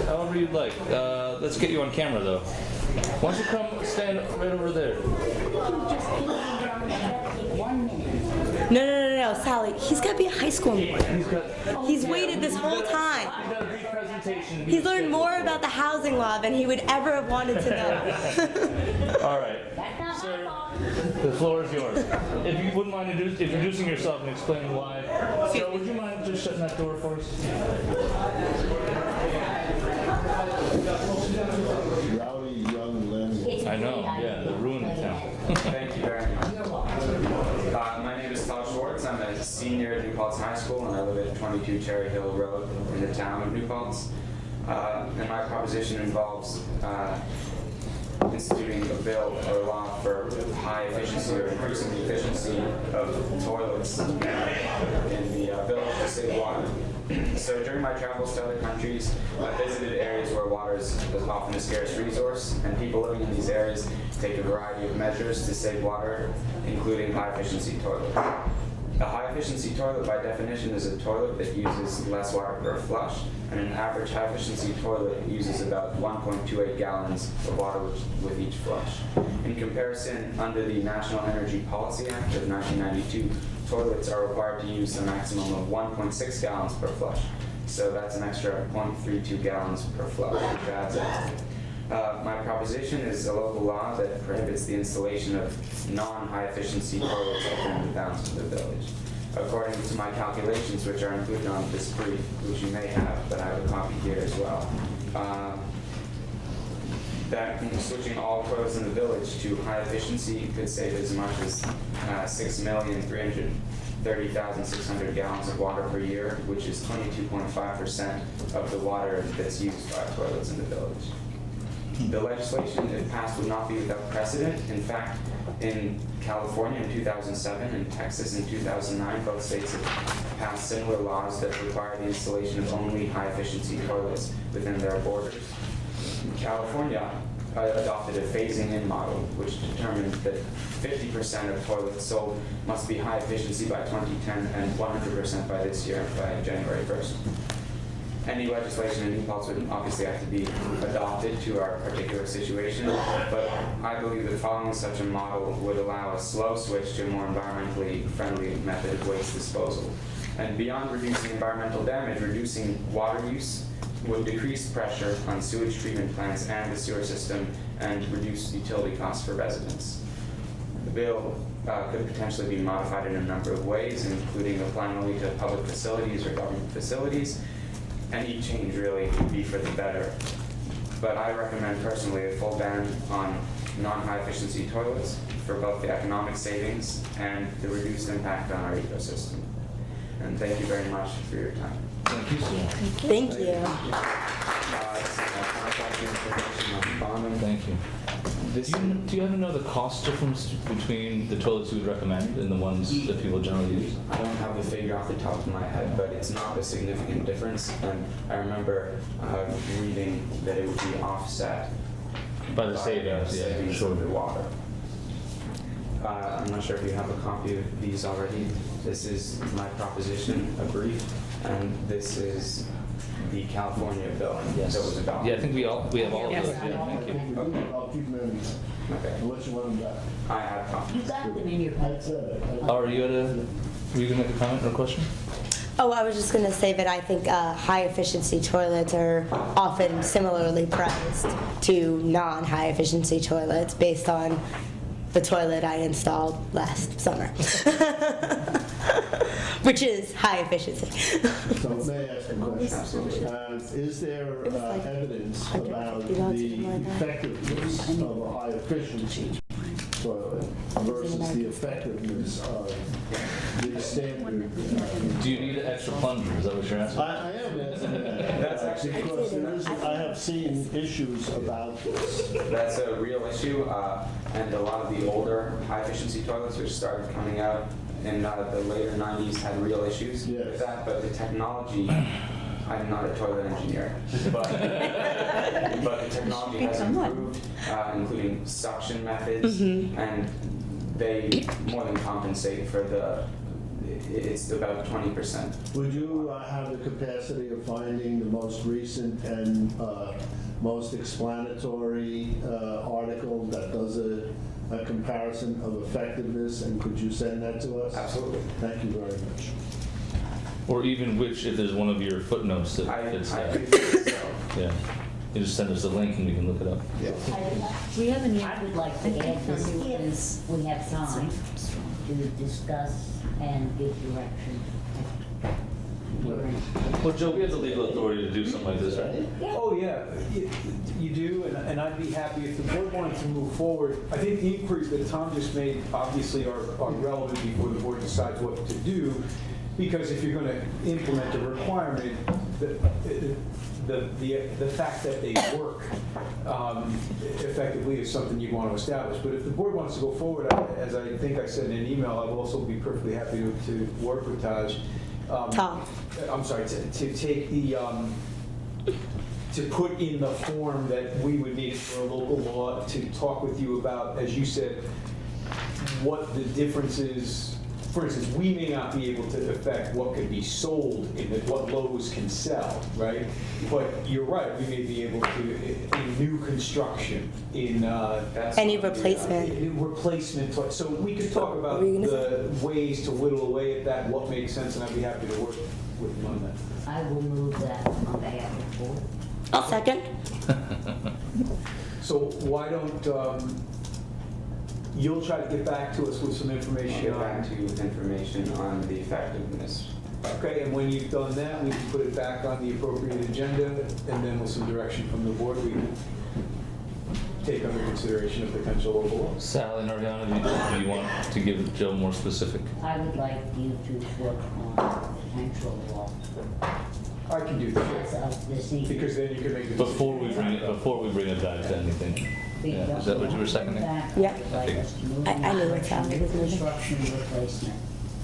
however you'd like. Let's get you on camera though. Why don't you come stand right over there? No, Sally. He's got to be a high school boy. He's waited this whole time. He's learned more about the housing law than he would ever have wanted to know. All right. Sir, the floor is yours. If you wouldn't mind introducing yourself and explaining why. Joe, would you mind just shutting that door for us? Rowdy young Len. I know, yeah, the ruin of town. Thank you very much. My name is Todd Schwartz. I'm a senior at New Paltz High School, and I live at 22 Cherry Hill Road in the town of New Paltz. And my proposition involves instituting a bill or law for high efficiency or increasing the efficiency of toilets in the village to save water. So during my travels to other countries, I visited areas where water is often a scarce resource, and people living in these areas take a variety of measures to save water, including high-efficiency toilets. A high-efficiency toilet, by definition, is a toilet that uses less water per flush, and an average high-efficiency toilet uses about 1.28 gallons of water with each flush. In comparison, under the National Energy Policy Act of 1992, toilets are required to use a maximum of 1.6 gallons per flush. So that's an extra 0.32 gallons per flush, which adds up. My proposition is a local law that prohibits the installation of non-high-efficiency toilets within the bounds of the village. According to my calculations, which are included on this brief, which you may have, but I have a copy here as well, that switching all toilets in the village to high efficiency could save as much as 6,330,600 gallons of water per year, which is 22.5% of the water that's used by toilets in the village. The legislation, if passed, would not be without precedent. In fact, in California in 2007 and Texas in 2009, both states have passed similar laws that require the installation of only high-efficiency toilets within their borders. California adopted a phasing-in model, which determined that 50% of toilets sold must be high efficiency by 2010 and 100% by this year, by January 1st. Any legislation in New Paltz would obviously have to be adopted to our particular situation, but I believe that following such a model would allow a slow switch to a more environmentally friendly method of waste disposal. And beyond reducing environmental damage, reducing water use would decrease pressure on sewage treatment plants and the sewer system and reduce utility costs for residents. The bill could potentially be modified in a number of ways, including applying only to public facilities or government facilities. Any change really would be for the better. But I recommend personally a full ban on non-high efficiency toilets for both the economic savings and the reduced impact on our ecosystem. And thank you very much for your time. Thank you, sir. Thank you. Thank you. Do you happen to know the cost difference between the toilets you would recommend and the ones that people generally use? I don't have the figure off the top of my head, but it's not a significant difference. And I remember reading that it would be offset by the savings, savings of the water. I'm not sure if you have a copy of these already. This is my proposition, a brief, and this is the California bill that was adopted. Yeah, I think we have all of those. Yeah, thank you. I'll keep them in. Okay. Unless you want them back. I have copies. You got them in your That's it. Were you going to make a comment or a question? Oh, I was just going to say that I think high-efficiency toilets are often similarly priced to non-high efficiency toilets based on the toilet I installed last summer, which is high efficiency. So may I ask a question? Is there evidence about the effectiveness of a high efficiency toilet versus the effectiveness of the standard? Do you need an extra plunger? Is that what you're asking? I am asking that. That's actually because I have seen issues about this. That's a real issue, and a lot of the older high-efficiency toilets, which started coming out in the later 90s, had real issues with that, but the technology, I'm not a toilet engineer, but the technology has improved, including suction methods, and they more than compensate for the it's about 20%. Would you have the capacity of finding the most recent and most explanatory article that does a comparison of effectiveness, and could you send that to us? Absolutely. Thank you very much. Or even which, if there's one of your footnotes that it's yeah. You just send us a link and we can look it up. We have an I would like to add this is we have time to discuss and give direction. Well, Joe, we have the legal authority to do something like this, right? Oh, yeah, you do, and I'd be happy if the board wanted to move forward. I think the inquiries that Tom just made obviously are relevant before the board decides what to do, because if you're going to implement a requirement, the fact that they work effectively is something you want to establish. But if the board wants to go forward, as I think I said in an email, I will also be perfectly happy to work with Taj. Tom. I'm sorry, to take the, to put in the form that we would need for a local law to talk with you about, as you said, what the difference is. For instance, we may not be able to affect what could be sold in it, what Lowe's can sell, right? But you're right, we may be able to, in new construction, in... Any replacement. Replacement, so we could talk about the ways to whittle away at that, what makes sense, and I'd be happy to work with you on that. I will move that on behalf of the board. I'll second. So why don't... you'll try to get back to us with some information. Get back to you with information on the effectiveness. Okay, and when you've done that, we can put it back on the appropriate agenda, and then with some direction from the board, we can take under consideration a potential local law. Sally and Ariana, do you want to give Joe more specific? I would like you to work on potential law. I can do that. Because then you can make the before we bring it back to anything. Yeah. Is that what you were seconding? Yeah. I knew what Sally was moving. Construction replacement.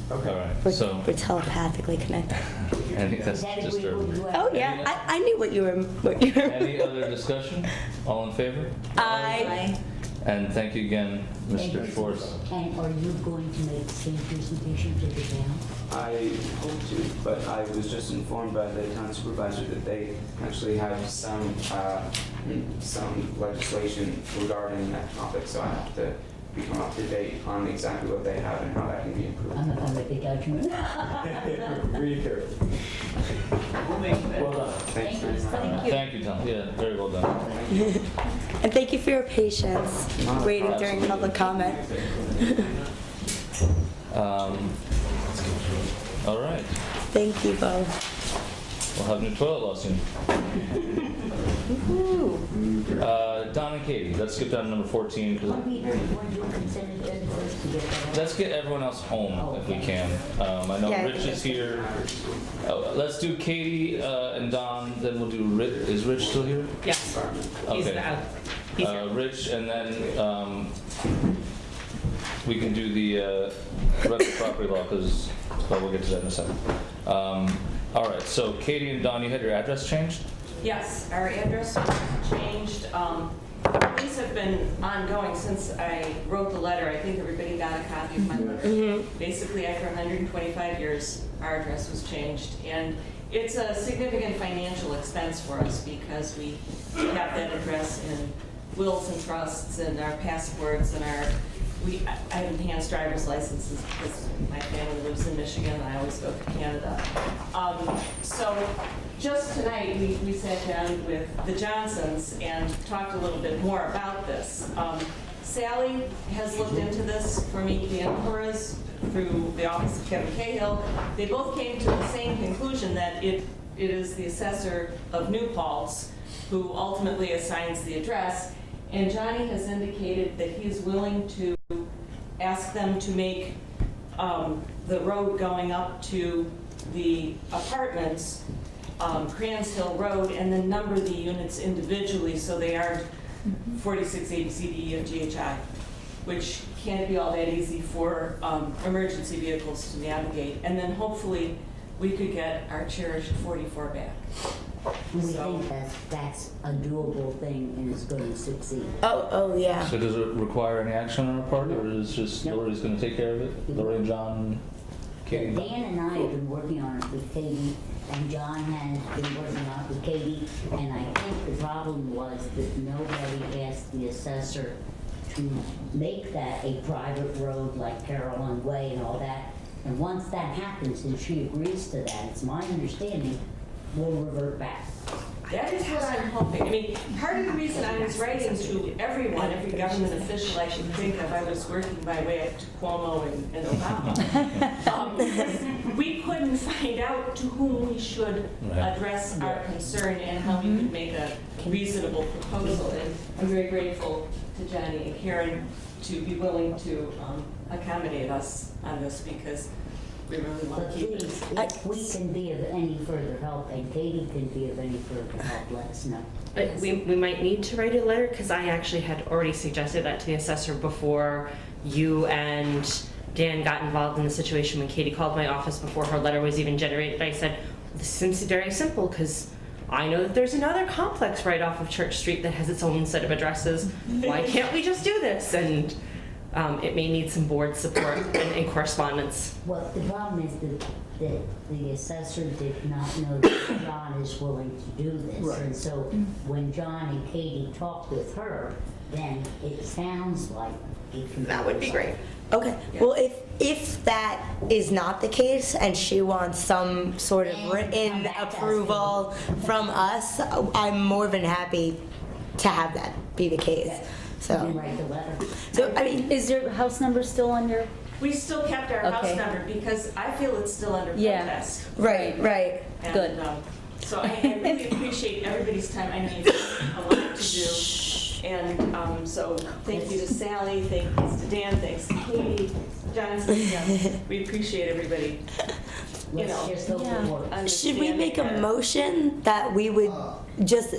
Okay. All right. So We're telepathically connected. I think that's disturbing. Oh yeah, I knew what you were. Any other discussion? All in favor? Aye. And thank you again, Mr. Schwartz. And are you going to make the same presentation to the town? I hope to, but I was just informed by the town supervisor that they actually have some legislation regarding that topic, so I have to become up to date on exactly what they have and how that can be improved. I'm not going to make a judgment. Read carefully. Well done. Thanks very much. Thank you, Tom. Yeah, very well done. And thank you for your patience waiting during public comment. All right. Thank you both. We'll have a new toilet law soon. Don and Katie, let's skip down to number 14. Let's get everyone else home if we can. I know Rich is here. Let's do Katie and Don, then we'll do Rich. Is Rich still here? Yes. Okay. He's here. Rich, and then we can do the rest of property law because we'll get to that in a second. All right, so Katie and Don, you had your address changed? Yes, our address was changed. These have been ongoing since I wrote the letter. I think everybody got a copy of my letter. Basically, after 125 years, our address was changed. And it's a significant financial expense for us because we have that address in wills and trusts and our passports and I have enhanced driver's licenses because my family lives in Michigan and I always go to Canada. So just tonight, we sat down with the Johnsons and talked a little bit more about this. Sally has looked into this for me, the Emperors, through the office of Kevin Cahill. They both came to the same conclusion that it is the assessor of New Paltz who ultimately assigns the address. And Johnny has indicated that he is willing to ask them to make the road going up to the apartments, Crans Hill Road, and then number the units individually so they aren't 46 A, B, C, D, E, F, G, H, I, which can't be all that easy for emergency vehicles to navigate. And then hopefully we could get our cherished 44 back. We think that's a doable thing and it's going to succeed. Oh yeah. So does it require any action on our part, or is just Lori's going to take care of it? Lori and John, Katie? Dan and I have been working on it with Katie, and John has been working on it with Katie, and I think the problem was that nobody asked the assessor to make that a private road like Carolyn Way and all that. And once that happens and she agrees to that, it's my understanding, we'll revert back. That is what I'm hoping. I mean, part of the reason I was writing to everyone, every government official I should think of, I was working my way up to Cuomo and Obama. We couldn't find out to whom we should address our concern and how we could make a reasonable proposal. And I'm very grateful to Johnny and Karen to be willing to accommodate us on this because we really want But to keep it. please, if we can be of any further help, and Katie can be of any further help, let us know. We might need to write a letter, because I actually had already suggested that to the assessor before you and Dan got involved in the situation when Katie called my office before her letter was even generated. I said, this seems very simple, because I know that there's another complex right off of Church Street that has its own set of addresses. Why can't we just do this? And it may need some board support and correspondence. Well, the problem is that the assessor did not know that John is willing to do this. Right. And so when John and Katie talk with her, then it sounds like it can That would be great. Okay, well, if that is not the case and she wants some sort of written approval from us, I'm more than happy to have that be the case. You can write the letter. So, I mean, Is your house number still on your? We still kept our house Okay. number because I feel it's still under Yeah. protest. right. And, Good. So I really appreciate everybody's time. I mean, it's a lot to do. And so thank you to Sally, thanks to Dan, thanks to Katie, Johnson. We appreciate everybody. You Let's know, just hope it works. Should we make a understanding motion that we would just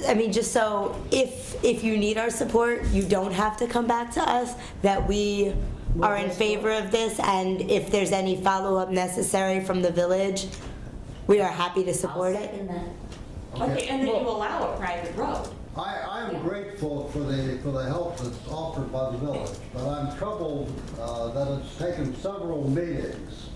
so if you need our support, you don't have to come back to us, that we are in favor of this, and if there's any follow-up necessary from the village, we are happy to support it. our- Okay, and then you allow a private road. I'm grateful for the help that's offered by the village, but I'm troubled that it's taken several meetings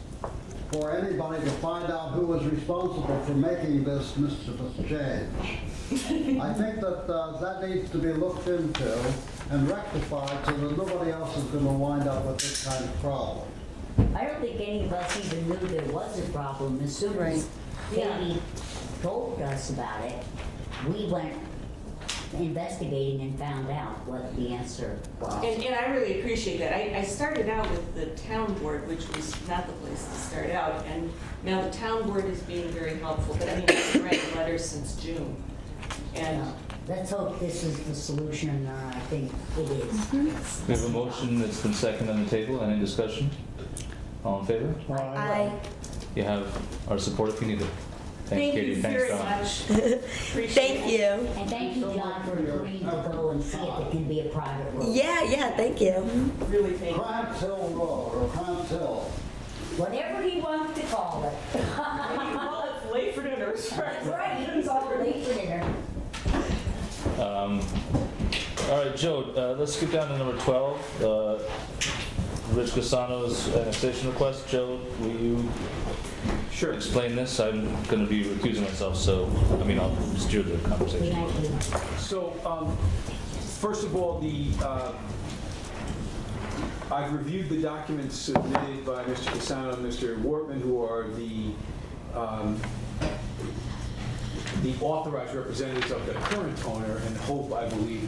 for anybody to find out who was responsible for making this mischievous change. I think that that needs to be looked into and rectified so that nobody else is going to wind up with this kind of problem. I don't think any of us even knew there was a problem. As soon as Katie told us about it, we went investigating and found out what the answer was. And I really appreciate that. I started out with the town board, which was not the place to start out, and now the town board is being very helpful, but I mean, I've been writing letters since June. And Let's hope this is the solution, and I think it is. We have a motion that's been seconded on the table. Any discussion? All in favor? Aye. You have our support if you need it. Thanks, thank Katie. you Thanks, very Don. much. Appreciate Thank it. you. And thank you, John, for agreeing to go and see if it can be a private road. Yeah, thank you. Really thank you. Krantz Hill Road, or Krantz Hill. Whatever he wants to call it. Well, it's late for dinner. That's right, he can call it late for dinner. All right, Joe, let's skip down to number 12. Rich Casano's annexation request. Joe, will you explain this? I'm going to be recusing myself, so, I mean, I'll steer the conversation. So, first of all, I've reviewed the documents submitted by Mr. Casano and Mr. Wortman, who are the authorized representatives of the current owner, and hope, I believe,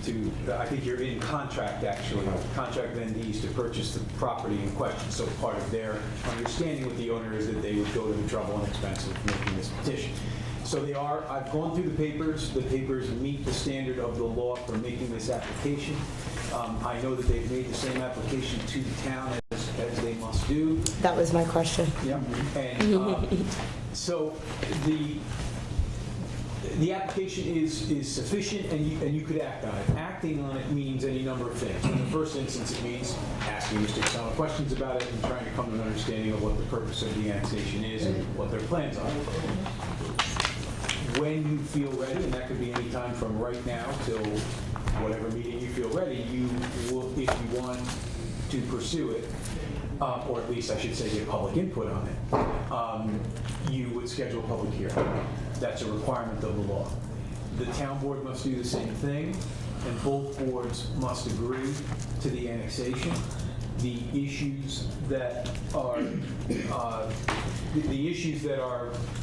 I think you're in contract, actually, contract vendees to purchase the property in question. So part of their understanding with the owner is that they would go to the trouble and expense of making this petition. So I've gone through the papers meet the standard of the law for making this application. I know that they've made the same application to the town as they must do. That was my question. Yeah. And so the application is sufficient, and you could act on it. Acting on it means any number of things. In the first instance, it means asking Mr. Casano questions about it and trying to come to an understanding of what the purpose of the annexation is and what their plans are. When you feel ready, and that could be any time from right now till whatever meeting you feel ready, you will, if you want to pursue it, or at least I should say get public input on it, you would schedule a public hearing. That's a requirement of the law. The town board must do the same thing, and both boards must agree to the annexation. The issues that are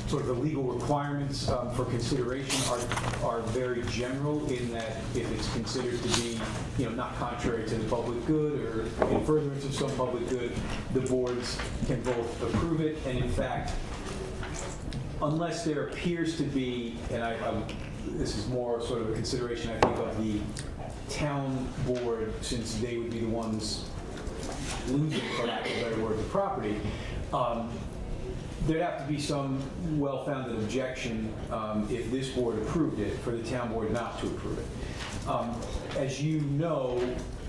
sort of the legal requirements for consideration are very general in that if it's considered to be, not contrary to the public good or in furtherance of some public good, the boards can both approve it. And in fact, unless there appears to be, and this is more sort of a consideration, I think, of the town board, since they would be the ones losing, for lack of a better word, the property, there'd have to be some well-founded objection if this board approved it, for the town board not to approve it. As you know,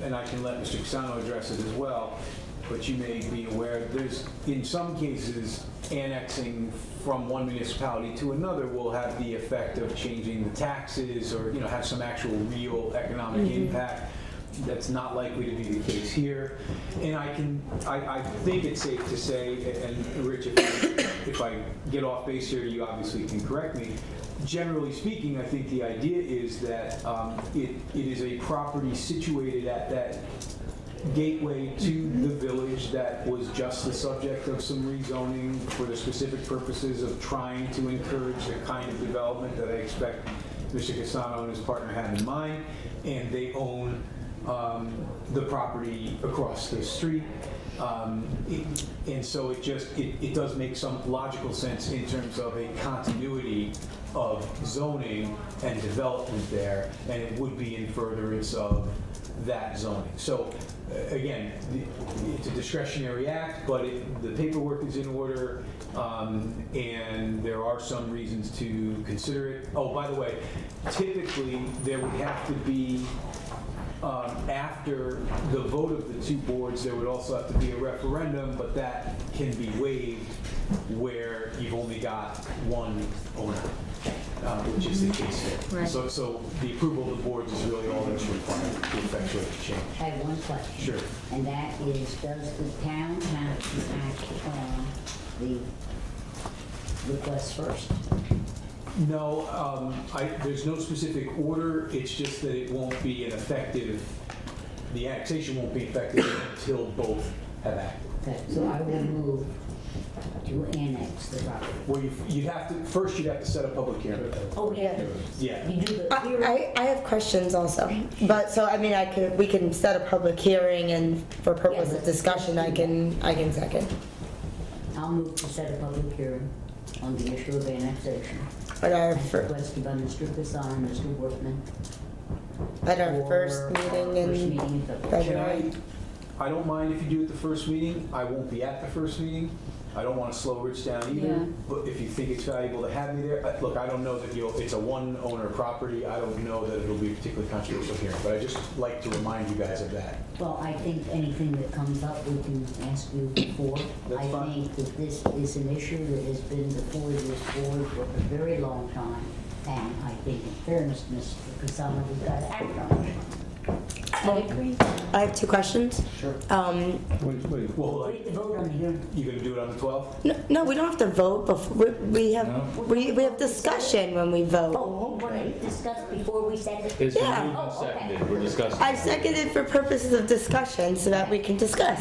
and I can let Mr. Casano address it as well, but you may be aware, there's, in some cases, annexing from one municipality to another will have the effect of changing the taxes or, have some actual real economic impact. That's not likely to be the case here. And I think it's safe to say, and Rich, if I get off base here, you obviously can correct me. Generally speaking, I think the idea is that it is a property situated at that gateway to the village that was just the subject of some rezoning for the specific purposes of trying to encourage the kind of development that I expect Mr. Casano and his partner have in mind, and they own the property across the street. And so it does make some logical sense in terms of a continuity of zoning and development there, and it would be in furtherance of that zoning. So again, it's a discretionary act, but the paperwork is in order, and there are some reasons to consider it. Oh, by the way, typically there would have to be, after the vote of the two boards, there would also have to be a referendum, but that can be waived where you've only got one owner, which is the case here. Right. So the approval of the boards is really all that's required to effectuate the change. I have one question. Sure. And that is, does the town have to act on the request first? No, there's no specific order. It's just that it won't be the annexation won't be effective until both have acted. Okay, so I will move to annex the property. Well, you'd have to set a public hearing. Oh, yeah. Yeah. You do the hearing? I have questions also, but so I mean we can set a public hearing, and for purpose of discussion I can second. I'll move to set a public hearing on the issue of annexation. At our Requested by Mr. Casano and Mr. Workman. At our first meeting in February. I don't mind if you do it the first meeting. I won't be at the first meeting. I don't want to slow Rich down either. Yeah. But if you think it's valuable to have me there, look, I don't know that it's a one-owner property. I don't know that it'll be a particularly controversial hearing, but I just like to remind you guys of that. Well, I think anything that comes up, we can ask you for. That's fine. I think that this is an issue that has been before this board for a very long time, and I think in fairness to Mr. Casano, we've got to act on it. I agree. I have two questions. Sure. Well, Wait to vote on the hearing. You gonna do it on the 12th? no, we don't have to vote. Before we have discussion when we vote. Oh, right, discussed before we said it? It's been Yeah. moved and seconded. We're discussing. I seconded for purposes of discussion so that we can discuss.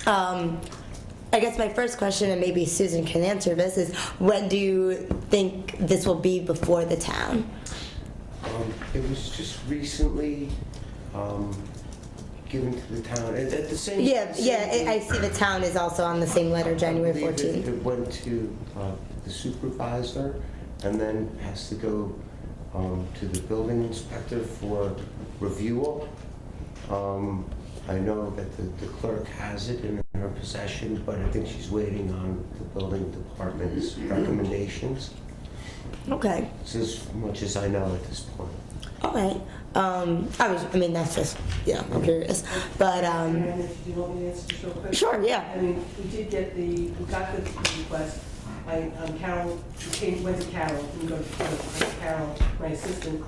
I guess my first question, and maybe Susan can answer this, is when do you think this will be before the town? It was just recently given to the town at the same. I see the town is also on the same letter, January I believe 14th. It went to the supervisor and then has to go to the building inspector for review. I know that the clerk has it in her possession, but I think she's waiting on the building department's recommendations. Okay. It's as much as I know at this point. All right. That's just, I'm curious. But, Do you want me to answer just real quick? Sure, yeah. I mean, we got the request. Carol, went to Carol, and go to Carol, my assistant,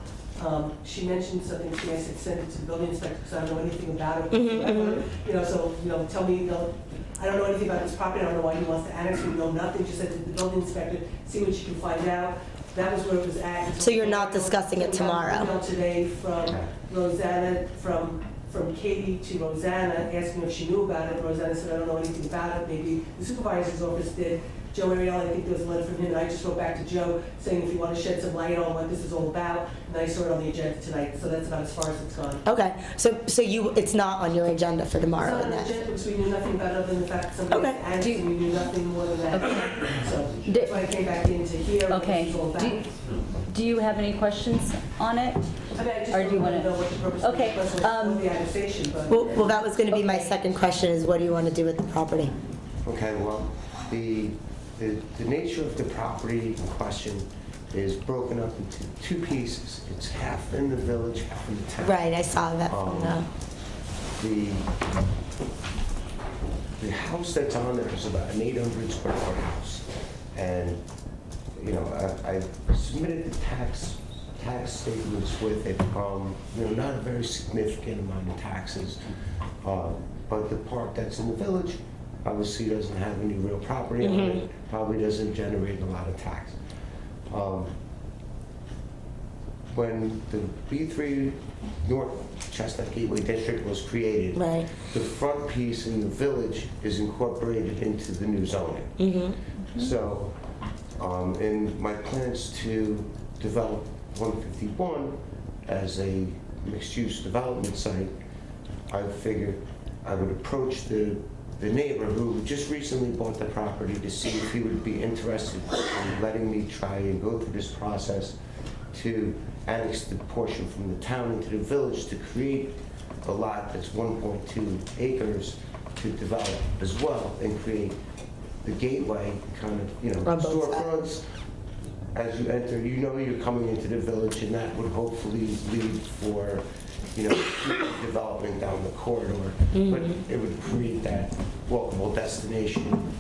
She mentioned something to me, I said, send it to the building inspector, because I don't know anything about it whatsoever. You know, so, you know, tell me, you know, I don't know anything about this property, I don't know why he wants to annex, we know nothing. She said to the building inspector, see what she can find out. That was where it was at. So you're not discussing it tomorrow? I got an email today from Rosanna, from Katie to Rosanna, asking if she knew about it. Rosanna said, I don't know anything about it, maybe the supervisor's office did. Joe Ariel, I think there was a letter from him, and I just wrote back to Joe saying if you want to shed some light on what this is all about, and I saw it on the agenda tonight, so that's about as far as it's gone. Okay, so you, it's not on your agenda for tomorrow? It's not on then? the agenda because we knew nothing about it other than the fact that somebody Okay. annexed and we knew nothing more than that. So that's why I came back in to hear what Okay. this is all about. Do you have any questions on it? I mean, I just Or do don't you want wanna- to know what the purpose of the Okay, question was for the annexation, but. Well, that was going to be my second question, is what do you want to do with the property? Okay, well, the nature of the property in question is broken up into two pieces. It's half in the village, half in the town. Right, I saw that from the house that's on there is about an 800 square foot house. And, you know, I submitted the tax statements with it, you know, not a very significant amount of taxes. But the part that's in the village obviously doesn't have any real property on it, probably doesn't generate a lot of tax. When the B3 North Chestnut Gateway District was created, Right. the front piece in the village is incorporated into the new zoning. So, in my plans to develop 151 as a mixed-use development site, I figured I would approach the neighbor who just recently bought the property to see if he would be interested in letting me try and go through this process to annex the portion from the town into the village to create a lot that's 1.2 acres to develop as well and create the gateway kind of, you know, On both storefronts. As you enter, you know you're coming into the village, and that would hopefully lead for, you know, development down the corridor. But it would create that walkable destination,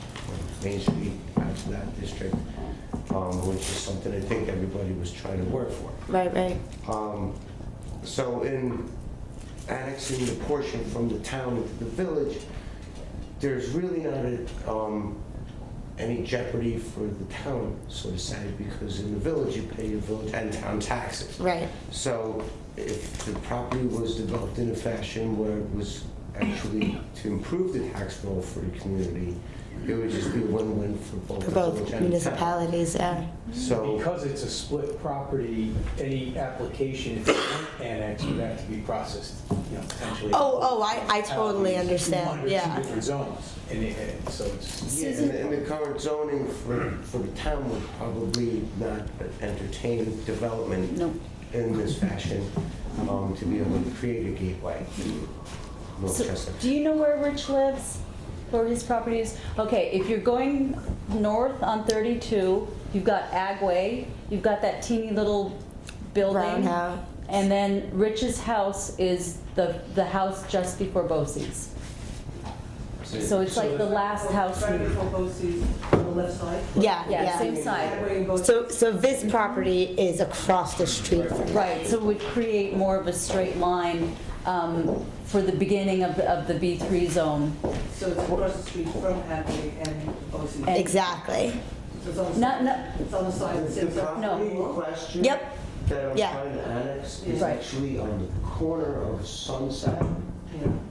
Main Street, out to that district, which is something I think everybody was trying to work for. Right. So in annexing the portion from the town into the village, there's really not any jeopardy for the town, so to say, because in the village you pay your village and town taxes. Right. So if the property was developed in a fashion where it was actually to improve the tax roll for the community, it would just be a win-win for both the village and the town. Municipalities, yeah. So Because it's a split property, any application if it weren't annexed would have to be processed, you know, potentially. I totally understand, Under yeah. two different zones, and so it's. yeah, and the current zoning for the town would probably not entertain development in this fashion to be able to create a gateway to North So, Chestnut. do you know where Rich lives? Where his property is? Okay, if you're going north on 32, you've got Agway, you've got that teeny little building. Brown house. And then Rich's house is the house just before Bosse's. So it's like the last house. Right before Bosse's on the left side. Yeah, same side. So this property is across the street from that. Right, so it would create more of a straight line for the beginning of the B3 zone. So it's across the street from Hadley and Bosse's. Exactly. So it's on the Not- side, no. it's on the side that sits The up. property in question Yep. that I'm Yeah. trying to annex is Right. actually on the corner of Sunset.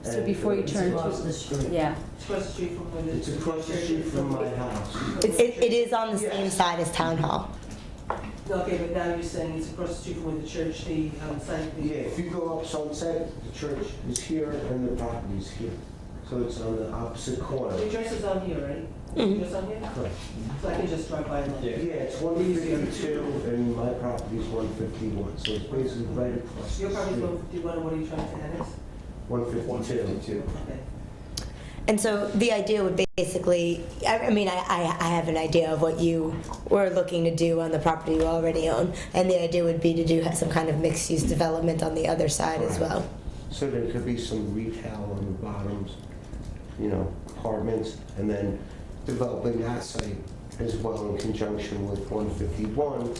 So and before you it's turn across to the street. Yeah. It's across the street from where the. It's across the street from my house. It is on the same side as Town Hall. Okay, but now you're saying it's across the street from where the church, the site. Yeah, if you go up Sunset, the church is here and the property is here. So it's on the opposite corner. The address is on here, right? Mhm. Address on here? Correct. So I can just drive by and look. Yeah, it's 152 and my property's 151, so it's basically right across the Your property's street. 151, and what are you trying to annex? 152. Okay. And so the idea would basically, I mean, I have an idea of what you were looking to do on the property you already own, and the idea would be to do some kind of mixed-use development on the other side as well. So there could be some retail on the bottoms, you know, apartments, and then developing that site as well in conjunction with 151,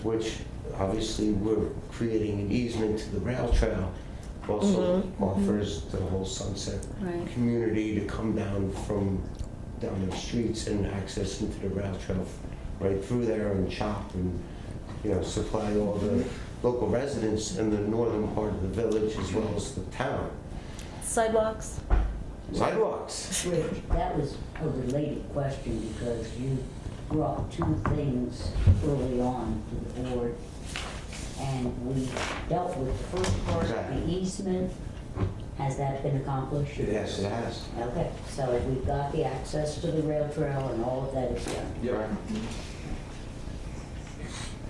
which obviously we're creating an easement to the rail trail, also offers the whole Sunset Right. community to come down from down the streets and access into the rail trail right through there and shop and, you know, supply all the local residents in the northern part of the village as well as the town. Sidewalks? Sidewalks. Rich, that was a related question because you brought two things early on to the board. And we dealt with the first part, the easement. Has that been accomplished? Yes, it has. Okay, so we've got the access to the rail trail and all of that is done. Yeah.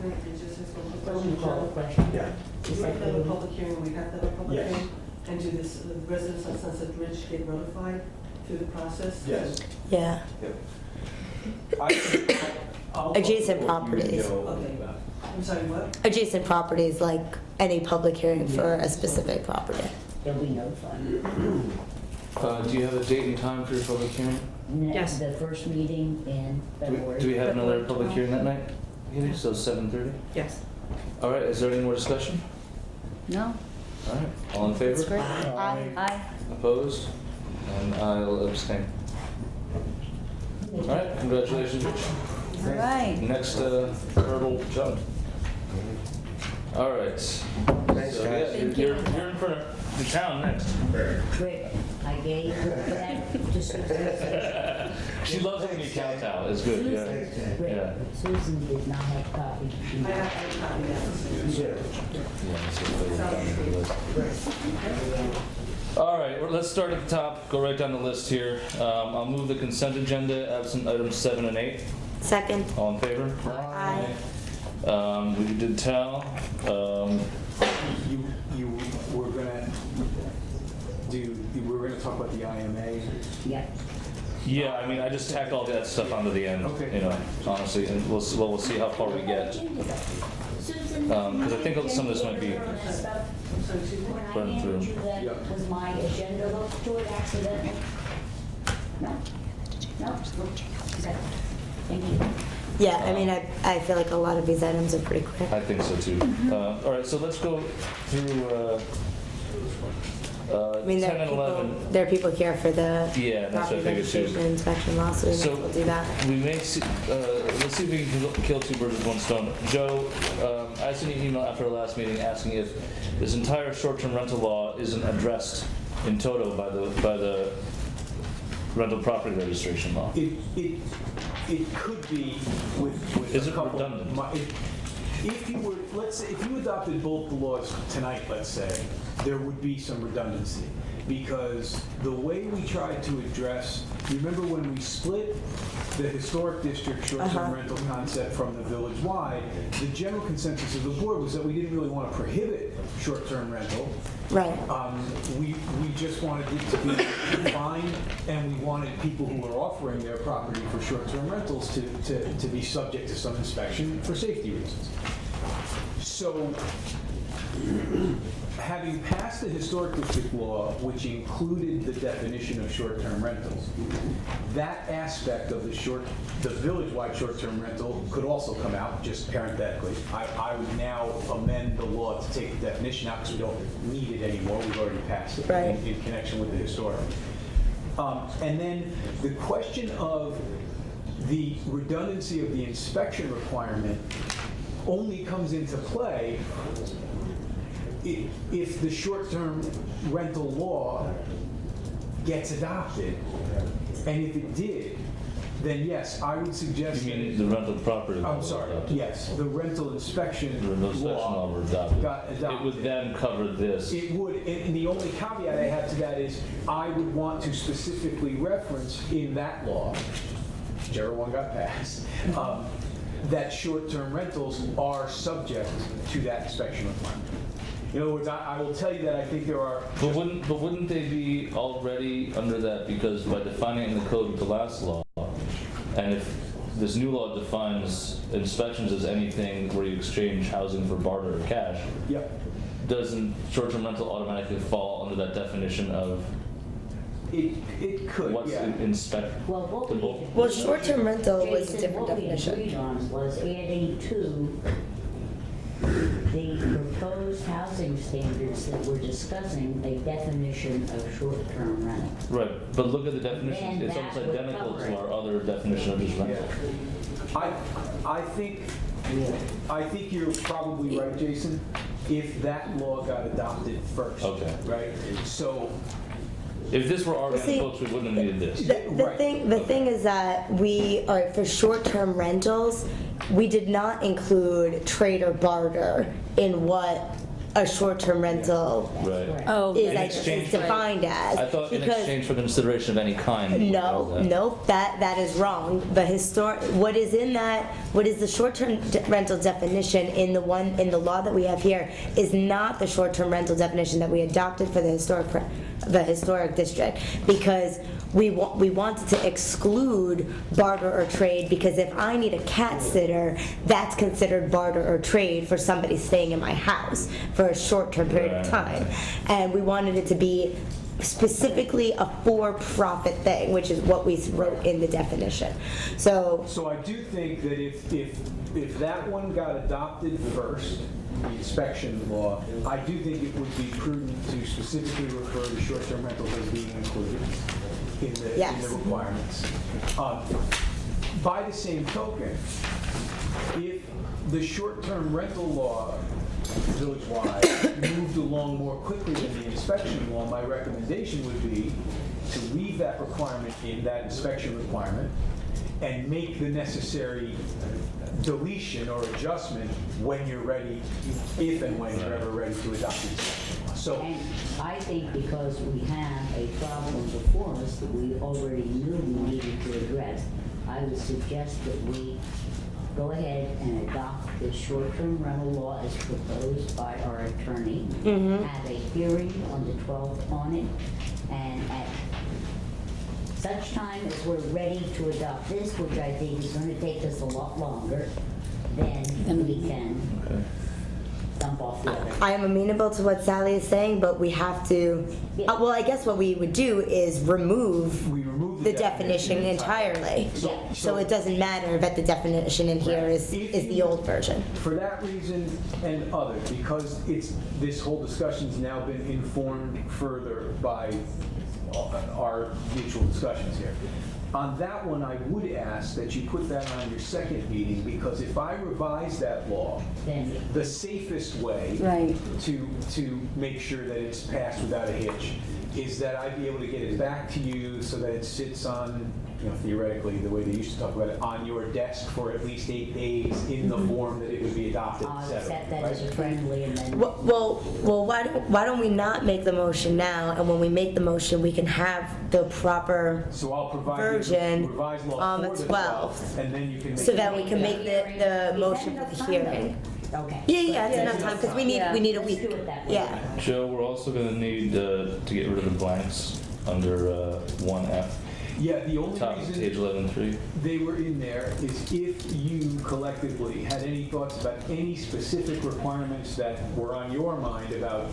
Can I just ask one quick Well, you question? call the question. Yeah. Is that a public hearing, we have to have a public Yes. hearing? And do this, the residents on Sunset Ridge get notified through the process? Yes. Yeah. I'll Adjacent talk to you, properties. Joe, Okay. about it. I'm sorry, what? Adjacent properties, like any public hearing for a specific property. They'll be notified. Do you have a date and time for your public hearing? Yes. The first meeting in February. Do we have another public hearing that night? So 7:30? Yes. All right, is there any more discussion? No? All right, all in favor? That's great. Aye. Opposed? And I'll abstain. All right, congratulations, Rich. All right. Next hurdle jumped. All right. Thanks, So, guys. yeah, you're in front of the town next. Rick, I gave that to Susan. She loves having you kowtow. It's good, yeah. Rick, Yeah. Susan did not have a copy. I have to copy that. All right, well, let's start at the top, go right down the list here. I'll move the consent agenda, absent items 7 and 8. Second. All in favor? Aye. We did tell. You were gonna we're gonna talk about the IMA. Yeah. Yeah, I mean, I just tacked all that stuff onto the end, Okay. you know, honestly, and we'll see how far we get. Because I think some of this might be burned through. That was my agenda looked to it accidentally? No? No? Okay. Thank you. Yeah, I mean, I feel like a lot of these items are pretty quick. I think so too. All right, so let's go through I mean, 10 and 11. there are people here for the Yeah, that's what I figured too. registration inspection lawsuit, So we'll do that. we may see, let's see if we can kill two birds with one stone. Joe, I sent you an email after our last meeting asking if this entire short-term rental law isn't addressed in toto by the rental property registration law. It could be with Is a it couple. redundant? If you were, let's say, if you adopted both the laws tonight, let's say, there would be some redundancy. Because the way we tried to address, you remember when we split the historic district short-term rental concept from the village-wide, the general consensus of the board was that we didn't really want to prohibit short-term rental. Right. We just wanted it to be defined, and we wanted people who were offering their property for short-term rentals to be subject to some inspection for safety reasons. So, having passed the historic district law, which included the definition of short-term rentals, that aspect of the village-wide short-term rental could also come out, just parenthetically. I would now amend the law to take the definition out because we don't need it anymore. We've already passed it in connection with the historic. And then the question of the redundancy of the inspection requirement only comes into play if the short-term rental law gets adopted. And if it did, then yes, I would suggest. You mean the rental property law? I'm sorry, yes, the rental inspection The rental inspection law were adopted. got adopted. It would then cover this. It would, and the only caveat I have to that is I would want to specifically reference in that law, whichever one got passed, that short-term rentals are subject to that inspection requirement. In other words, I will tell you that I think there are. But wouldn't they be already under that because by defining in the code with the last law, and if this new law defines inspections as anything where you exchange housing for barter or cash, doesn't short-term rental automatically fall under that definition of? It could. What's inspectable? Well, short-term rental was a Jason, different what we definition. agreed on was adding to the proposed housing standards that we're discussing a definition of short-term rental. Right, but look at the definition, Then it's that almost would identical cover to it. our other definition of just rental. I think you're probably right, Jason, if that law got adopted first. Okay. Right? So, If this were already on See, the books, we wouldn't have needed this. The thing is that for short-term rentals, we did not include trade or barter in what a short-term rental Right. Oh, is In I- exchange is for- defined as. I thought in because- exchange for consideration of any kind. Nope, that is wrong. What is the short-term rental definition in the law that we have here is not the short-term rental definition that we adopted for the historic district, because we wanted to exclude barter or trade, because if I need a cat sitter, that's considered barter or trade for somebody staying in my house for a short-term period of time. And we wanted it to be specifically a for-profit thing, which is what we wrote in the definition. So I do think that if that one got adopted first, the inspection law, I do think it would be prudent to specifically refer to short-term rentals as being included in the requirements. By the same token, if the short-term rental law village-wide moved along more quickly than the inspection law, my recommendation would be to leave that requirement in, that inspection requirement, and make the necessary deletion or adjustment when you're ready, if and when you're ever ready to adopt the inspection law. So, And I think because we have a problem before us that we already knew we needed to address, I would suggest that we go ahead and adopt the short-term rental law as proposed by our attorney, have a hearing on the 12th on it, and at such time as we're ready to adopt this, which I think is going to take us a lot longer, then we can dump off the other. I am amenable to what Sally is saying, but we have to, well, I guess what we would do is remove the definition entirely. So it doesn't matter that the definition in here is the old version. for that reason and others, because this whole discussion's now been informed further by our mutual discussions here. On that one, I would ask that you put that on your second meeting, because if I revise that law, the safest way to make sure that it's passed without a hitch is that I'd be able to get it back to you so that it sits on, theoretically, the way they used to talk about it, on your desk for at least 8 days in the form that it would be adopted, I'll et cetera, accept that right? as a friendly amendment. Well, why don't we not make the motion now, and when we make the motion, we can have the proper So I'll provide you version the revised law on the for the 12th, and then you can make so that we can make the motion for the hearing. Okay. Yeah, it's enough time, because we need a week. Yeah. Joe, we're also going to need to get rid of the blanks under 1F. Yeah, the only Top reason page 11.3. they were in there is if you collectively had any thoughts about any specific requirements that were on your mind about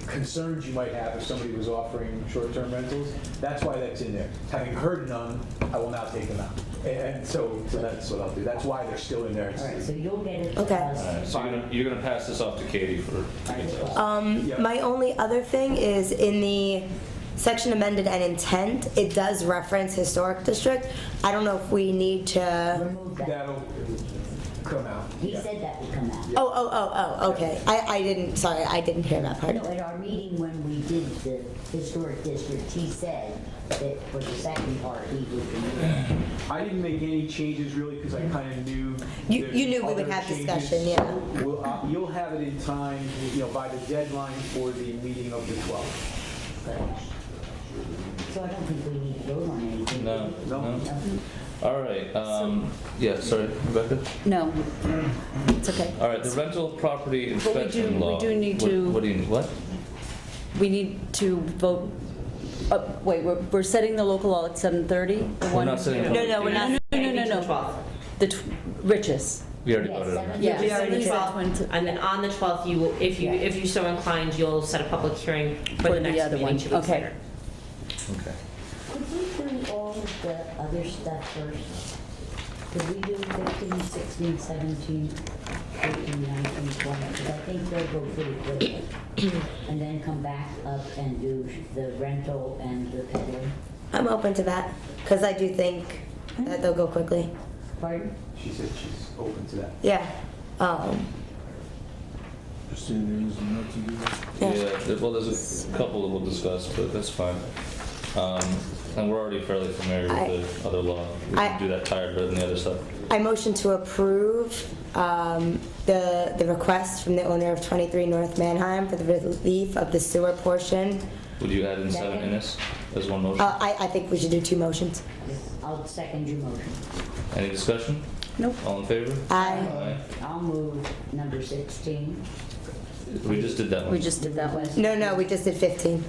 concerns you might have if somebody was offering short-term rentals, that's why that's in there. Having heard none, I will now take them out. And so that's what I'll do. That's why they're still in there. All right, so you'll get it to Okay. us. All right, so you're gonna pass this off to Katie to get to us. My only other thing is in the section amended and intent, it does reference historic district. I don't know if we need to. Remove that. That'll come out. He said that would come out. Oh, okay. I didn't hear that part. No, at our meeting when we did the historic district, he said that for the second part, he would remove it. I didn't make any changes really because I kind of knew. You there's knew we would other have changes. discussion, yeah. You'll have it in time, by the deadline for the meeting of the 12th. So I don't think we need to vote on anything. No. No. All right. Yeah, sorry, Rebecca? No, it's okay. All right, the rental property inspection law. we do need to- What do you need, what? We need to vote, wait, we're setting the local law at 7:30? We're not setting the No, we're not. No. The Riches. We already voted on that. Yeah. We already Please did. vote. And then on the 12th, you will, if you so inclined, you'll set a public hearing for the next other meeting one. 2 weeks Okay. later. Okay. Could we do all of the other stuff first? Could we do 15, 16, 17, 18, 19, 20? Because I think they'll go pretty quickly. And then come back up and do the rental and the peddling. I'm open to that, because I do think that they'll go quickly. Pardon? She said she's open to that. Yeah. Yeah, well, there's a couple that we'll discuss, but that's fine. And we're already fairly familiar with the other law. We can do that tired better than the other stuff. I motion to approve the request from the owner of 23 North Manheim for the relief of the sewer portion. Would you add in 7 in this as one motion? I think we should do 2 motions. I'll second your motion. Any discussion? Nope. All in favor? Aye. I'll move number 16. We just did that one. We just did that one. No, we just did 15.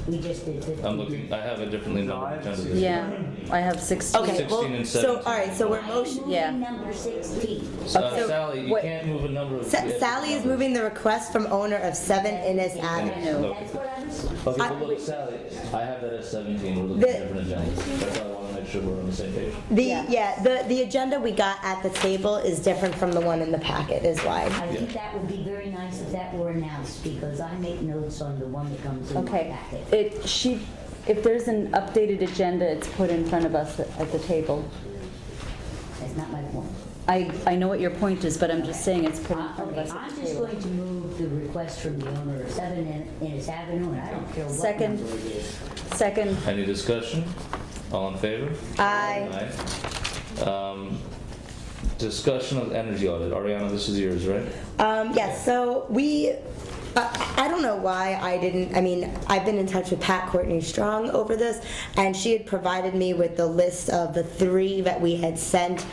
We just did 15. I'm looking, I have a differently numbered agenda. Yeah, I have 16. Okay, 16 and so, 17. all right, so we're motion. Yeah. Number 16. So- Sally, you wait. can't move a number of. Sally is moving the request from owner of 7 Innes Avenue. Okay. That's what I was... Okay, but look, Sally, I have that as 17, we're looking The- at different agendas. That's why I want to make sure we're on the same page. The agenda we got at the table is different from the one in the packet, is why. I think that would be very nice if that were announced, because I make notes on the one that comes in my Okay, packet. if there's an updated agenda, it's put in front of us at the table. That's not my point. I know what your point is, but I'm just saying it's put in front of Okay, us at I'm the just table. going to move the request from the owner of 7 Innes Avenue, and I don't care what Second. number it is. Second. Any discussion? All in favor? Aye. Aye. Discussion of energy audit. Ariana, this is yours, right? Yes, so I don't know why I've been in touch with Pat Courtney Strong over this, and she had provided me with the list of the 3 that we had sent.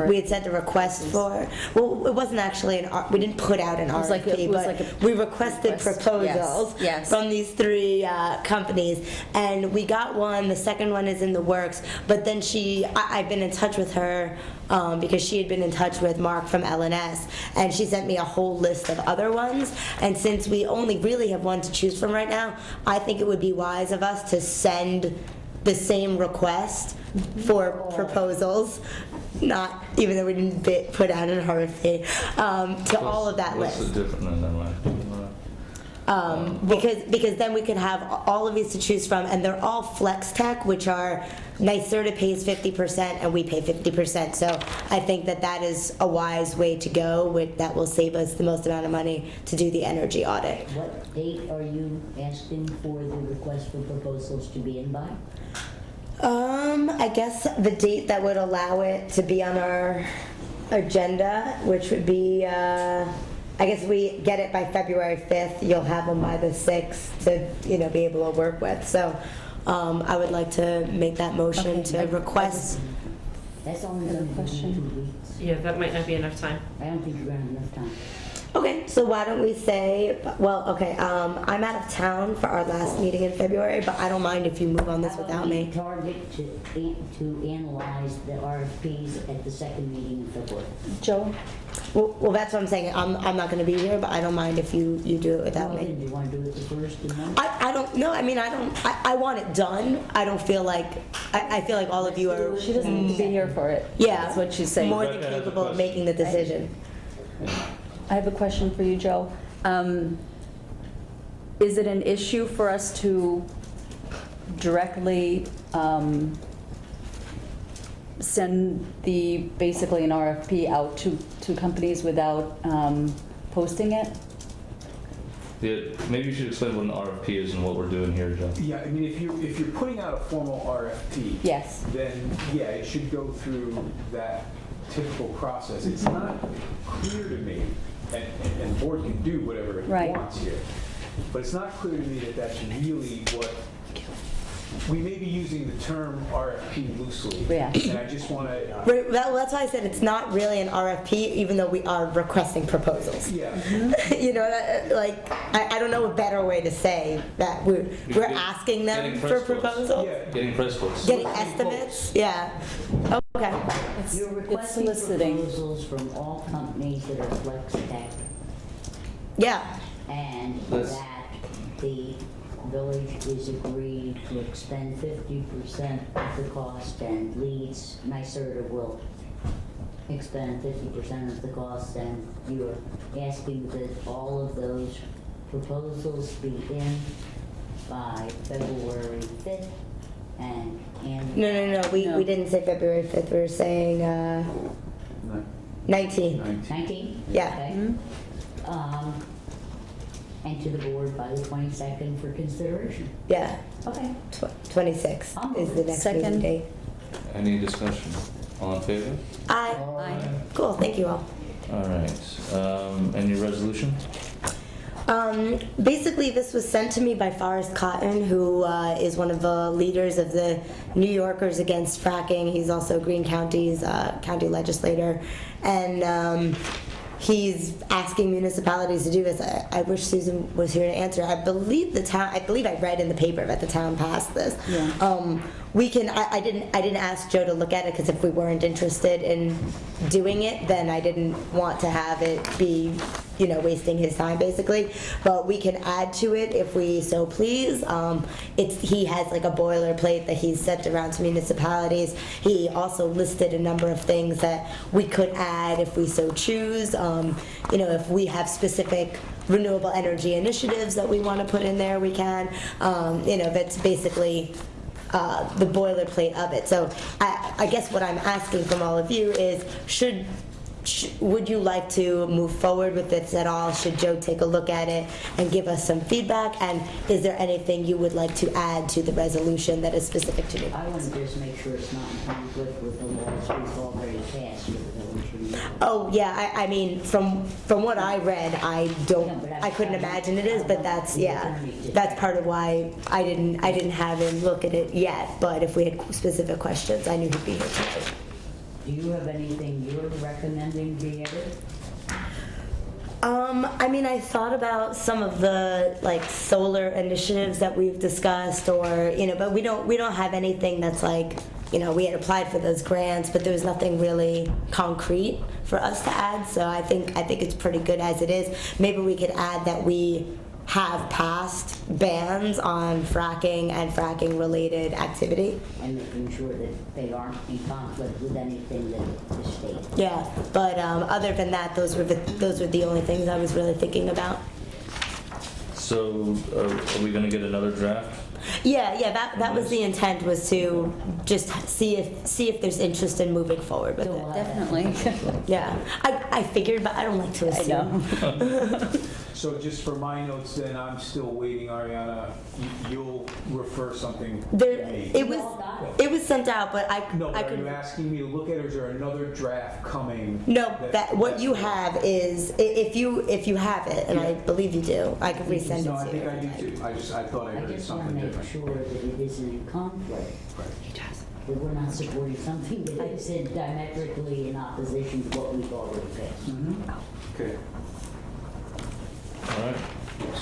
We had sent a request for. Well, it wasn't actually we didn't put out an was like RFP, it was but like a we requested request. proposals Yes. from these 3 companies, and we got one. The second one is in the works, but then I've been in touch with her because she had been in touch with Mark from LNS, and she sent me a whole list of other ones. And since we only really have one to choose from right now, I think it would be wise of us to send the same request for proposals, not even though we didn't put out an RFP, to all of that list. What's the difference? No, never mind. Because then we could have all of these to choose from, and they're all flex tech, which are NYSERDA pays 50% and we pay 50%. So I think that is a wise way to go. That will save us the most amount of money to do the energy audit. What date are you asking for the request for proposals to be in by? I guess the date that would allow it to be on our agenda, which would be, I guess we get it by February 5th. You'll have them by the 6th to, be able to work with. So I would like to make that motion to request. That's only going to be 2 weeks. Yeah, that might not be enough time. I don't think you're going to have enough time. Okay, so why don't we say, I'm out of town for our last meeting in February, but I don't mind if you move on this without me. Target to analyze the RFPs at the second meeting in February. Joe? Well, that's what I'm saying. I'm not going to be here, but I don't mind if you do it without Well, me. then, do you want to do it the first and then? I don't know. I want it done. I don't feel like, I feel like all of you are. She doesn't need to be here for it. Yeah. That's what she's saying. More than capable of making the decision. I have a question for you, Joe. Is it an issue for us to directly send basically an RFP out to companies without posting it? Yeah, maybe you should explain what an RFP is and what we're doing here, Joe. Yeah, I mean, if you're putting out a formal RFP, yes, then yeah, it should go through that typical process. It's not clear to me, and the board can do whatever it wants here, but it's not clear to me that that's really what. We may be using the term RFP loosely, and I just want to... That's why I said it's not really an RFP, even though we are requesting proposals. Yeah. I don't know a better way to say that we're asking them for proposals. Getting press quotes. Getting estimates. Yeah. Okay. You're requesting proposals from all companies that are flex tech. Yeah. And that the village is agreed to expend 50% of the cost, and Leeds, NYSERDA will expend 50% of the cost, and you're asking that all of those proposals be in by February 5th, and No, we didn't say February 5th, we were saying 19. 19? Yeah. Okay. And to the board by the 22nd for consideration. Yeah, Okay. 26 is the next meeting Second. date. Any discussion? All in favor? Aye. Cool, thank you all. All right. And your resolution? Basically, this was sent to me by Forrest Cotton, who is one of the leaders of the New Yorkers Against Fracking. He's also Greene County's county legislator, and he's asking municipalities to do this. I wish Susan was here to answer. I believe I read in the paper that the town passed this. Yeah. We can. I didn't ask Joe to look at it because if we weren't interested in doing it, then I didn't want to have it be, wasting his time basically. But we can add to it if we so please. He has like a boilerplate that he's sent around to municipalities. He also listed a number of things that we could add if we so choose. If we have specific renewable energy initiatives that we want to put in there, we can. That's basically the boilerplate of it. So I guess what I'm asking from all of you is, would you like to move forward with this at all? Should Joe take a look at it and give us some feedback? And is there anything you would like to add to the resolution that is specific to you? I want to just make sure it's not in conflict with the laws we've already passed with the village renewal. Oh yeah, I mean from what I read, I couldn't imagine it is, but that's part of why I didn't have him look at it yet. But if we had specific questions, I knew he'd be here tonight. Do you have anything you're recommending be added? I thought about some of the solar initiatives that we've discussed, or but we don't have anything that's we had applied for those grants, but there was nothing really concrete for us to add. So I think it's pretty good as it is. Maybe we could add that we have passed bans on fracking and fracking related activity. And making sure that they aren't in conflict with anything that the state. Yeah, but other than that, those were the only things I was really thinking about. So are we gonna get another draft? Yeah, that was the intent, was to just see if there's interest in moving forward with it. Definitely. Yeah, I figured, but I don't like to assume. So just for my notes then, I'm still waiting, Ariana, you'll refer something to me. It was sent out, but No, but are you asking me to look at it, or is there another draft coming? No, what you have is, if you have it, and I believe you do, I could resend it to you. No, I think I do too. I thought I heard something different. I just want to make sure that it isn't in conflict. That we're not supporting something that is diametrically in opposition to what we've already passed. Okay. All right,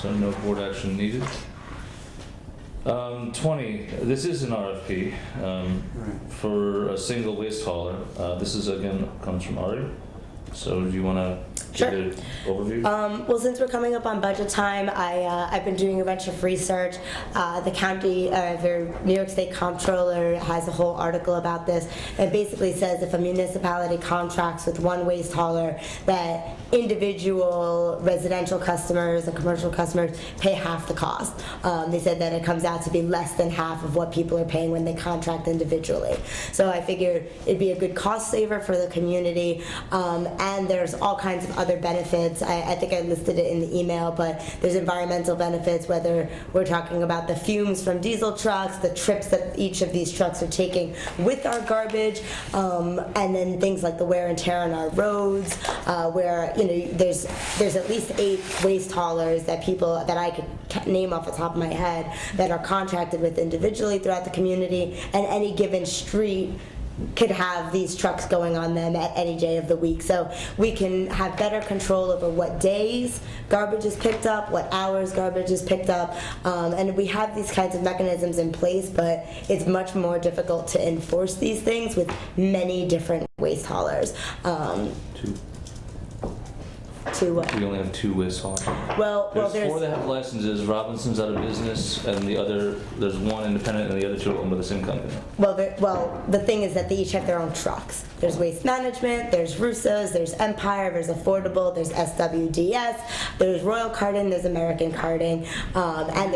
so no board action needed. 20, this is an RFP for a single waste hauler. This is, again, comes from Ari. So do you want to give an overview? Well, since we're coming up on budget time, I've been doing a bunch of research. The county, the New York State Comptroller has a whole article about this. It basically says if a municipality contracts with one waste hauler, that individual residential customers and commercial customers pay half the cost. They said that it comes out to be less than half of what people are paying when they contract individually. So I figured it'd be a good cost saver for the community. And there's all kinds of other benefits. I think I listed it in the email, but there's environmental benefits, whether we're talking about the fumes from diesel trucks, the trips that each of these trucks are taking with our garbage, and then things like the wear and tear on our roads, where there's at least 8 waste haulers that I could name off the top of my head that are contracted with individually throughout the community, and any given street could have these trucks going on them at any day of the week. So we can have better control over what days garbage is picked up, what hours garbage is picked up, and we have these kinds of mechanisms in place, but it's much more difficult to enforce these things with many different waste haulers. To what? We only have 2 waste haulers. Well, There's 4 there's, that have licenses. Robinson's out of business, and there's 1 independent, and the other 2 are owned by the same company. well, the thing is that they each have their own trucks. There's Waste Management, there's Russo's, there's Empire, there's Affordable, there's SWDS, there's Royal Carton, there's American Carton, and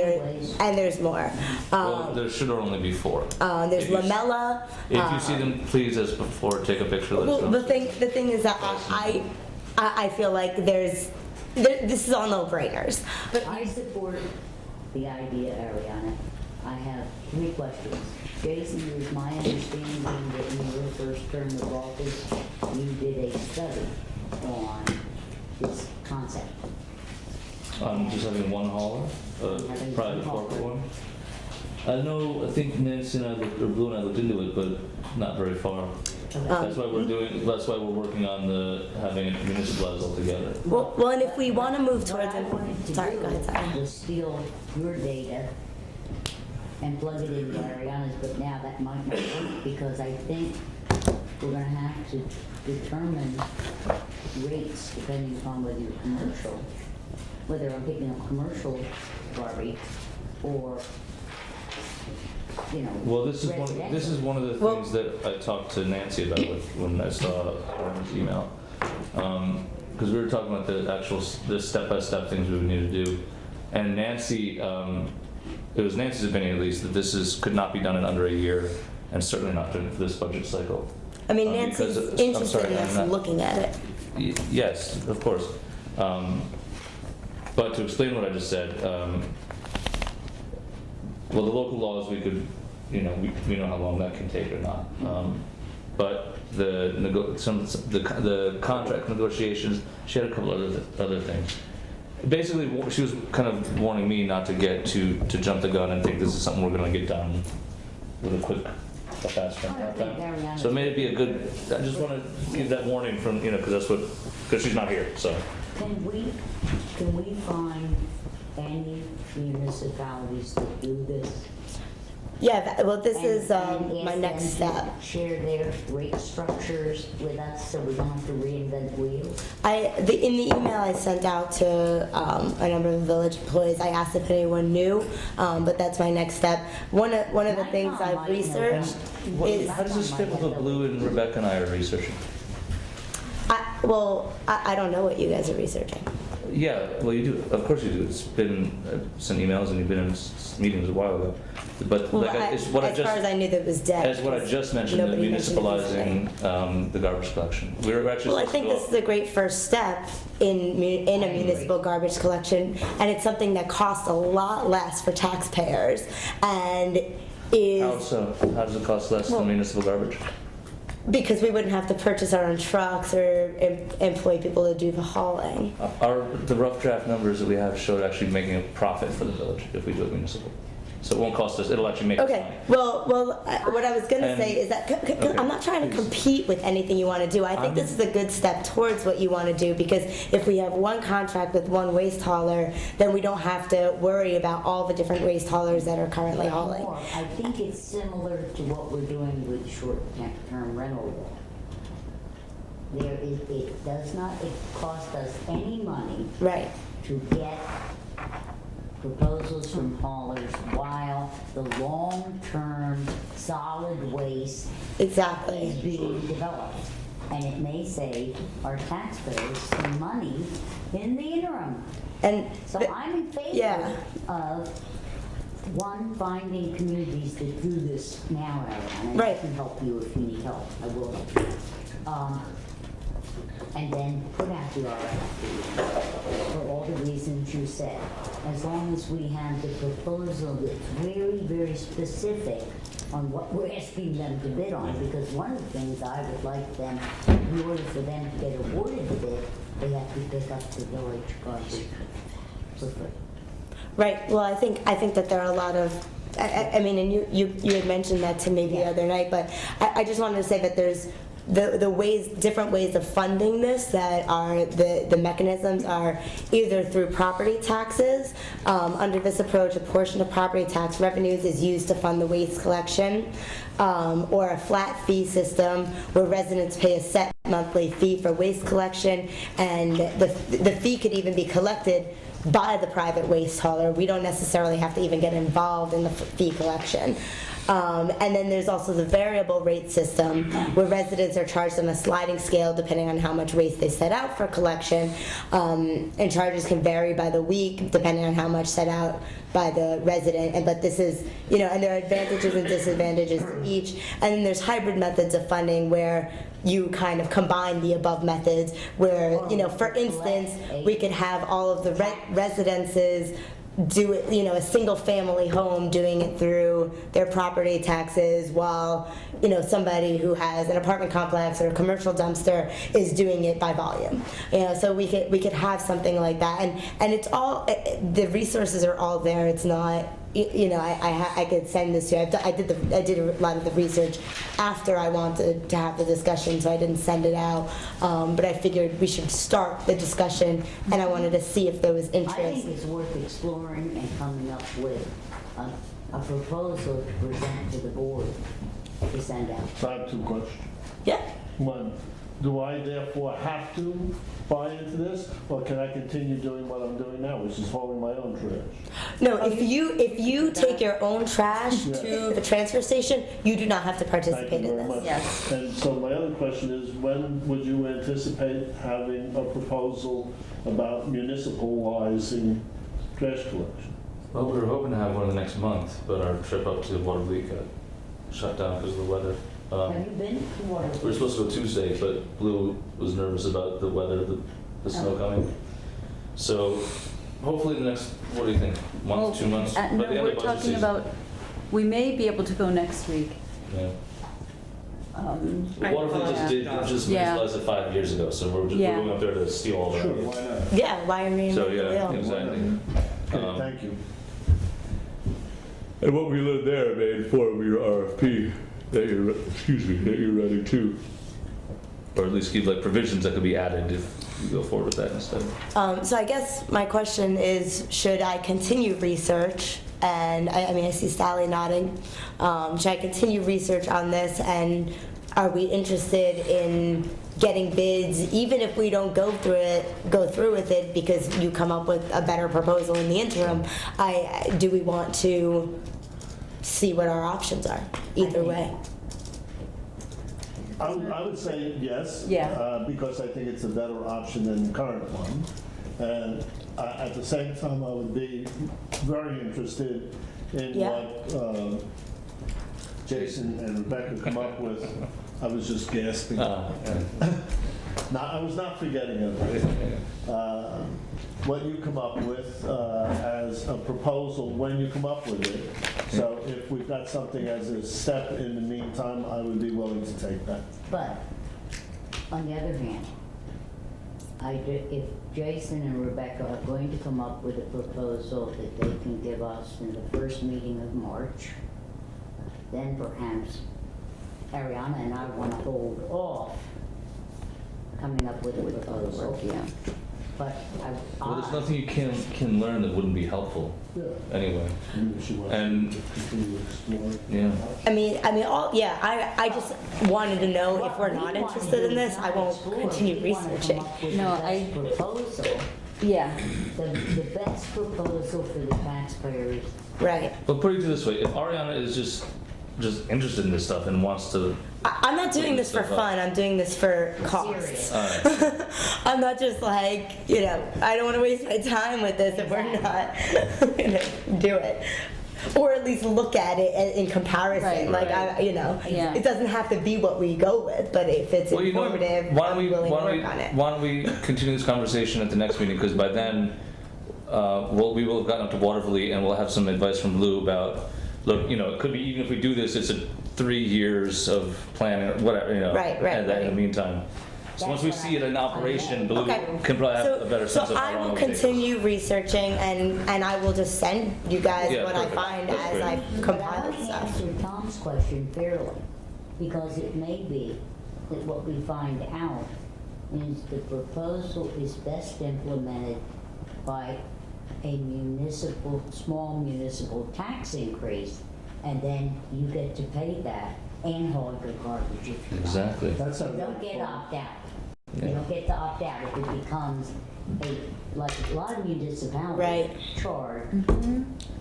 there's more. Well, there should only be 4. There's If you- Lamella. If you see them, please, as before, take a picture. Let us Well, know. the thing is that I feel like this is all no-brainers. But I support the idea, Ariana. I have 3 questions. Jason, it is my understanding that in your first term of office, you did a study on this concept. Just having 1 hauler, Having private one corporate hauler. one. I think Nancy and I looked, or Blue and I looked into it, but not very far. That's why we're working on having it municipalized altogether. Well, and if we want to move towards What I wanted to sorry, do go ahead, sorry. was steal your data and plug it into Ariana's, but now that might not work because I think we're gonna have to determine rates depending upon whether you're commercial, whether I'm picking up commercial garbage or, you know, Well, this is residential. one of the things that I talked to Nancy about when I saw Aaron's email, because we were talking about the step-by-step things we would need to do, and Nancy, it was Nancy's opinion at least that this could not be done in under a year, and certainly not for this budget cycle. I mean, Because- Nancy's I'm interested sorry, in I'm us not- looking at it. Yes, of course. But to explain what I just said, well, the local laws, we could, we know how long that can take or not. But the contract negotiations, she had a couple other things. Basically, she was kind of warning me not to jump the gun and think this is something we're going to get done with a fast turnaround time. So it may be a good. I just want to give that warning from because she's not here. So. Can we find any municipalities that do this? Yeah, well, this And- is and my ask next them to step. Share their rate structures with us so we don't have to reinvent the wheel? In the email I sent out to a number of village employees, I asked if anyone knew, but that's my next step. One of the things I've researched is. How does this fit with what Blue and Rebecca and I are researching? I don't know what you guys are researching. Yeah, well, you do. Of course you do. It's been sent emails and you've been in meetings a while ago. But Well, it's what as far as I knew, that was dead. As what I just mentioned, the Nobody mentioned it municipalizing the garbage collection. We were actually. Well, I think this is a great first step in a municipal garbage collection, and it's something that costs a lot less for taxpayers, and is. How so? How does it cost less than municipal garbage? Because we wouldn't have to purchase our own trucks or employ people to do the hauling. The rough draft numbers that we have showed actually making a profit for the village if we do it municipal. So it won't cost us, it'll actually make us money. Okay, well, what I was going to say is that I'm not trying to compete with anything you want to do. I think this is a good step towards what you want to do, because if we have one contract with one waste hauler, then we don't have to worry about all the different waste haulers that are currently hauling. I think it's similar to what we're doing with short-term rental. It does not cost us any money. Right. To get proposals from haulers while the long-term solid waste exactly is being developed. And it may save our taxpayers some money in the interim. And so I'm in favor of finding communities that do this now, Aaron, and I can help you if you need help. I will help you. And then put out the RFP for all the reasons you said. As long as we have the proposal that's very, very specific on what we're asking them to bid on, because one of the things I would like them, in order for them to get awarded the bid, they have to pick up the village garbage for free. Right. Well, I think that there are a lot of. I mean, and you had mentioned that to me the other night, but I just wanted to say that the ways, different ways of funding this that are, the mechanisms are either through property taxes. Under this approach, a portion of property tax revenues is used to fund the waste collection, or a flat fee system where residents pay a set monthly fee for waste collection, and the fee could even be collected by the private waste hauler. We don't necessarily have to even get involved in the fee collection. And then there's also the variable rate system where residents are charged on a sliding scale depending on how much waste they set out for collection, and charges can vary by the week depending on how much set out by the resident. But this is, and there are advantages and disadvantages to each. And then there's hybrid methods of funding where you kind of combine the above methods where, for instance, we could have all of the residences do it, a single family home doing it through their property taxes while, somebody who has an apartment complex or a commercial dumpster is doing it by volume. So we could have something like that, and it's all, the resources are all there. It's not, I could send this to you. I did a lot of the research after I wanted to have the discussion, so I didn't send it out. But I figured we should start the discussion, and I wanted to see if there was interest. I think it's worth exploring and coming up with a proposal to present to the board to send out. So I have two questions. Yeah. One, do I therefore have to buy into this, or can I continue doing what I'm doing now, which is hauling my own trash? No, if you take your own trash to the transfer station, you do not have to participate in this. Yes. And so my other question is, when would you anticipate having a proposal about municipalizing trash collection? Well, we were hoping to have one in the next month, but our trip up to Waterloo got shut down because of the weather. Have you been to Waterloo? We were supposed to go Tuesday, but Blue was nervous about the weather, the snow coming. So hopefully the next, what do you think, month, 2 months? No, By the end we're of budget talking season. about, we may be able to go next week. Yeah. I Waterloo just municipalized it 5 years ago, so we're going up there to steal all their ideas. Why not? Yeah, why are we So in the yeah, wheel? exactly. Okay, thank you. And what we learned there may inform your RFP that you're running too. Or at least give like provisions that could be added if you go forward with that instead. So I guess my question is, should I continue research? And I see Sally nodding. Should I continue research on this? And are we interested in getting bids, even if we don't go through with it because you come up with a better proposal in the interim? Do we want to see what our options are either way? I would say yes. Yeah. Because I think it's a better option than the current one. And at the same time, I would be very interested in what Jason and Rebecca come up with. I was just gasping. No, I was not forgetting it. What you come up with as a proposal when you come up with it. So if we've got something as a step in the meantime, I would be willing to take that. But, on the other hand, if Jason and Rebecca are going to come up with a proposal that they can give us in the first meeting of March, then perhaps Ariana and I want to hold off coming up with a proposal. But Well, there's nothing you can learn that wouldn't be helpful. Anyway. And yeah. I just wanted to know if we're not interested in this, I won't continue researching. Proposal. Yeah. The best proposal for the taxpayers. Right. But put it this way, if Ariana is just interested in this stuff and wants to. I'm not doing this for fun, I'm doing this for costs. I'm not just like, I don't want to waste my time with this if we're not going to do it. Or at least look at it in comparison. It doesn't have to be what we go with, but if it's informative, I'm willing to work on it. Why don't we continue this conversation at the next meeting? Because by then, we will have gotten up to Waterloo and we'll have some advice from Lou about, look, it could be even if we do this, it's 3 years of planning or whatever, in the meantime. So once we see it in operation, Blue can probably have a better sense of how long I will it will take us. continue researching and I will just send you guys what I find as I compile But I stuff. answer Tom's question fairly, because it may be that what we find out is the proposal is best implemented by a small municipal tax increase, and then you get to pay that and haul your garbage if you want. Exactly. You don't get opt out. You don't get to opt out if it becomes like a lot of municipalities charge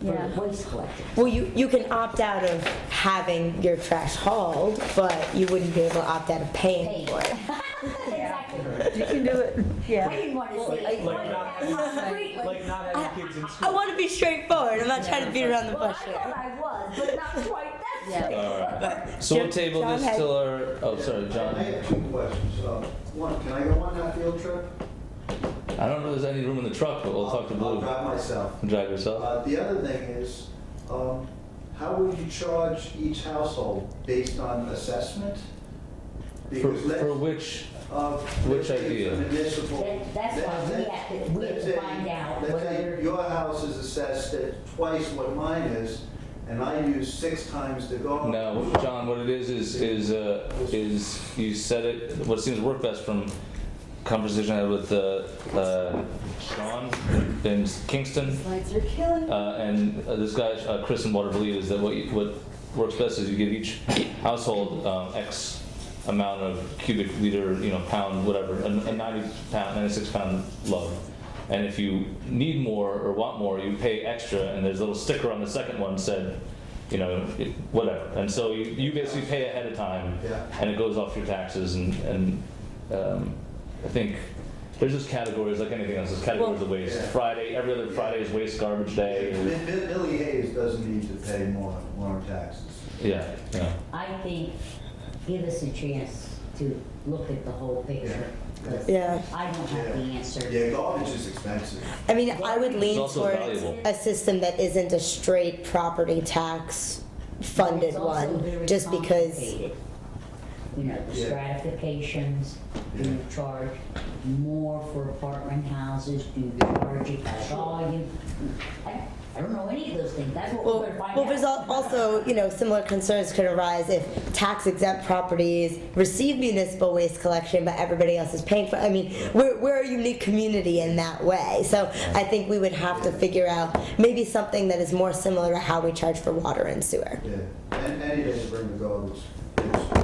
Yeah. for waste collection. Well, you can opt out of having your trash hauled, but you wouldn't be able to opt out of paying for it. You can do it, yeah. I didn't want to say Like not having kids in I school. want to be straightforward. I'm not trying to beat around the bush I thought here. I was, but not quite that straightforward. So we'll table John this had- till our, oh, sorry, I John. have 2 questions. One, can I go on that field trip? I don't know if there's any room in the truck, but we'll talk to I'll Blue. drive myself. Drive yourself? The other thing is, how would you charge each household based on assessment? Because For which let's say idea? it's a municipal. That's why we have to find out Let's say whether. your house is assessed at twice what mine is, and I use 6 times the garbage. No, John, what it is you said it, what seems to work best from conversation I had with Sean in Kingston, Lights are killing. and this guy, Chris in Waterville, is that what works best is you give each household X amount of cubic meter, pound, whatever, a 96 pound lug. And if you need more or want more, you pay extra, and there's a little sticker on the second one said, whatever. And so you basically pay ahead of time, and it goes off your taxes. And I think there's just categories like anything else. There's categories of waste. Friday, every other Friday is waste garbage day. Billy Hayes doesn't need to pay more taxes. Yeah. I think, give us a chance to look at the whole picture. 'Cause Yeah. I don't have the answer. Yeah, garbage is expensive. I mean, I would lean It's also towards valuable. a system that isn't a straight property tax funded It's also one, very just because. complicated. The Yeah. stratifications, do you charge more for apartment houses, do you charge it by volume? I don't know any of those things, that's what we're gonna find out. Well, there's also, similar concerns could arise if tax exempt properties receive municipal waste collection, but everybody else is paying for it. I mean, we're a unique community in that way. So I think we would have to figure out maybe something that is more similar to how we charge for water and sewer. Yeah, and any day to bring the garbage,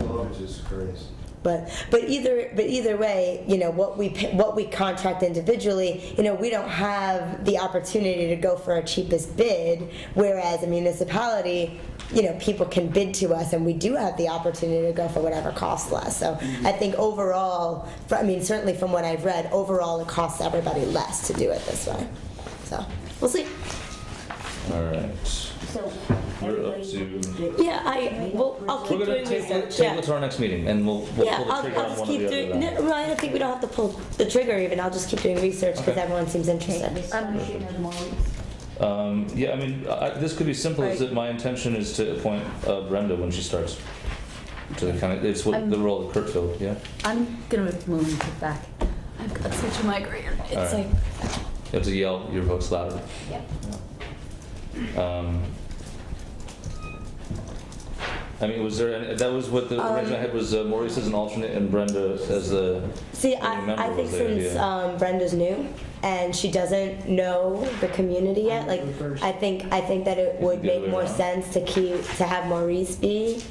garbage is crazy. But either way, what we contract individually, we don't have the opportunity to go for a cheapest bid, whereas a municipality, people can bid to us, and we do have the opportunity to go for whatever costs less. So I think overall, certainly from what I've read, overall it costs everybody less to do it this way. So we'll see. All right. So, We're up to. Yeah, I'll keep We're doing gonna research. table it to our next meeting, and we'll pull the Yeah, trigger I'll on just one or keep the doing. other. No, I don't think we don't have to pull the trigger even. I'll just keep doing research because Okay. everyone seems interested. discussion of Maurice. Yeah, this could be simple. Is that my intention is to appoint Brenda when she starts. To it's what the role that Kurt filled. Yeah. I'm gonna move it back. I've got such a migraine. It's All right. like, You have to yell your votes louder. Yep. Was there any, that was what the original had was Maurice as an alternate and Brenda as the See, member I think was the since idea. Brenda's new and she doesn't know the community yet, like I think that it would the other make way more around. sense to have Maurice be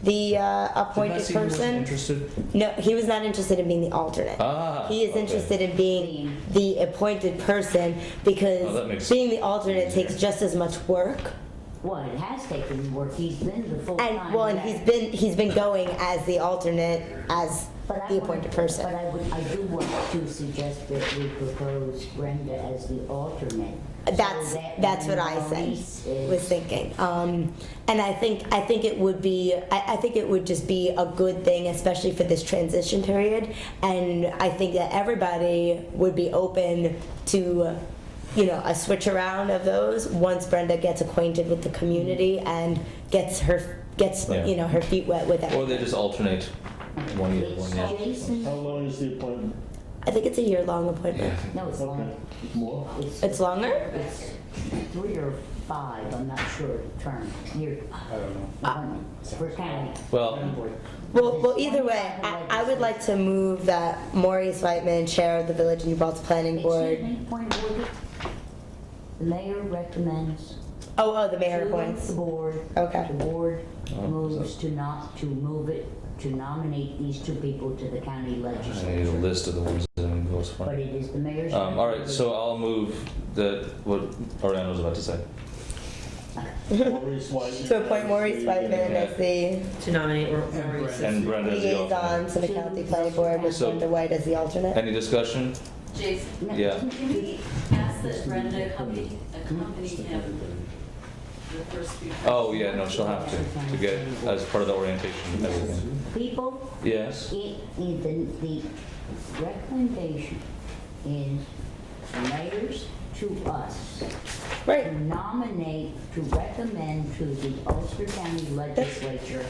the appointed Did I see he wasn't person. interested? No, he was not interested in being the alternate. He is okay. interested in being the appointed person because Oh, that makes being the alternate takes just as much work. Well, it has taken work, he's been the full-time. And he's been going as the alternate as the appointed person. But I do want to suggest that we propose Brenda as the alternate. That's what I was thinking. And I think it would be I think it would just be a good thing, especially for this transition period. And I think that everybody would be open to a switch around of those once Brenda gets acquainted with the community and gets her feet wet with it. Or they just alternate 1 year, 1 year. Jason, How long is the appointment? I think it's a year-long appointment. No, it's long. More? It's longer? It's 3 or 5, I'm not sure, term, year. I don't know. For county. Well, either way, I would like to move that Maurice Whiteman, Chair of the Village of New Paltz Planning Board. Excuse me, point of order. The mayor recommends. Oh, the mayor to appoints. The board. Okay. The board moves to nominate these 2 people to the county I need a legislature. list of the ones that I'm votes for. But it is the mayor's. All right, so I'll move that, what Ariana was about to say. Maurice Whiteman. To appoint Maurice Whiteman as the To nominate Maurice. And Brenda as the alternate. liaison to the county planning board with So- Brenda White as the alternate. Any discussion? Jason, Yeah. can we ask that Brenda accompany him the first few times? Oh, yeah, no, she'll have to get, as part of the orientation and everything. People, Yes? the recommendation is the mayor's to us. Right. To nominate, to recommend to the Ulster County Legislature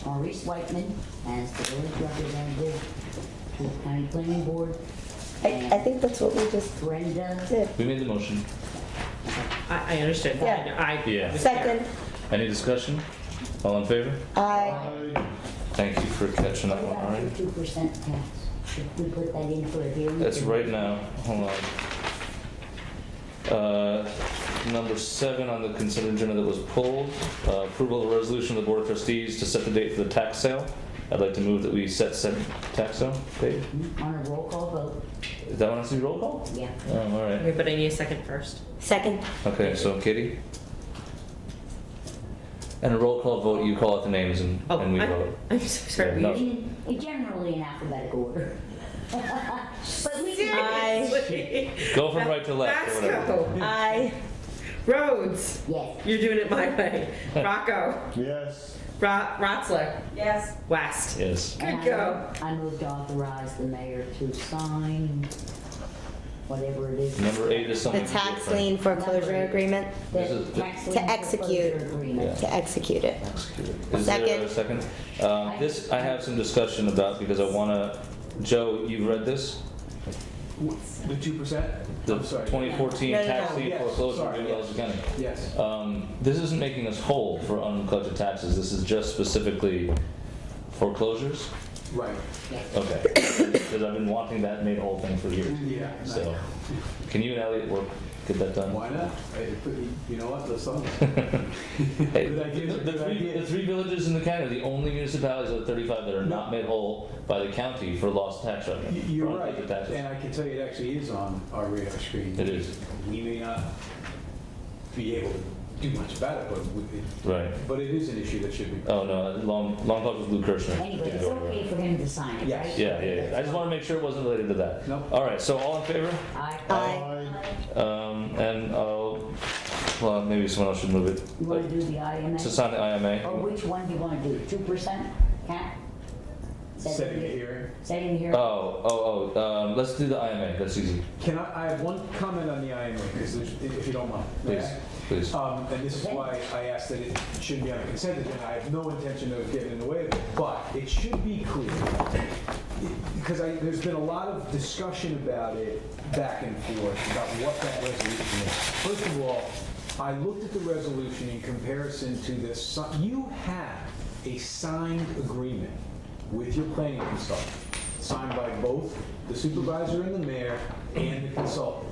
Maurice Whiteman as the village representative to the county planning board. I think that's what we just Brenda did. We made the motion. I understood that. Yeah. Yeah. Second, Any discussion? All in favor? I, Thank you for catching that one, all What right? about the 2% tax? Should we put that in for a hearing? That's right now, hold on. Number 7 on the consent agenda that was pulled, approval of the resolution of the Board of Trustees to set the date for the tax sale. I'd like to move that we set said tax sale date. On a roll call vote, Is that one has to be roll call? yeah. Oh, all right. Okay, but I need a second first. second. Okay, so Katie? And a roll call vote, you call out the names and we vote. I'm so sorry. Yeah, no. Generally in alphabetical order. But we can. Seriously? Go from right to left or whatever. Basco. I, Yes. You're doing it my way. Rocco. Yes. Rotzler. Yes. West. Yes. Good And go. I move to authorize the mayor to sign whatever it is. Number 8 is the something tax different. lien foreclosure agreement, The This is the- tax lien To execute. foreclosure agreement. to execute it. Is there a second? This I have some discussion about because I want to, Joe, you've read this? The 2%? The I'm sorry. 2014 No, no, tax no. lien Yes, foreclosure sorry, in Wellesley County. Yes. This isn't making us whole for uncollected taxes. This is just specifically foreclosures? Right. Okay. Because I've been wanting that made whole thing for years. Yeah. So, can you and Elliot get that done? Why not? You know what, let's talk. Hey, Good idea, the good idea. 3 villages in the county are the only municipalities of the 35 that are not made whole by the county for lost tax revenue. You're for right, uncollected taxes. and I can tell you it actually is on our radar screen. It is. We may not be able to do much about it, Right. but it is an issue that should be. Oh, no, long talk with Lou Kirshner. Anyway, it's okay for him to sign it, Yes. right? Yeah. I just want to make sure it wasn't related to that. Nope. All right, so all in favor? I, And well, maybe someone else should move it. you want to do the IMA? To sign the IMA. Or which one do you want to do? 2% cap? Setting it here. Setting it here? Let's do the IMA, that's easy. I have one comment on the IMA, because if you don't mind. May I? Please. And this is why I asked that it shouldn't be on the consent agenda. I have no intention of getting in the way of it, but it should be clear. Because there's been a lot of discussion about it back and forth, about what that resolution is. First of all, I looked at the resolution in comparison to this. You have a signed agreement with your planning consultant, signed by both the supervisor and the mayor and the consultant.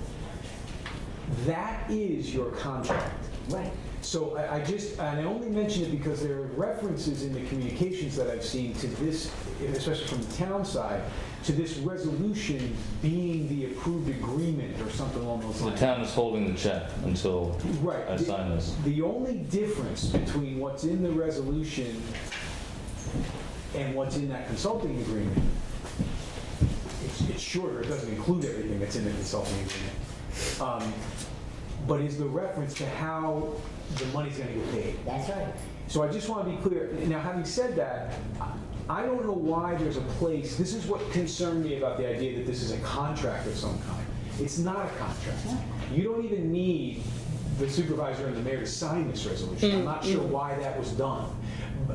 That is your contract. Right. So I only mention it because there are references in the communications that I've seen to this, especially from the town side, to this resolution being the approved agreement or something along those The lines. town is holding the check until Right. I sign this. The only difference between what's in the resolution and what's in that consulting agreement, it's shorter, it doesn't include everything that's in the consulting agreement, but is the reference to how the money's gonna get paid. That's right. So I just want to be clear. Now, having said that, I don't know why there's a place, this is what concerned me about the idea that this is a contract of some kind. It's not a contract. You don't even need the supervisor and the mayor to sign this resolution. I'm not sure why that was done.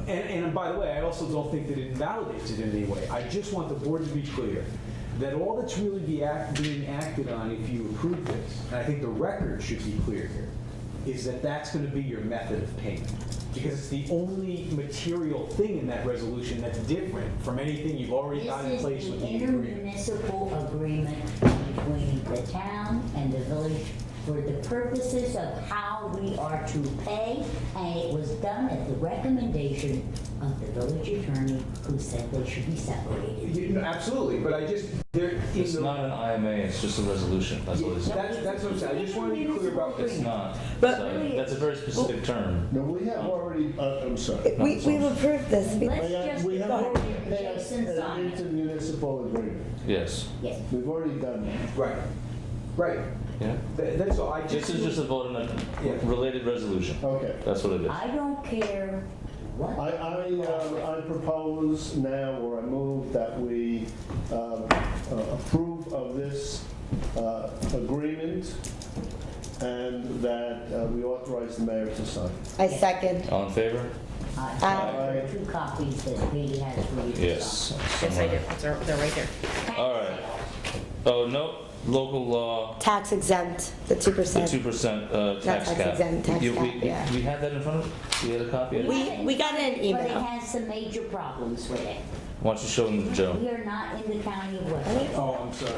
And by the way, I also don't think that it invalidates it in any way. I just want the board to be clear that all that's really being acted on if you approve this, and I think the record should be clear here, is that that's going to be your method of payment. Because it's the only material thing in that resolution that's different from anything you've already got in place with the agreement. This is the intermunicipal agreement between the town and the village for the purposes of how we are to pay, and it was done at the recommendation of the village attorney who said they should be separated. Absolutely, but I just, It's not an IMA, it's just a resolution, that's what it is. That's what I'm saying, I just want to be clear about It's this. not. But- So that's a very specific term. No, we have already, I'm sorry. We've approved this. We have already passed Jason an sign it. intermunicipal agreement. Yes. Yes. We've already done that. Right. Yeah. That's all, I This just. is just a vote on a related resolution. Okay. That's what it is. I don't care what. I propose now, or I move that we approve of this agreement and that we authorize the mayor to sign. I second. All in favor? There are 2 copies that Katie has for you to Yes. sign. Yes, I do. They're right there. All right. Oh, no, local law, Tax exempt, the 2%. the 2% Not tax tax cap. exempt, tax You- cap, we- yeah. We had that in front of us? We had a copy of it? We got an But it email. has some major problems with it. Why don't you show them to Joe? We are not in the county of Wessex. Oh, I'm sorry.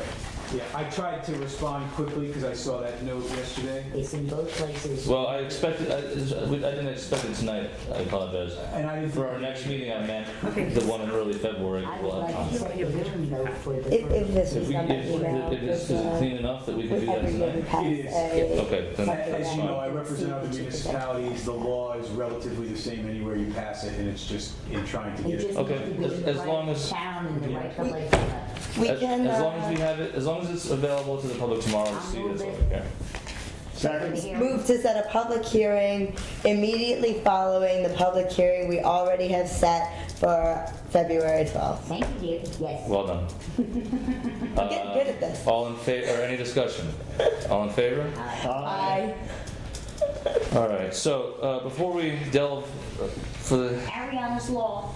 Yeah, I tried to respond quickly because I saw that note yesterday. It's in both places. Well, I expected, I didn't expect it tonight, I apologize. And I didn't. For our next meeting, I meant the one in early February. I would We'll have like to time. set the hearing note for the If this If was we, on that if, email. is it clean enough that we can do that Every year we tonight? pass It is. a- Okay, then As you know, I represent other municipalities. The law is relatively the same anywhere you pass it, and it's just in trying to You get just it. Okay, need to be in the as long right as- town and the right place for that. We As can, long as we have it, as long as it's available to the public tomorrow to see, that's all we care. Second. Move to set a public hearing immediately following the public hearing we already have set for February 12th. Thank you, dear. Yes. Well done. I'm getting good at this. All in favor, or any discussion? All in favor? Aye. All right, so before we delve for the Ariana's Law,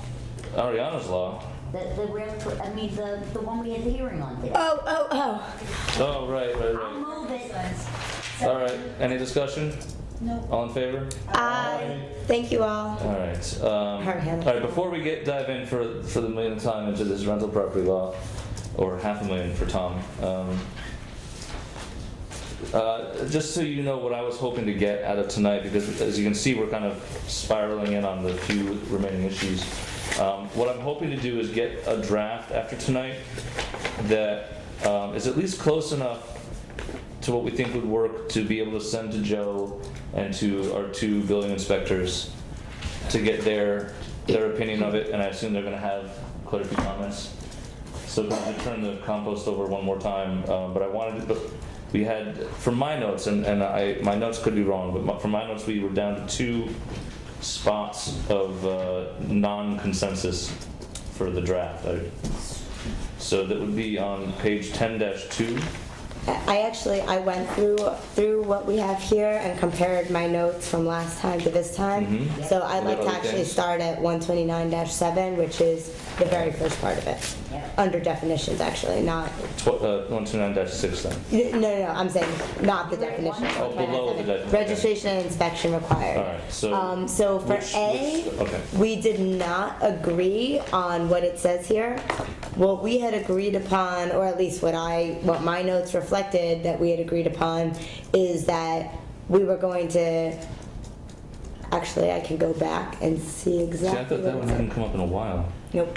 Ariana's Law. the one we had the hearing on today. Oh. Oh, right. I'll move it. All right, any discussion? No. All in favor? Aye. Thank you all. All right. All Hannah. right, before we dive in for the millionth time into this rental property law, or $500,000 for Tom, just so you know what I was hoping to get out of tonight, because as you can see, we're kind of spiraling in on the few remaining issues. What I'm hoping to do is get a draft after tonight that is at least close enough to what we think would work to be able to send to Joe and to our 2 building inspectors to get their opinion of it, and I assume they're gonna have quite a few comments. So I'm gonna turn the compost over one more time, but we had, from my notes, and my notes could be wrong, but from my notes, we were down to 2 spots of non-consensus for the draft. So that would be on page 10-2. I went through what we have here and compared my notes from last time to this time. Mhm. So I'd like to Other actually things? start at 129-7, which is the very first part of it. Under definitions, actually, not, 129-6 then. no, I'm saying not the definition. Oh, below the definition. Registration and inspection required. All right, so. So for A, okay. we did not agree on what it says here. What we had agreed upon, or at least what my notes reflected that we had agreed upon, is that we were going to, actually I can go back and see See, I exactly thought that what one it hadn't come up in a while. Nope.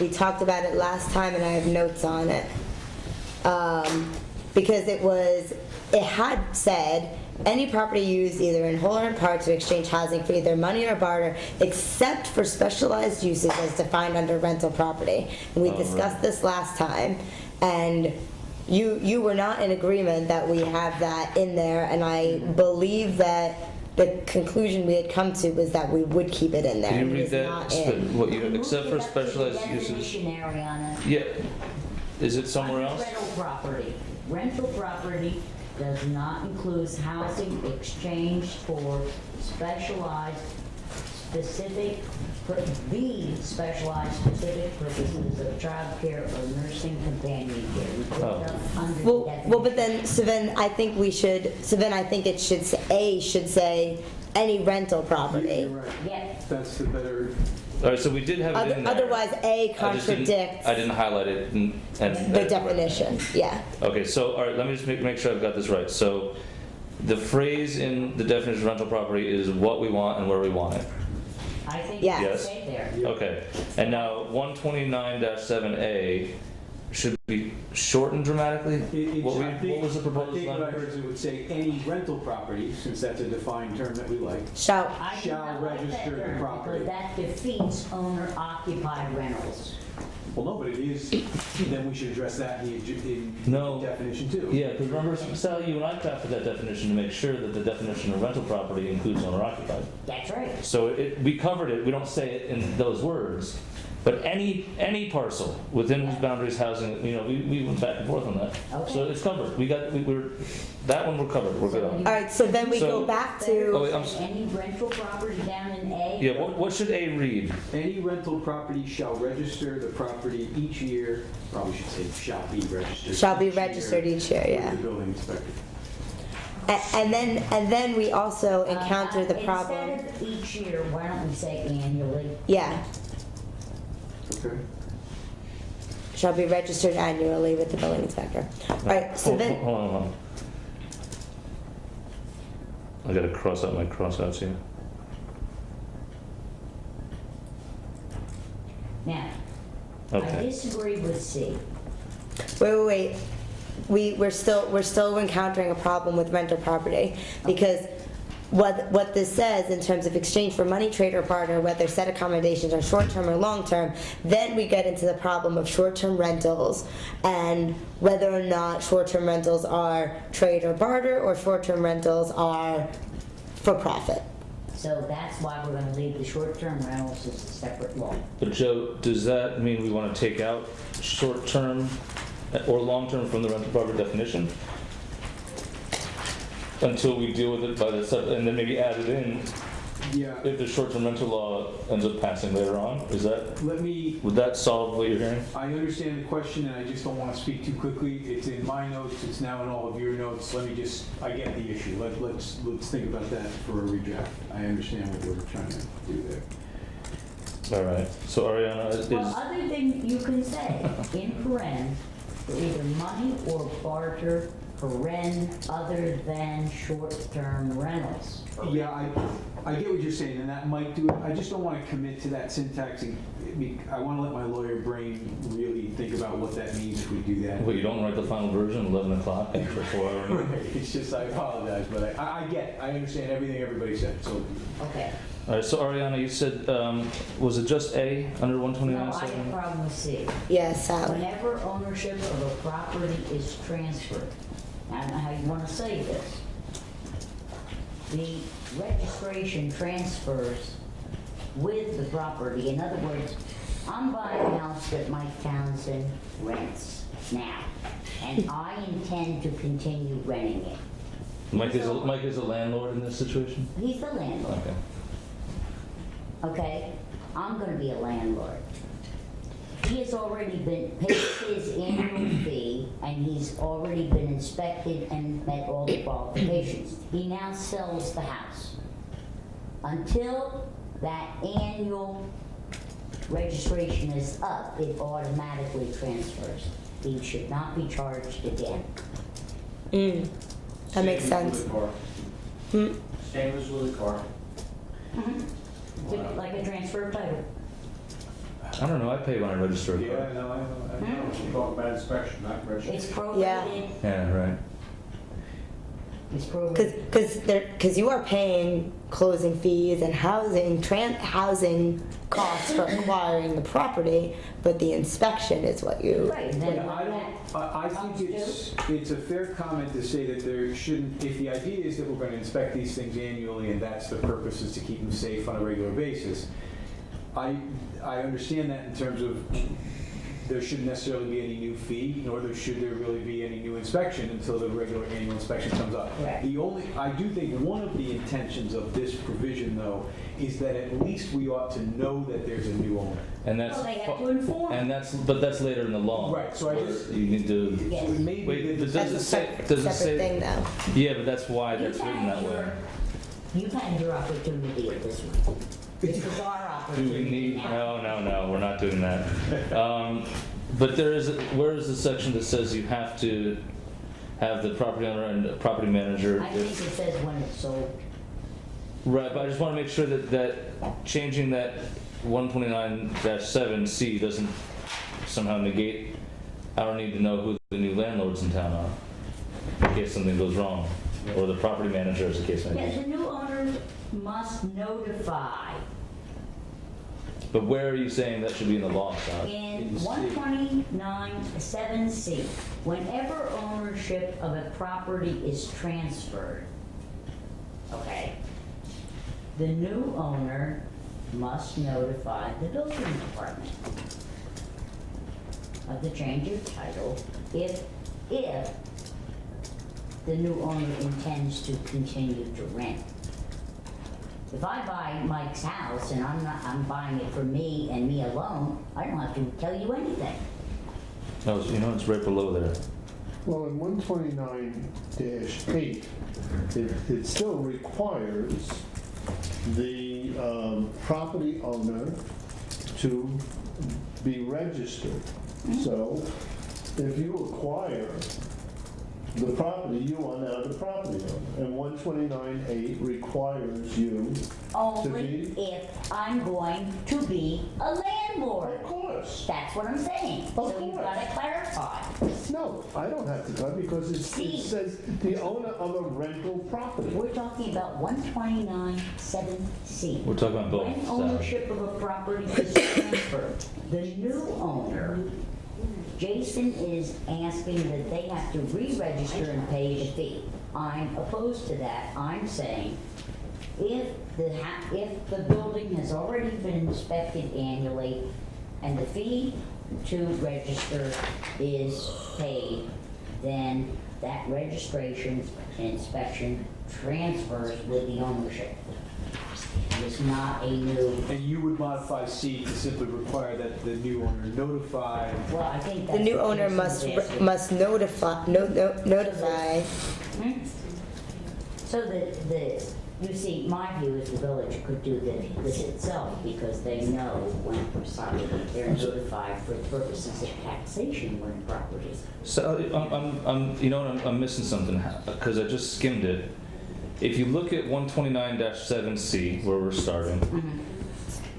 We talked about it last time and I have notes on it. Because it had said, any property used either in whole or in part to exchange housing for either money or barter, except for specialized uses as defined under rental property. And we discussed this last time, and you were not in agreement that we have that in there, and I believe that the conclusion we had come to was that we would keep it in there. Can you and it read is that? not in. What you, except for specialized uses? Definition, Ariana. Yeah. Is it somewhere Under else? rental property. Rental property does not include housing exchanged for specialized specific, the specialized specific purposes of childcare or nursing companion care. We put it up under the Well, but definition. then, I think I think it should say any rental property. You're right. Yeah. That's the better, All right, so we did have it in there. Otherwise, A I just didn't- contradicts I didn't highlight it and. the definition, yeah. Okay, so, all right, let me just make sure I've got this right. So, the phrase in the definition of rental property is what we want and where we want it. I think Yeah. it's Yes. safe there. Okay, and now 129-7A should be shortened dramatically? What was the proposed I think what I language? heard is it would say any rental property, since that's a defined term that we like, Shall, I do shall not like that register the term property. because that defeats owner-occupied rentals. Well, no, but it is, then we should address that in the No. definition too. Yeah, because remember, Sally, you and I crafted that definition to make sure that the definition of rental property includes owner occupied. That's right. So we covered it, we don't say it in those words, but any parcel within whose boundaries housing, we went back and forth on that. So Okay. it's covered, that one we're covered, we're good on. all right, so then we So- go back Oh, to, wait, Any rental property down in A? Yeah, what should A read? Any rental property shall register the property each year, probably should say shall be registered. Shall be each year registered each year, with yeah. the building inspector. and then we also encounter the problem. Instead of each year, why don't we say annually? Yeah, Okay. shall be registered annually with the building inspector. All right, so then, Hold on. I gotta cross out my crossouts here. Now, I Okay. disagree with C. wait. We're still encountering a problem with rental property because what this says in terms of exchange for money, trade, or barter, whether said accommodations are short-term or long-term, then we get into the problem of short-term rentals and whether or not short-term rentals are trade or barter or short-term rentals are for profit. So that's why we're gonna leave the short-term rentals as a separate law. But Joe, does that mean we want to take out short-term or long-term from the rental property definition? Until we deal with it by the and then maybe add it in Yeah, if the short-term rental law ends up passing later on? Would that solve what you're hearing? I understand the question, and I just don't want to speak too quickly. It's in my notes, it's now in all of your notes. I get the issue. Let's think about that for a redraft. I understand what we're trying to do there. All right. So Ariana is. Well, other than you can say, in paren, for either money or barter, paren, other than short-term rentals. Yeah, I get what you're saying, and that might do it. I just don't want to commit to that syntax. I want to let my lawyer brain really think about what that means if we do that. Well, you don't write the final version 11 o'clock after 4 hours. It's just, I apologize, but I understand everything everybody said, so. Okay. All right. So Ariana, you said was it just A under No, 129? I have a problem with C. Yes, Sally. Whenever ownership of a property is transferred, I don't know how you want to say this, the registration transfers with the property. In other words, I'm buying a house that Mike Townsend rents now, and I intend to continue renting it. Mike is a landlord in this situation? He's the landlord. Okay. Okay, I'm gonna be a landlord. He has already been paid his annual fee, and he's already been inspected and met all the qualifications. He now sells the house. Until that annual registration is up, it automatically transfers. He should not be charged again. That makes sense. Same as with a car. Like a transfer of title. I don't know. I pay when I register a car. Yeah, no, I know. We're talking about inspection, not registration. It's prohibited. Yeah. Right. It's prohibited. Because you are paying closing fees and housing costs for acquiring the property, but the inspection is what you. Right, and then I think it's a fair comment to say that there shouldn't, if the idea is that we're going to inspect these things annually and that's the purpose, is to keep them safe on a regular basis, I understand that in terms of there shouldn't necessarily be any new fee, nor should there really be any new inspection until the regular annual inspection comes up. Correct. I do think one of the intentions of this provision, though, is that at least we ought to know that there's a new owner. And that's, Well, they have to inform. and that's later in the law. Right, so I where just- You need to, Yes. Maybe wait, the- does That's it a say, separate does it thing, say? though. Yeah, but that's why that's written that way. You've had your opportunity at this one. This is our Do we opportunity need, now. no, we're not doing that. But where is the section that says you have to have the property owner and the property manager? I think it says when it's sold. Right, but I just want to make sure that changing that 129-7C doesn't somehow negate our need to know who the new landlords in town are, in case something goes wrong, or the property manager, as the case may Yes, be. the new owner must notify. But where are you saying that should be in the law, Scott? In 129.7C, whenever ownership of a property is transferred, okay, the new owner must notify the building department of the change of title if the new owner intends to continue to rent. If I buy Mike's house and I'm buying it for me and me alone, I don't have to tell you anything. No, it's right below there. Well, in 129-8, it still requires the property owner to be registered. So if you acquire the property, you are now the property owner. And 129-8 requires you to Only be... if I'm going to be a landlord. Of course. That's what I'm saying. Of So you've course. got to clarify. No, I don't have to tell because it says the owner of a rental property. We're talking about 129.7C. We're talking about both, When Sally. ownership of a property is transferred, the new owner, Jason is asking that they have to re-register and pay the fee. I'm opposed to that. I'm saying if the building has already been inspected annually and the fee to register is paid, then that registration and inspection transfers with the ownership. It's not a new, And you would modify C to simply require that the new owner notify. well, I think that's The new what owner Jason's asking. must notify. So you see, my view is the village could do this itself because they know when they're notified for purposes of taxation when property. So I'm missing something because I just skimmed it. If you look at 129-7C, where we're starting,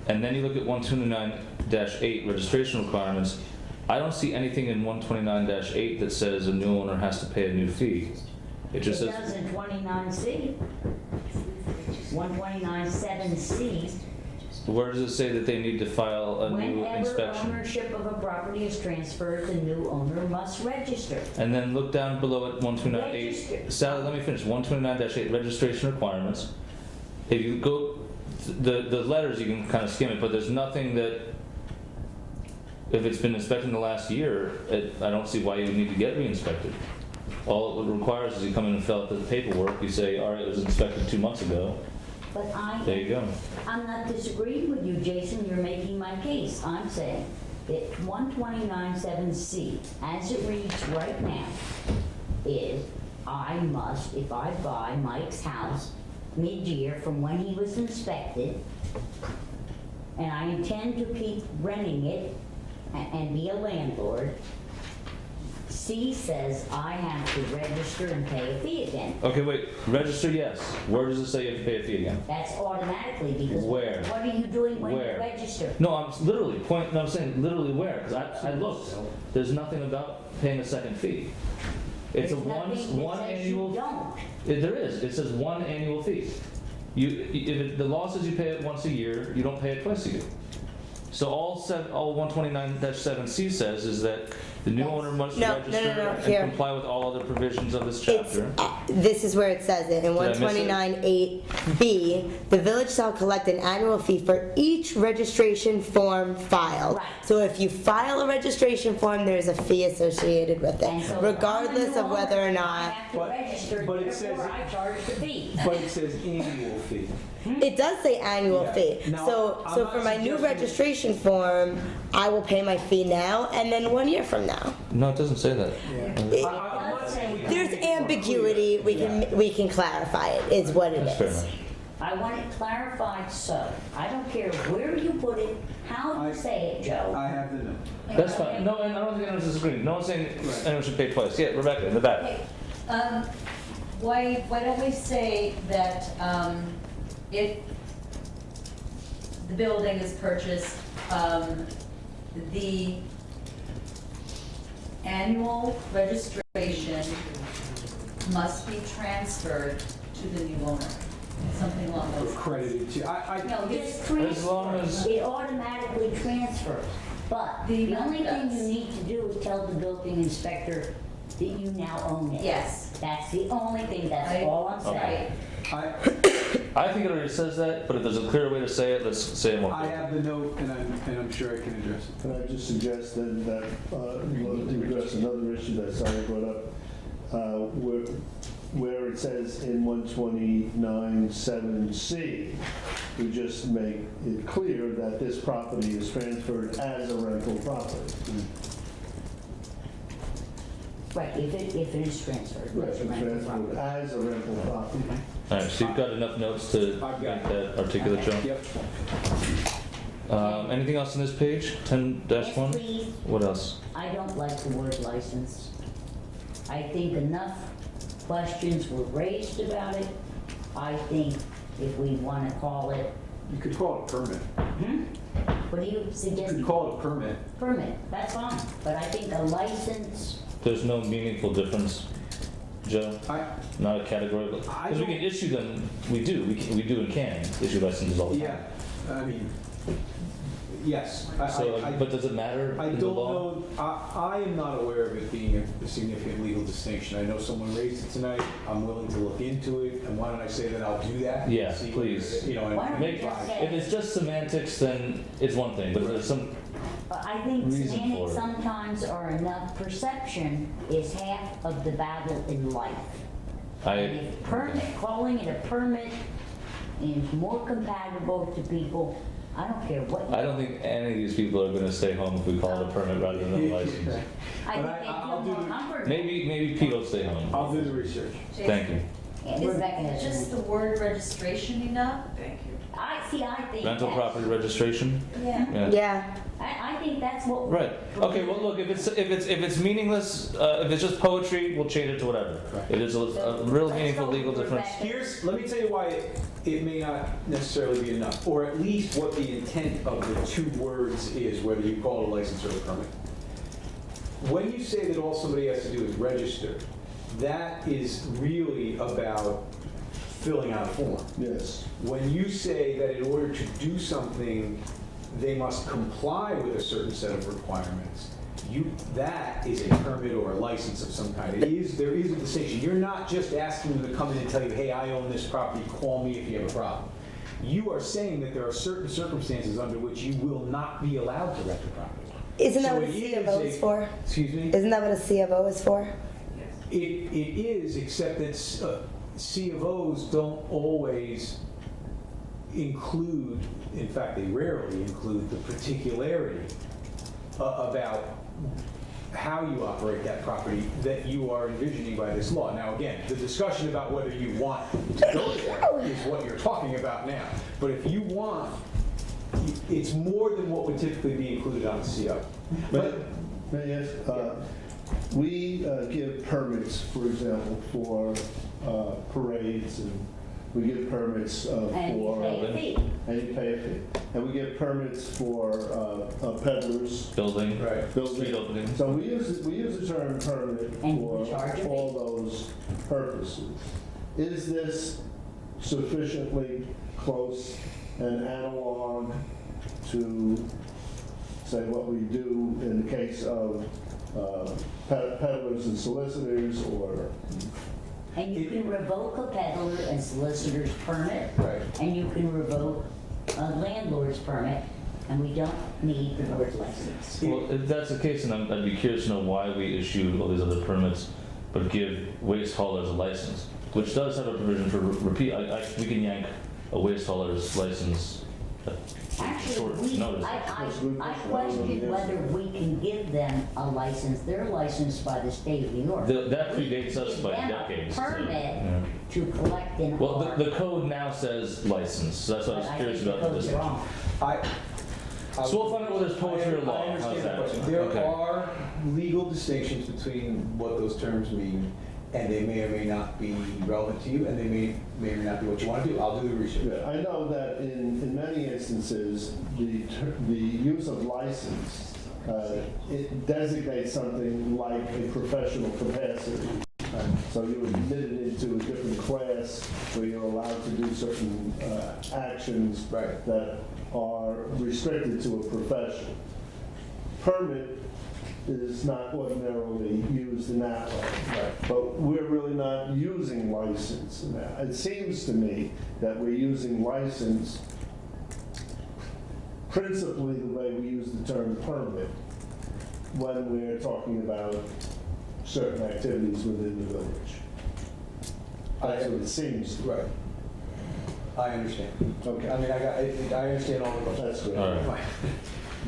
and then you look at 129-8 registration requirements, I don't see anything in 129-8 that says a new owner has to pay a new fee. It just It says, does in 29C. 129.7C, where does it say that they need to file a new whenever inspection? ownership of a property is transferred, the new owner must register. And then look down below at 129.8. Register. Sally, let me finish. 129-8 registration requirements. If you go, the letters you can kind of skim it, but there's nothing that, if it's been inspected in the last year, I don't see why you need to get re-inspected. All it requires is you come in and fill out the paperwork. You say, all right, it was inspected 2 months ago. But There you go. I'm not disagreeing with you, Jason, you're making my case. I'm saying that 129.7C, as it reads right now, is I must, if I buy Mike's house mid-year from when he was inspected, and I intend to keep renting it and be a landlord, C says I have to register and pay a fee again. Okay, wait. Register, yes. Where does it say you have to pay a fee again? That's automatically because Where? what are you doing when Where? you register? No, I'm literally I'm saying literally where? Because I looked. There's nothing about paying a second fee. It's There's a nothing that one says annual. you don't. There is. It says one annual fee. The law says you pay it once a year. You don't pay it twice a year. So all 129-7C says is that the new owner must register and Here. comply with all other provisions of this chapter. this is where it says it, in Did I miss it? 129.8B, the village shall collect an annual fee for each registration form filed. Right. So if you file a registration form, there's a fee associated with And it, so regardless of whether or I not. have to But- register, but it says- therefore I charge the fee. But it says annual fee. It does say annual Yeah. fee. Now, So I'm so not for my new suggesting- registration form, I will pay my fee now and then 1 year from now. No, it doesn't say that. It- I'm not saying we can't There's make it more ambiguity, we can clarify it, is what it That's fair is. enough. I want it clarified, so I don't care where you put it, how you say it, Joe. I have the note. That's fine. No, and I don't think anyone's disagreeing. No one's saying anyone should pay twice. Yeah, Rebecca, in the back. Okay, why don't we say that, if the building is purchased, the annual registration must be transferred to the new owner, something along those lines. Credited to, No, just As long transfer, as- it automatically transfers. But The the only amount thing you does. need to do is tell the building inspector that you now own it. Yes. That's the only thing, that's I- all I'm saying. Right. I think it already says that, but if there's a clearer way to say it, let's say it more I clearly. have the note, and I'm sure I can address it. Can I just suggest then that, to address another issue that Sally brought up, where it says in 129.7C, we just make it clear that this property is transferred as a rental property. Right, if it is transferred. Right, it's a it's rental transferred property. as a rental property. All right, so you've got enough notes to I've make got that articulate, Joe? Yep. Anything else on this page? 10-1? Yes, please. What else? I don't like the word license. I think enough questions were raised about it. I think if we want to call it, You could call it a permit. what do you You suggest? could call it a permit. Permit, that's fine, but I think a license, There's no meaningful difference, Joe? Not a categorical? Because we can issue them, we do and can issue licenses all the time. Yeah, I mean, yes. But does it matter I in the don't law? know, I am not aware of it being a significant legal distinction. I know someone raised it tonight, I'm willing to look into it, and why don't I say that I'll do that? Yeah, See what- please. You know, Why don't we and just say- If it's just semantics, then it's one thing, but if there's some, I think Reason semantics for it. sometimes are enough. Perception is half of the battle in life. And if calling it a permit is more compatible to people, I don't care what. I don't think any of these people are gonna stay home if we call it a permit rather than a license. I think they feel more comfortable. Maybe Pete will stay home. I'll do the research. Thank you. Yeah, Rebecca has Just the word registration enough? Thank you. I think. Rental that's- property registration? Yeah. Yeah. I think that's what. Right. Okay, well, look, if it's meaningless, if it's just poetry, we'll change it to whatever. If it's a real meaningful legal difference. Let me tell you why it may not necessarily be enough, or at least what the intent of the two words is, whether you call it a license or a permit. When you say that all somebody has to do is register, that is really about filling out a form. Yes. When you say that in order to do something, they must comply with a certain set of requirements, that is a permit or a license of some kind. There is a distinction. You're not just asking them to come in and tell you, hey, I own this property, call me if you have a problem. You are saying that there are certain circumstances under which you will not be allowed to rent the property. Isn't that So what a it C of is O is for? Excuse me? Isn't that what a C of O is for? It is, except that C of Os don't always include, in fact, they rarely include the particularity about how you operate that property that you are envisioning by this law. Now, again, the discussion about whether you want to go there is what you're talking about now. But if you want, it's more than what would typically be included on the CO. May I ask, we give permits, for example, for parades, and we give permits for... And you pay a fee. And you pay a fee. And we give permits for peddlers. Building, Building. street opening. So we use the term permit And for we charge a fee. all those purposes. Is this sufficiently close and analog to, say, what we do in the case of peddlers and solicitors, or And you can revoke a peddler and solicitor's permit. Right. And you can revoke a landlord's permit, and we don't need the word license. Well, if that's the case, then I'd be curious to know why we issue all these other permits, but give waste haulers a license, which does have a provision for repeat. We can yank a waste hauler's license at short Actually, notice. I question whether we can give them a license. They're licensed by the state of New York. That predates us by Give them a decades. so, permit yeah. to collect in Well, our. the code now says license, so that's why I was But I curious think about the the code's distinction. wrong. So we'll find out whether it's poetry or law. I understand How's the that? question. There Okay. are legal distinctions between what those terms mean, and they may or may not be relevant to you, and they may or may not be what you want to do. I'll do the research. Yeah, I know that in many instances, the use of license, it designates something like a professional capacity. So you're admitted into a different class where you're allowed to do certain actions that are restricted to a profession. Permit is not ordinarily used in that way. But we're really not using license in that. It seems to me that we're using license principally the way we use the term permit when we're talking about certain activities within the village. That's what it seems. Right. I understand. Okay. I mean, I understand all the questions. That's good. All right.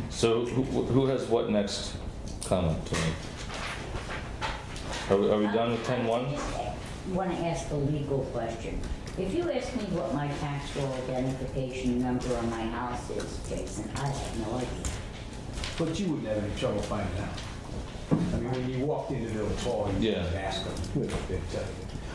So who has what next comment to make? Are we done with 10-1? I just want to ask a legal question. If you ask me what my tax roll identification number on my house is, Jason, I have no idea. But you wouldn't have any trouble finding out. I mean, when you walked into Village Hall, you Yeah. just ask them. They'd tell you.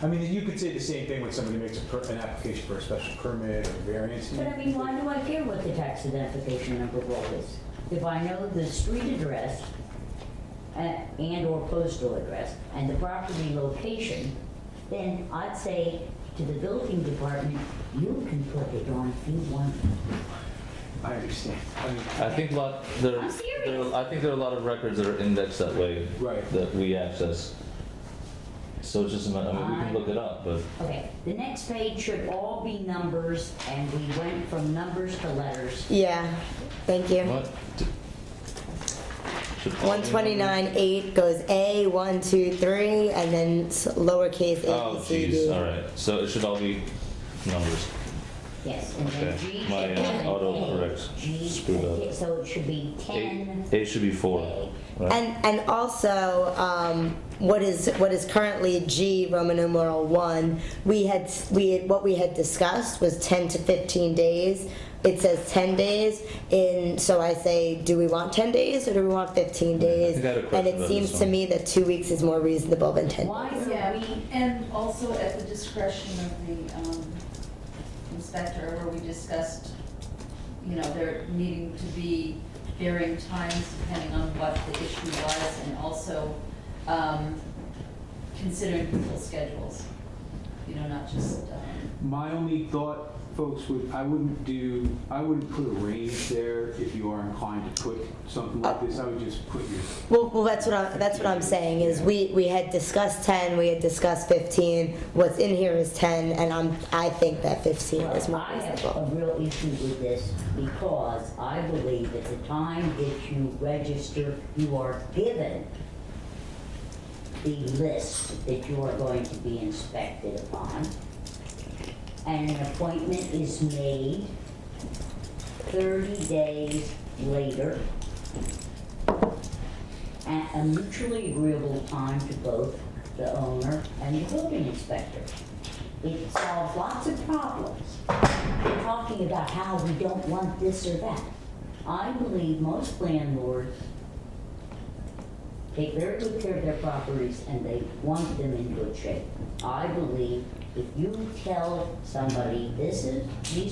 I mean, you could say the same thing when somebody makes an application for a special permit or variance. But I mean, why do I care what the tax identification number roll is? If I know the street address and/or postal address and the property location, then I'd say to the building department, you can put it on if you want. I understand. I think I'm serious. I think there are a lot of records that are indexed that way Right. that we access. So it's just a matter, I mean, we can look it up, but Okay, the next page should all be numbers, and we went from numbers to letters. Yeah, thank you. what? Should all be 129.8 goes A, 1, 2, 3, and then lowercase a, Oh, b, c, d. jeez, all right. So it should all be numbers. Yes, and then Okay. G My should have an autocorrect A. G, screwed up. so it should be 10. A should be 4, right? And also, what is currently G Roman numeral 1, what we had discussed was 10 to 15 days. It says 10 days, so I say, do we want 10 days or do we want 15 days? think I had a And question it about seems this to one. me that 2 weeks is more reasonable than 10 Why days. are Yeah, we, and also at the discretion of the inspector, where we discussed, there needing to be varying times depending on what the issue was, and also considering people's schedules, not just. My only thought, folks, I wouldn't put a range there if you are inclined to put something like this. I would just put your. Well, that's what I'm saying is we had discussed 10, we had discussed 15. What's in here is 10, and I think that 15 is more I have reasonable. a real issue with this because I believe at the time that you register, you are given the list that you are going to be inspected upon. And an appointment is made 30 days later at a mutually agreeable time to both the owner and the building inspector. It solves lots of problems. We're talking about how we don't want this or that. I believe most landlords take very good care of their properties and they want them in good shape. I believe if you tell somebody, these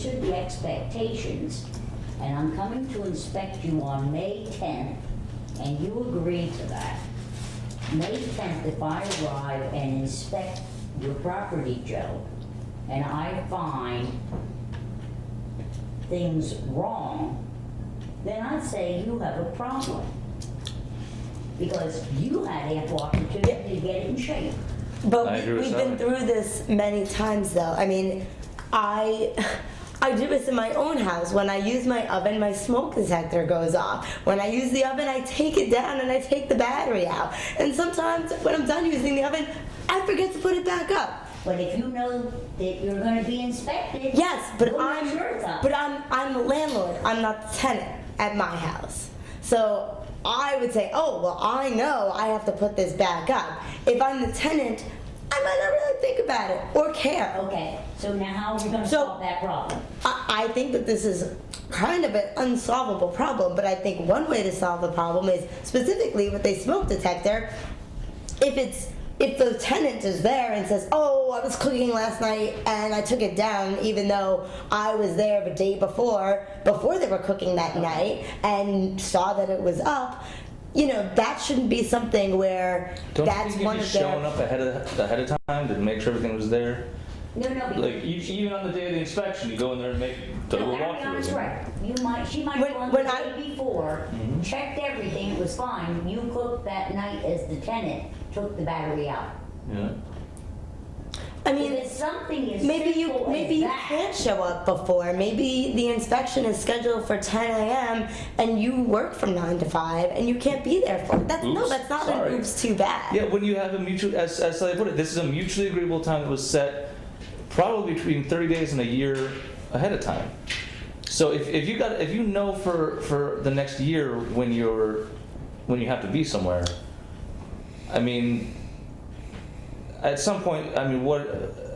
are the expectations, and I'm coming to inspect you on May 10th, and you agree to that, May 10th, if I arrive and inspect your property, Joe, and I find things wrong, then I'd say you have a problem. Because you had ample opportunity to get it in shape. But I agree with we've been Sally. through this many times, though. I mean, I do this in my own house. When I use my oven, my smoke detector goes off. When I use the oven, I take it down and I take the battery out. And sometimes when I'm done using the oven, I forget to put it back up. But if you know that you're gonna be inspected. Yes, but you'll make sure it's up. I'm the landlord. I'm not the tenant at my house. So I would say, oh, well, I know I have to put this back up. If I'm the tenant, I might not really think about it or care. Okay, so now how are we gonna solve that problem? I think that this is kind of an unsolvable problem, but I think one way to solve the problem is specifically with a smoke detector. If the tenant is there and says, oh, I was cooking last night and I took it down even though I was there the day before they were cooking that night and saw that it was up, you know, that shouldn't be something where Don't that's you one think of you'd be their... showing up ahead of time to make sure everything was there? No, Like even on the day of the inspection, you go in there and do a Ariana's walkthrough. right. She might go on the day before, checked everything, it was fine. You cooked that night as the tenant, took the battery out. Yeah. I mean, If it's something as maybe simple you as that. can't show up before. Maybe the inspection is scheduled for 10 a.m. and you work from 9 to 5 and you can't be there for it. That's not sorry. an oops too bad. Yeah, when you have a mutual, as Sally put it, this is a mutually agreeable time that was set probably between 30 days and a year ahead of time. So if you know for the next year when you have to be somewhere, I mean, at some point, I mean,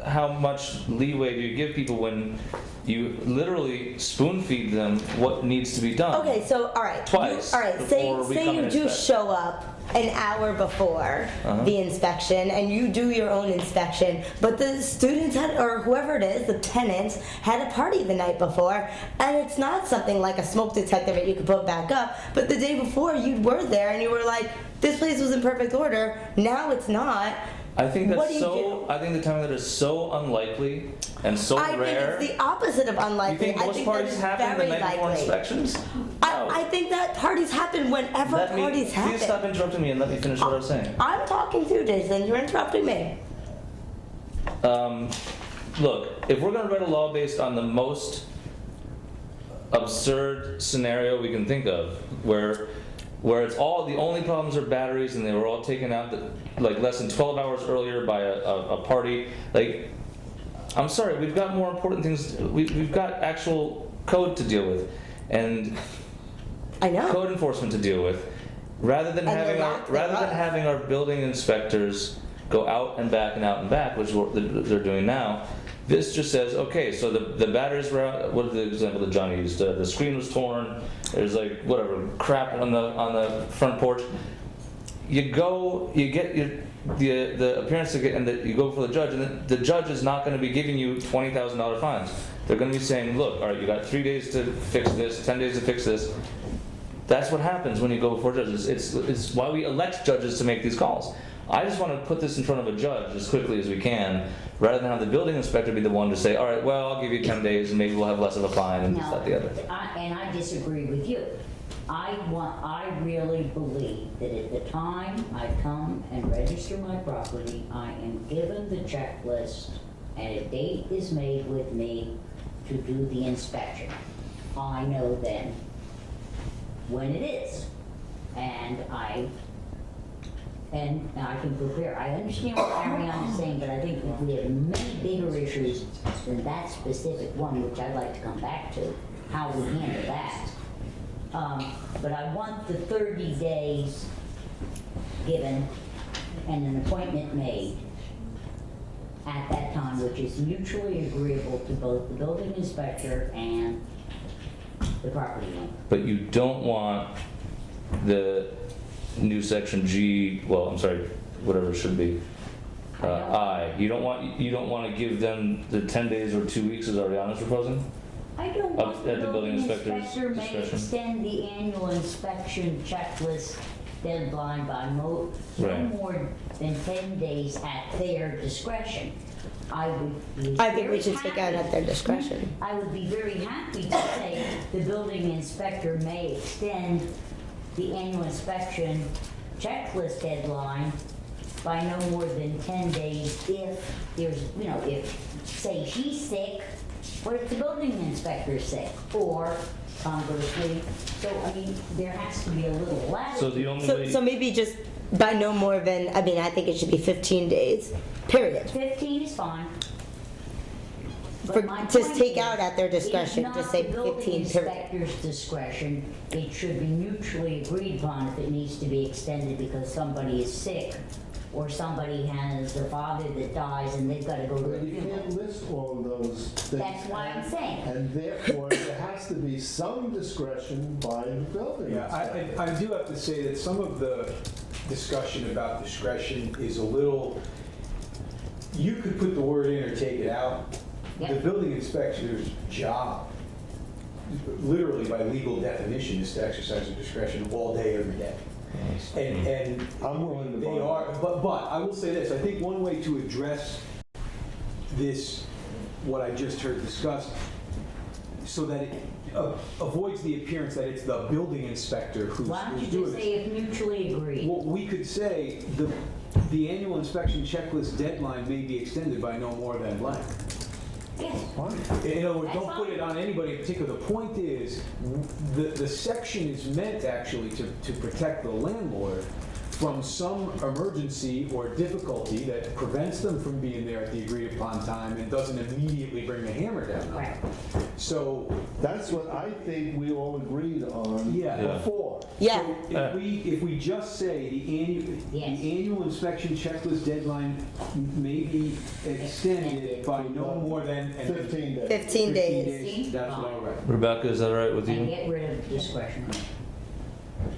how much leeway do you give people when you literally spoon feed them what needs to be done? Okay, so all right. Twice. Say before we come you and do inspect. show up an hour before the inspection and you do your own inspection, but the students or whoever it is, the tenants, had a party the night before, and it's not something like a smoke detector that you could put back up, but the day before you were there and you were like, this place was in perfect order, now it's not. I think What that's do you so. I think the time that is so unlikely and so I rare. think it's the opposite of unlikely. You think most parties happen the night before inspections? I think that parties happen whenever parties happen. Please stop interrupting me and let me finish what I was saying. I'm talking to Jason. You're interrupting me. Look, if we're going to write a law based on the most absurd scenario we can think of, where it's all the only problems are batteries and they were all taken out like less than 12 hours earlier by a party, like, I'm sorry, we've got more important things. We've got actual code to deal with, and I know code enforcement to deal with, rather than having our building inspectors go out and back and out and back, which is what they're doing now. This just says, okay, so the batteries were out. What is the example that Johnny used? The screen was torn. There's like whatever crap on the front porch. You get the appearance ticket, and you go for the judge, and the judge is not going to be giving you $20,000 fines. They're going to be saying, look, all right, you got 3 days to fix this, 10 days to fix this. That's what happens when you go before judges. It's why we elect judges to make these calls. I just want to put this in front of a judge as quickly as we can, rather than have the building inspector be the one to say, all right, well, I'll give you 10 days and maybe we'll have less of a fine and this, that, the other. And I disagree with you. I really believe that at the time I come and register my property, I am given the checklist and a date is made with me to do the inspection. I know then when it is, and I can prepare. I understand what Ariana is saying, but I think we have many bigger issues than that specific one, which I'd like to come back to, how we handle that. But I want the 30 days given and an appointment made at that time, which is mutually agreeable to both the building inspector and the property owner. But you don't want the new section G, well, I'm sorry, whatever it should be, I. You don't want to give them the 10 days or 2 weeks as Ariana's proposing? I don't want At the the building inspector's inspector may discretion. extend the annual inspection checklist deadline by no more than 10 days at their discretion. I think we should take out at their discretion. I would be very happy to say the building inspector may extend the annual inspection checklist deadline by no more than 10 days if there's, you know, if, say, she's sick, or if the building inspector's sick, or conversely. So, I mean, there has to be a little latitude. So the only way. So maybe just by no more than, I mean, I think it should be 15 days, period. 15 is fine. For, But my just point take is, out at their discretion, just say 15, It's not the building period. inspector's discretion. It should be mutually agreed upon if it needs to be extended because somebody is sick, or somebody has a father that dies and they've got to go to But the you funeral. can't list all of those things. That's why I'm saying. And therefore, there has to be some discretion by the building Yeah, inspector. I do have to say that some of the discussion about discretion is a little, you could put the word in or take it out. The Yep. building inspector's job, literally by legal definition, is to exercise their discretion all day, every day. And I'm willing to they buy are, but I will say this, I think one way to address this, what I just heard discussed, so that it avoids the appearance that it's the building inspector who's Why don't you doing just this. say if mutually agreed? Well, we could say the annual inspection checklist deadline may be extended by no more than blank. Yes. In other words, That's don't put it on anybody in particular. The point is, the section is meant actually to protect the landlord from some emergency or difficulty that prevents them from being there at the agreed upon time and doesn't immediately bring the hammer down on them. So That's what I think we all agreed on Yeah. before. Yeah. So if we just say the annual inspection checklist deadline may be extended by no more than 15 days. 15 days. That's all right. Rebecca, is that all right with And you? get rid of discretion.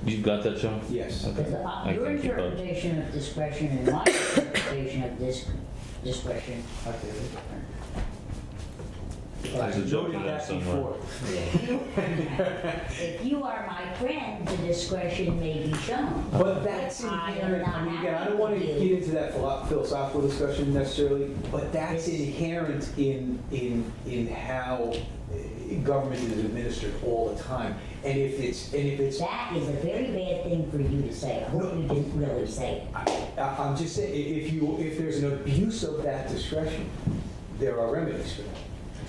You've got that, Joe? Yes. Okay. Because I your thank you both. interpretation of discretion and my interpretation of discretion are very different. There's a joke in Noted there that somewhere. If you are my friend, the discretion may be shown. But that's If I am inherent, not I mean, again, I happy don't want to with get you, into that philosophical discussion necessarily, but that's inherent in how government is administered all the time. And if it's, that is a very bad thing for you to say. I hope you didn't really say it. I'm just saying, if there's an abuse of that discretion, there are remedies for that.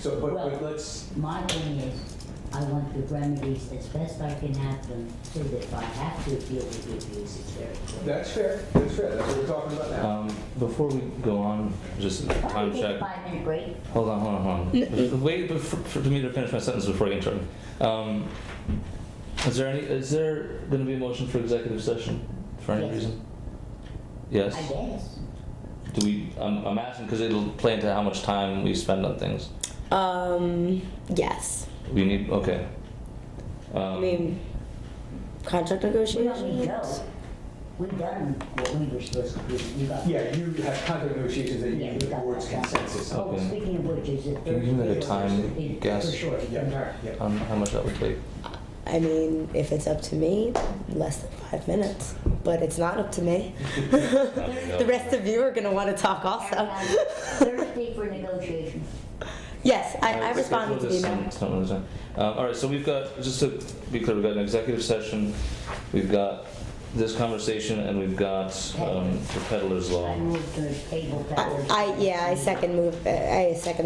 So, but Well, let's, My thing is, I want the remedies as best I can have them, so that if I have to deal with the abuse, it's very clear. that's fair, that's what we're talking about now. Before we go on, just a Why time don't we take check. a 5-minute break? Hold on. Wait for me to finish my sentence before you interrupt me. Is there going to be a motion for executive session for any Yes. reason? Yes? I guess. Do we, I'm asking because it'll play into how much time we spend on things. Yes. We need, okay. I mean, contract We don't need negotiations? Joe. We've done what we were supposed to do. You got- Yeah, you have contract negotiations that you Yeah, need we the got board's that. consensus on. Oh, Okay. speaking of which, is it Can you give me like a time guess? For sure, Yeah, concur. yeah. On how much that would take? I mean, if it's up to me, less than 5 minutes. But it's not up to me. The rest of you are going to want to talk also. Thursday for negotiations. Yes, I Alright, responded to schedule the this email. some other time. All right, so we've got, just to be clear, we've got an executive session, we've got this conversation, and we've got the peddler's law. I moved to table that. I second the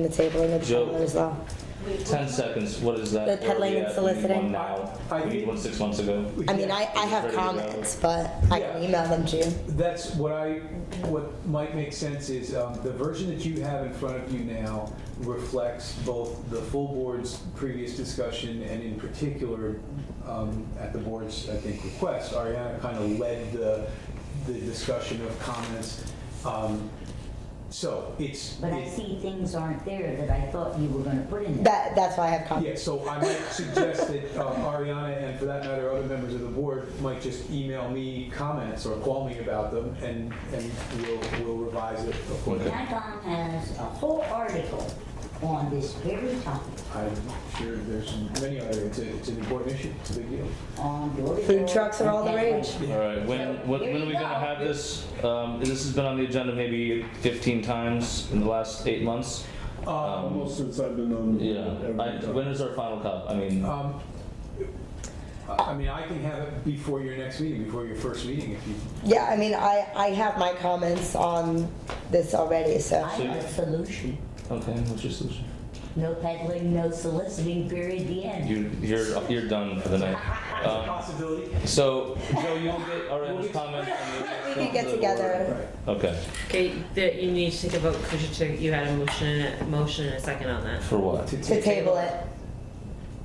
tabling of the Joe. peddler's law. 10 seconds, what is that? The peddling Where are we and at? soliciting? We need one now. We need one 6 months ago. I mean, I have Ready to go. comments, but I can email them to you. That's what might make sense is the version that you have in front of you now reflects both the full board's previous discussion and in particular at the board's, I think, request, Ariana kind of led the discussion of comments. So it's. But I see things aren't there that I thought you were gonna put in there. That's why I have comments. Yeah, so I might suggest that Ariana, and for that matter, other members of the board, might just email me comments or call me about them, and we'll revise it accordingly. NICOM has a whole article on this very topic. I'm sure there's many other, it's an important issue, it's a big deal. On door to Food door trucks are all the and rage. peddling. All right, when are we gonna have this? This has been on the agenda maybe 15 times in the last 8 months. Almost since I've been on. Yeah, when is our final cut? I mean, I mean, I can have it before your next meeting, before your first meeting, if you. Yeah, I mean, I have my comments on this already, so. I have a solution. Okay, what's your solution? No peddling, no soliciting, period, the end. You're done for the night. Possibility. So, Joe, you'll get Ariana's comment. We can get together. Okay. Okay, you need to take a vote because you had a motion and a second on that. For what? To table it.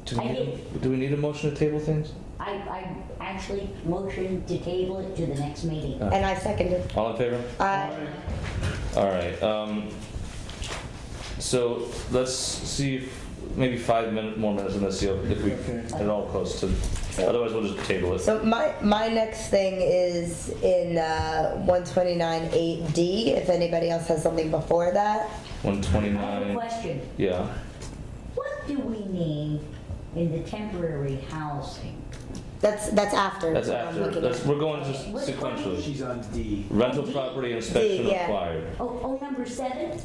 Do we need a motion to table things? I actually motioned to table it to the next meeting. And I seconded. All in favor? All right. So let's see if maybe 5 more minutes and let's see if we get all close to. Otherwise, we'll just table it. So my next thing is in 129.8D. If anybody else has something before that. 129. I have a question. Yeah. What do we need in the temporary housing? That's after. That's what I'm after. looking at. We're going just sequentially. She's on D. Rental property inspection D, yeah. required. Oh, number 7?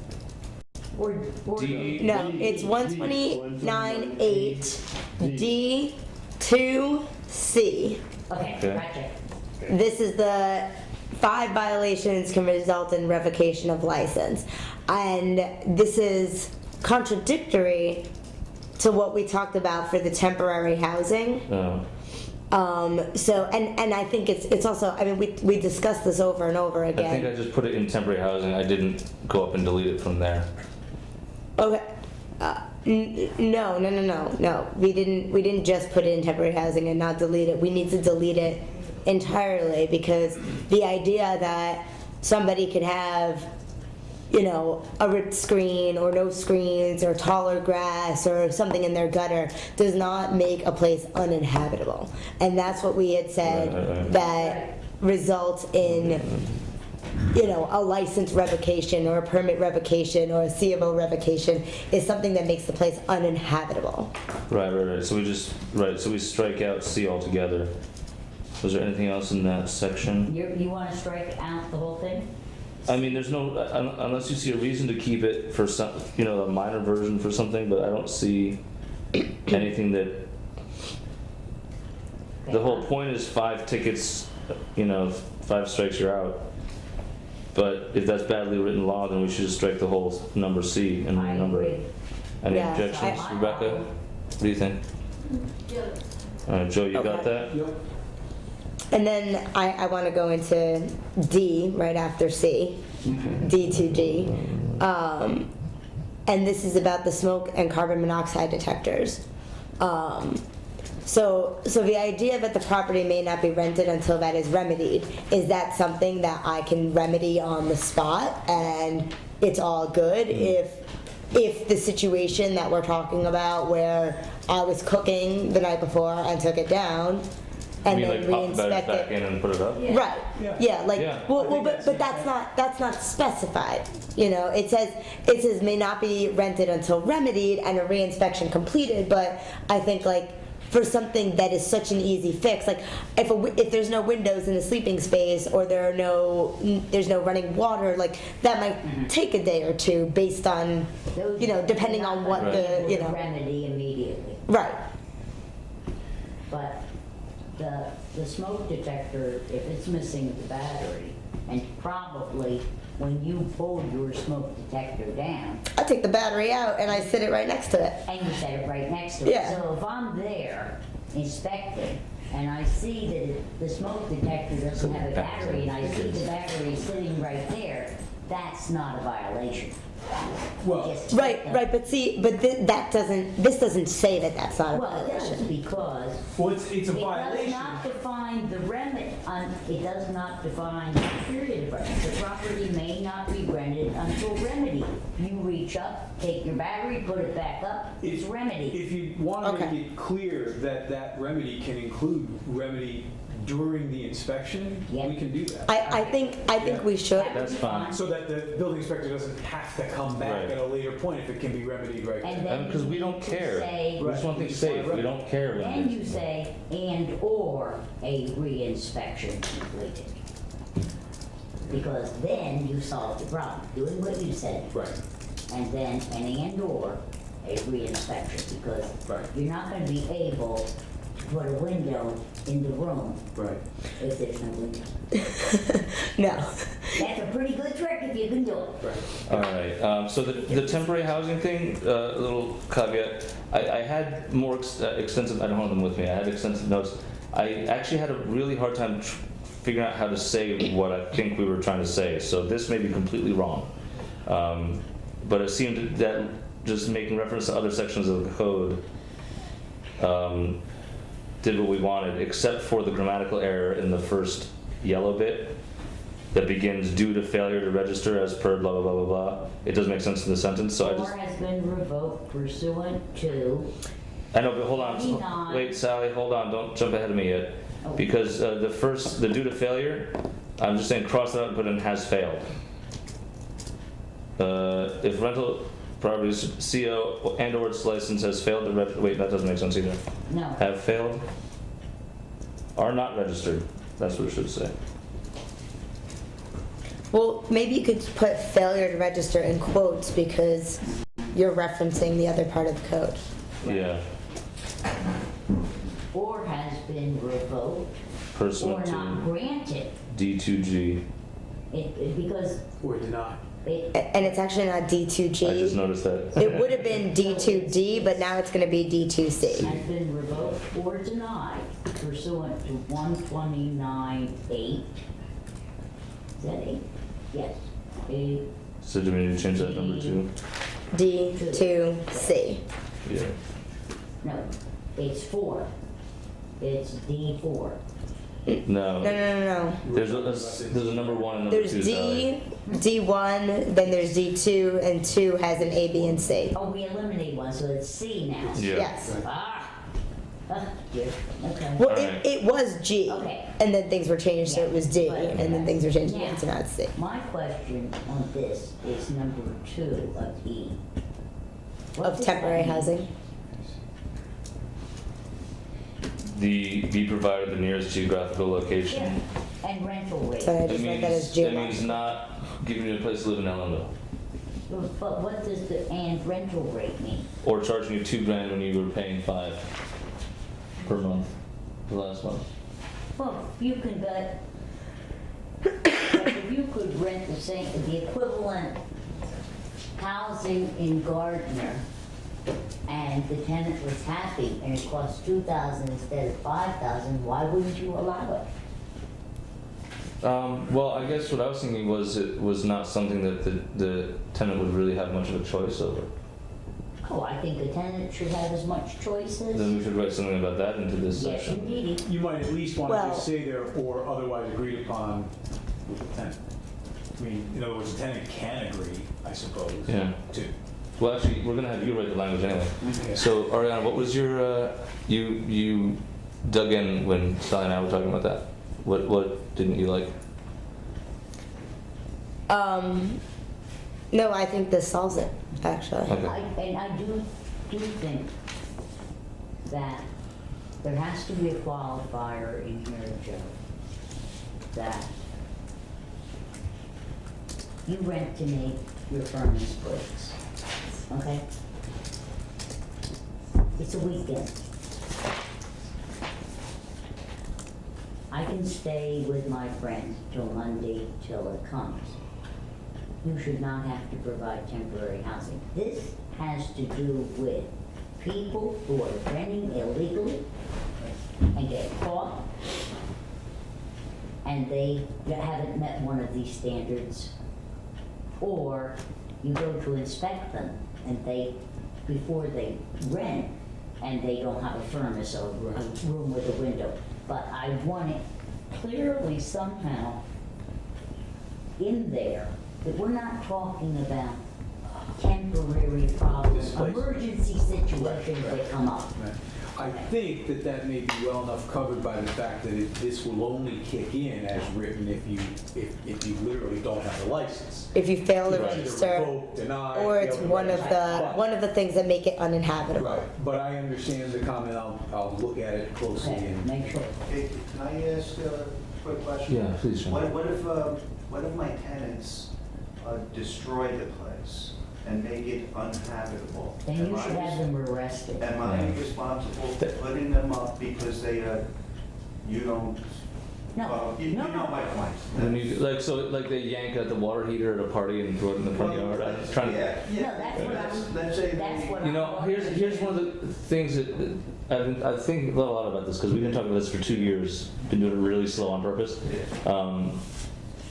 Or D. No, it's 129.8 D 2C. Okay, gotcha. This is the 5 violations can result in revocation of license. And this is contradictory to what we talked about for the temporary housing. So, and I think it's also, I mean, we discussed this over and over again. I think I just put it in temporary housing. I didn't go up and delete it from there. Okay. No. We didn't just put it in temporary housing and not delete it. We need to delete it entirely because the idea that somebody could have, you know, a ripped screen or no screens or taller grass or something in their gutter does not make a place uninhabitable. And that's what we had said that results in, you know, a license revocation or a permit revocation or a CMO revocation is something that makes the place uninhabitable. Right. So we strike out C altogether. Was there anything else in that section? You want to strike out the whole thing? I mean, there's no, unless you see a reason to keep it for some, you know, a minor version for something, but I don't see anything that, the whole point is 5 tickets, you know, 5 strikes you're out. But if that's badly written law, then we should just strike the whole number C and renumber it. Any objections, Rebecca? What do you think? All right, Joe, you got that? Yep. And then I want to go into D right after C, D to D. And this is about the smoke and carbon monoxide detectors. So the idea that the property may not be rented until that is remedied, is that something that I can remedy on the spot and it's all good? If the situation that we're talking about where I was cooking the night before and took it down, and you mean then like pop the batteries re-inspect back it. in and put it up? Right. Yeah. Like. Yeah. Well, but that's not specified. You know, it says may not be rented until remedied and a re-inspection completed. But I think like for something that is such an easy fix, like if there's no windows in the sleeping space or there's no running water, like that might take a day or two based on, you know, depending on what the, you know. Remedy immediately. Right. But the smoke detector, if it's missing the battery, and probably when you pull your smoke detector down. I take the battery out and I sit it right next to it. And you set it right next to it. Yeah. So if I'm there inspecting and I see that the smoke detector doesn't have a battery and I see the battery sitting right there, that's not a violation. Well, right, but this doesn't say that that's not a Well, it does violation. because it's a violation. It does not define the remedy. It does not define the period of remedy. The property may not be rented until remedy. You reach up, take your battery, put it back up. It's remedy. If you want to make it clear that that remedy can include remedy during the inspection, we can do that. I think we should. That's fine. So that the building inspector doesn't have to come back at a later point if it can be remedied right there. Because we don't care. We just want things safe. We don't care. Then you say, and or a re-inspection completed. Because then you solve the problem, doing what you said. Right. And then an and or a re-inspection, because you're not going to be able put a window in the room Right. if there's no window. No. That's a pretty good trick if you can do it. All right, so the temporary housing thing, a little caveat, I had more extensive, I don't have them with me, I had extensive notes. I actually had a really hard time figuring out how to say what I think we were trying to say, so this may be completely wrong. But it seemed that just making reference to other sections of the code did what we wanted, except for the grammatical error in the first yellow bit that begins due to failure to register as per blah blah blah blah blah. It doesn't make sense in the sentence, so I just. Or has been revoked pursuant to. I know, but hold on. 89. Wait, Sally, hold on. Don't jump ahead of me yet, because the due to failure, I'm just saying cross that out and put in has failed. If rental properties CO and/or its license has failed to register. Wait, that doesn't make sense either. No. Have failed. Are not registered. That's what it should say. Well, maybe you could put failure to register in quotes because you're referencing the other part of the code. Yeah. Or has been revoked. Pursuant or not to granted. D2G. Because. Or denied. And it's actually not D2G. I just noticed that. It would have been D2D, but now it's going to be D2C. Has been revoked or denied pursuant to 129(8). Is that 8? Yes. 8. So do we need to change that number to? D2C. Yeah. No, it's 4. It's D4. No. No. There's a number 1 and number 2. There's D1, then there's D2, and 2 has an A, B, and C. Oh, we eliminated one, so it's C now. Yeah. Yes. Yeah. Okay. Well, it was G, Okay. and then things were changed, so it was D, But- and then things were changed Now, again, so now it's C. My question on this is number 2 of E. What Of does temporary that mean? housing. Be provided the nearest geographical location. Yeah, and rental rate. So I just read that as It geological. means not giving you a place to live in Ellenville. But what does the and rental rate mean? Or charging you $2,000 when you were paying $5 per month the last month. Well, you can get, if you could rent the equivalent housing in Gardner, and the tenant was happy, and it cost $2,000 instead of $5,000, why wouldn't you allow it? Well, I guess what I was thinking was it was not something that the tenant would really have much of a choice over. Oh, I think a tenant should have as much choice as. Then we should write something about that into this Yes, section. indeed. You might at least want to Well- just say there, or otherwise agreed upon with the tenant. I mean, in other words, the tenant can agree, I suppose, Yeah. to. Well, actually, we're gonna have you write the language anyway. Yeah. So, Ariana, what was your you dug in when Sally and I were talking about that? What didn't you like? No, I think this solves it, actually. Okay. I do think that there has to be a qualifier in here, Joe, that you rent to me your furnace breaks, okay? It's a weekend. I can stay with my friend till Monday till it comes. You should not have to provide temporary housing. This has to do with people who are renting illegally and get caught, and they haven't met one of these standards, or you go to inspect them and before they rent, and they don't have a furnace or a room with a window. But I want it clearly somehow in there that we're not talking about temporary problems, Displacement. emergency situations that come up. I think that may be well enough covered by the fact that this will only kick in as written if you literally don't have the license. If you fail to Either register, revoke, deny, or it's fail to one of register. the things that make it uninhabitable. Right, but I understand the comment, I'll look at it closely Okay, and. make sure. Hey, can I ask a quick question? Yeah, please, Sean. What if my tenants destroy the place? and make it uninhabitable. Then you should have them arrested. Am I responsible for putting them up because they are, you don't, well, you know my point. When you, like they yank at the water heater at a party and throw it in the front yard. I was trying to. No, that's what I'm, Let's say that's what You know, here's one of the things that I think a lot about this because we've been talking about this for 2 years. Been doing it really slow on purpose.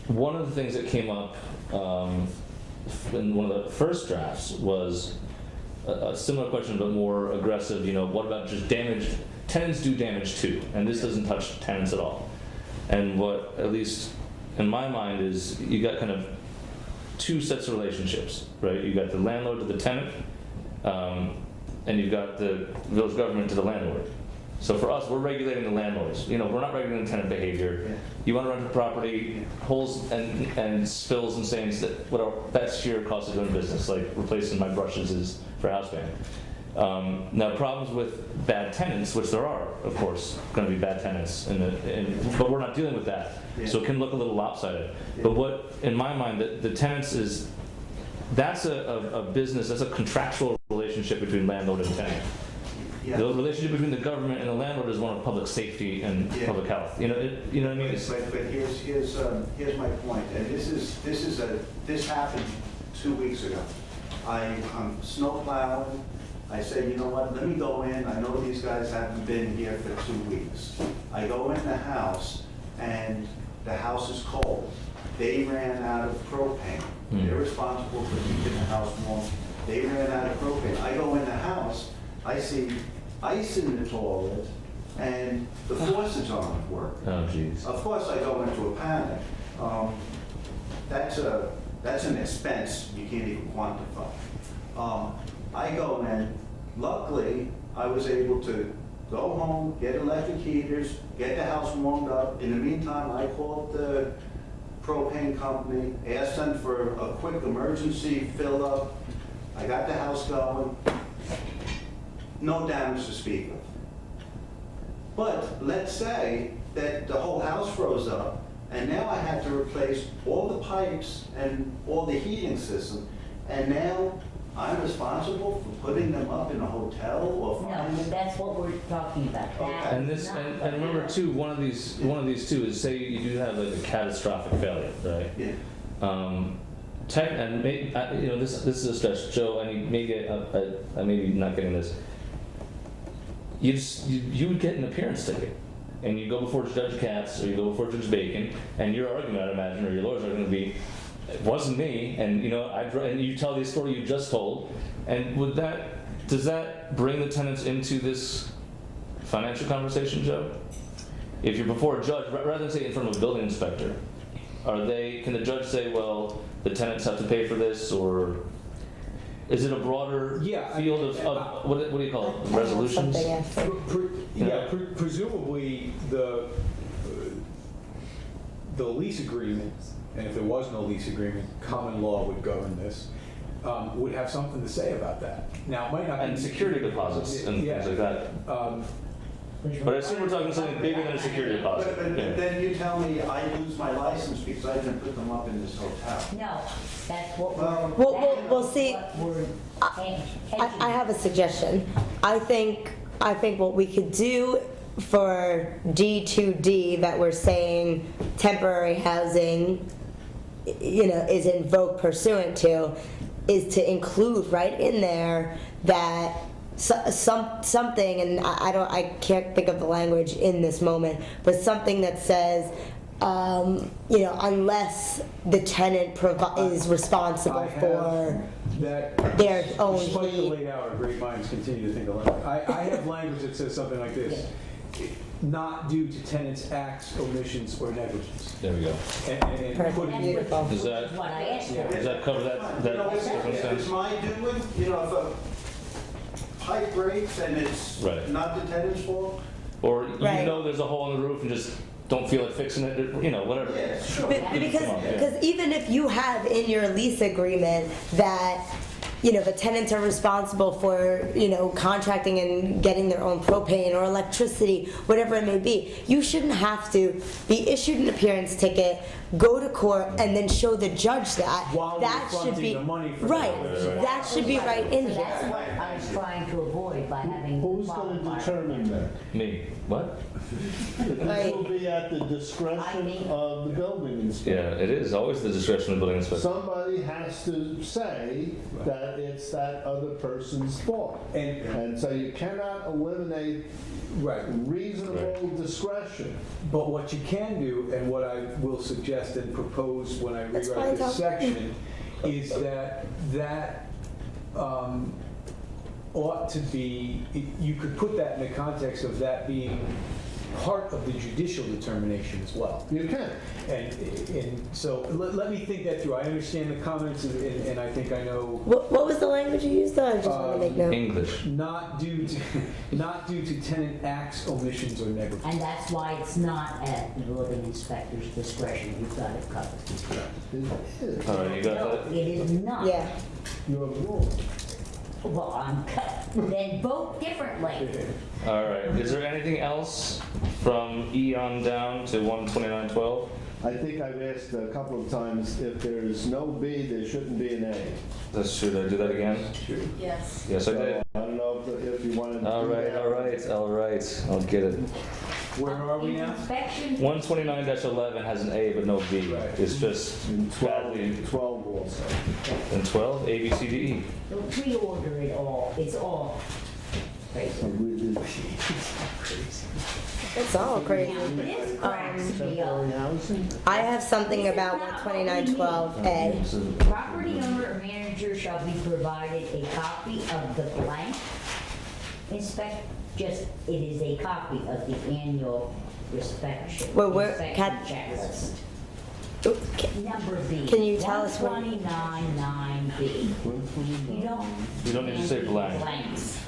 One of the things that came up in one of the first drafts was a similar question, but more aggressive. You know, what about just damage? Tenants do damage too, and this doesn't touch tenants at all. And what, at least in my mind, is you got kind of two sets of relationships, right? You got the landlord to the tenant, and you've got the village government to the landlord. So for us, we're regulating the landlords. You know, we're not regulating tenant behavior. Yeah. You want to rent a property, holes and spills and stains, that's your cost of doing business. Like replacing my brushes is for house band. Now, problems with bad tenants, which there are, of course, going to be bad tenants, but we're not dealing with that. Yeah. So it can look a little lopsided. Yeah. But what, in my mind, the tenants that's a business, that's a contractual relationship between landlord and tenant. Yeah. The relationship between the government and the landlord is one of public safety and Yeah. public health. You know what I mean? But here's my point, and this happened 2 weeks ago. I'm snow plowing. I said, you know what, let me go in. I know these guys haven't been here for 2 weeks. I go in the house, and the house is cold. They ran out of propane. They're responsible for keeping the house warm. They ran out of propane. I go in the house, I see ice in the toilet, and the faucets aren't working. Oh, jeez. Of course, I go into a panic. That's an expense you can't even quantify. I go in. Luckily, I was able to go home, get electric heaters, get the house warmed up. In the meantime, I called the propane company, asked them for a quick emergency fill up. I got the house going. No damage to speak of. But let's say that the whole house froze up, and now I have to replace all the pipes and all the heating system, and now I'm responsible for putting them up in a hotel or no, finding. that's what we're talking about. That And is this, not and what remember we're- too, one of these too is say you do have like a catastrophic failure, right? Yeah. And maybe, you know, this is a stretch, Joe. I mean, maybe I may be not getting this. You would get an appearance ticket, and you go before Judge Katz or you go before Judge Bacon, and your argument, I imagine, or your lawyers are going to be, it wasn't me, and you know, and you tell the story you just told, and does that bring the tenants into this financial conversation, Joe? If you're before a judge, rather than say in front of a building inspector, can the judge say, well, the tenants have to pay for this, or is it a broader field of what do you call it, resolutions? Presumably the lease agreement, and if there was no lease agreement, common law would govern this, would have something to say about that. Now, it might not be. And security deposits and things like that. But I assume we're talking something bigger than a security deposit. But Yeah. then you tell me I lose my license because I didn't put them up in this hotel. No, that's what we're. Well, see, I I have a suggestion. I think what we could do for D2D that we're saying temporary housing, you know, is invoked pursuant to, is to include right in there that something, and I can't think of the language in this moment, but something that says, you know, unless the tenant is responsible for their own Despite the heat. late hour, great minds continue to think alike. I have language that says something like this: not due to tenants' acts, omissions, or negligence. There we go. And put it in. Does that cover that You know, if circumstance? it's my doing, you know, if a pipe breaks and it's not the tenant's fault. Or you know there's a hole in the roof and just don't feel like fixing it, you know, whatever. Yeah, sure. Because even if you have in your lease agreement that, you know, the tenants are responsible for, you know, contracting and getting their own propane or electricity, whatever it may be, you shouldn't have to be issued an appearance ticket, go to court, and then show the judge that. While That you're should fronting be the money for right. that. That should be right in So that's here. what I was trying to avoid by having. Who's going to determine that? Me. What? This will be at the discretion of the building inspector. Yeah, it is always the discretion of the building inspector. Somebody has to say that it's that other person's fault. And so you cannot eliminate reasonable discretion. But what you can do, and what I will suggest and propose when I That's rewrite fine, this Tom. section, is that ought to be, you could put that in the context of that being part of the judicial determination as well. You can. And so let me think that through. I understand the comments, and I think I know. What was the language you used though? I just want to make note. English. Not due to tenant acts, omissions, or negligence. And that's why it's not at the building inspector's discretion. You've got it covered. All right, you got that? It is not. Yeah. You're wrong. Well, then vote differently. All right. Is there anything else from E on down to 129.12? I think I've asked a couple of times, if there's no B, there shouldn't be an A. That's true. Did I do that again? Yes. Yes, I did. I don't know if you want to. All right. I'll get it. Where are we now? Inspection. 129-11 has an A but no B. Right. It's just badly. 12 also. And 12, A, B, C, D, E. Don't reorder it all. It's all crazy. It's all crazy. This cracks me up. I have something about 129.12A. Property owner or manager shall be provided a copy of the blank it is a copy of the annual inspection checklist. Number B. Can you tell us what? 129.9B. You don't need to say blank. Blanks.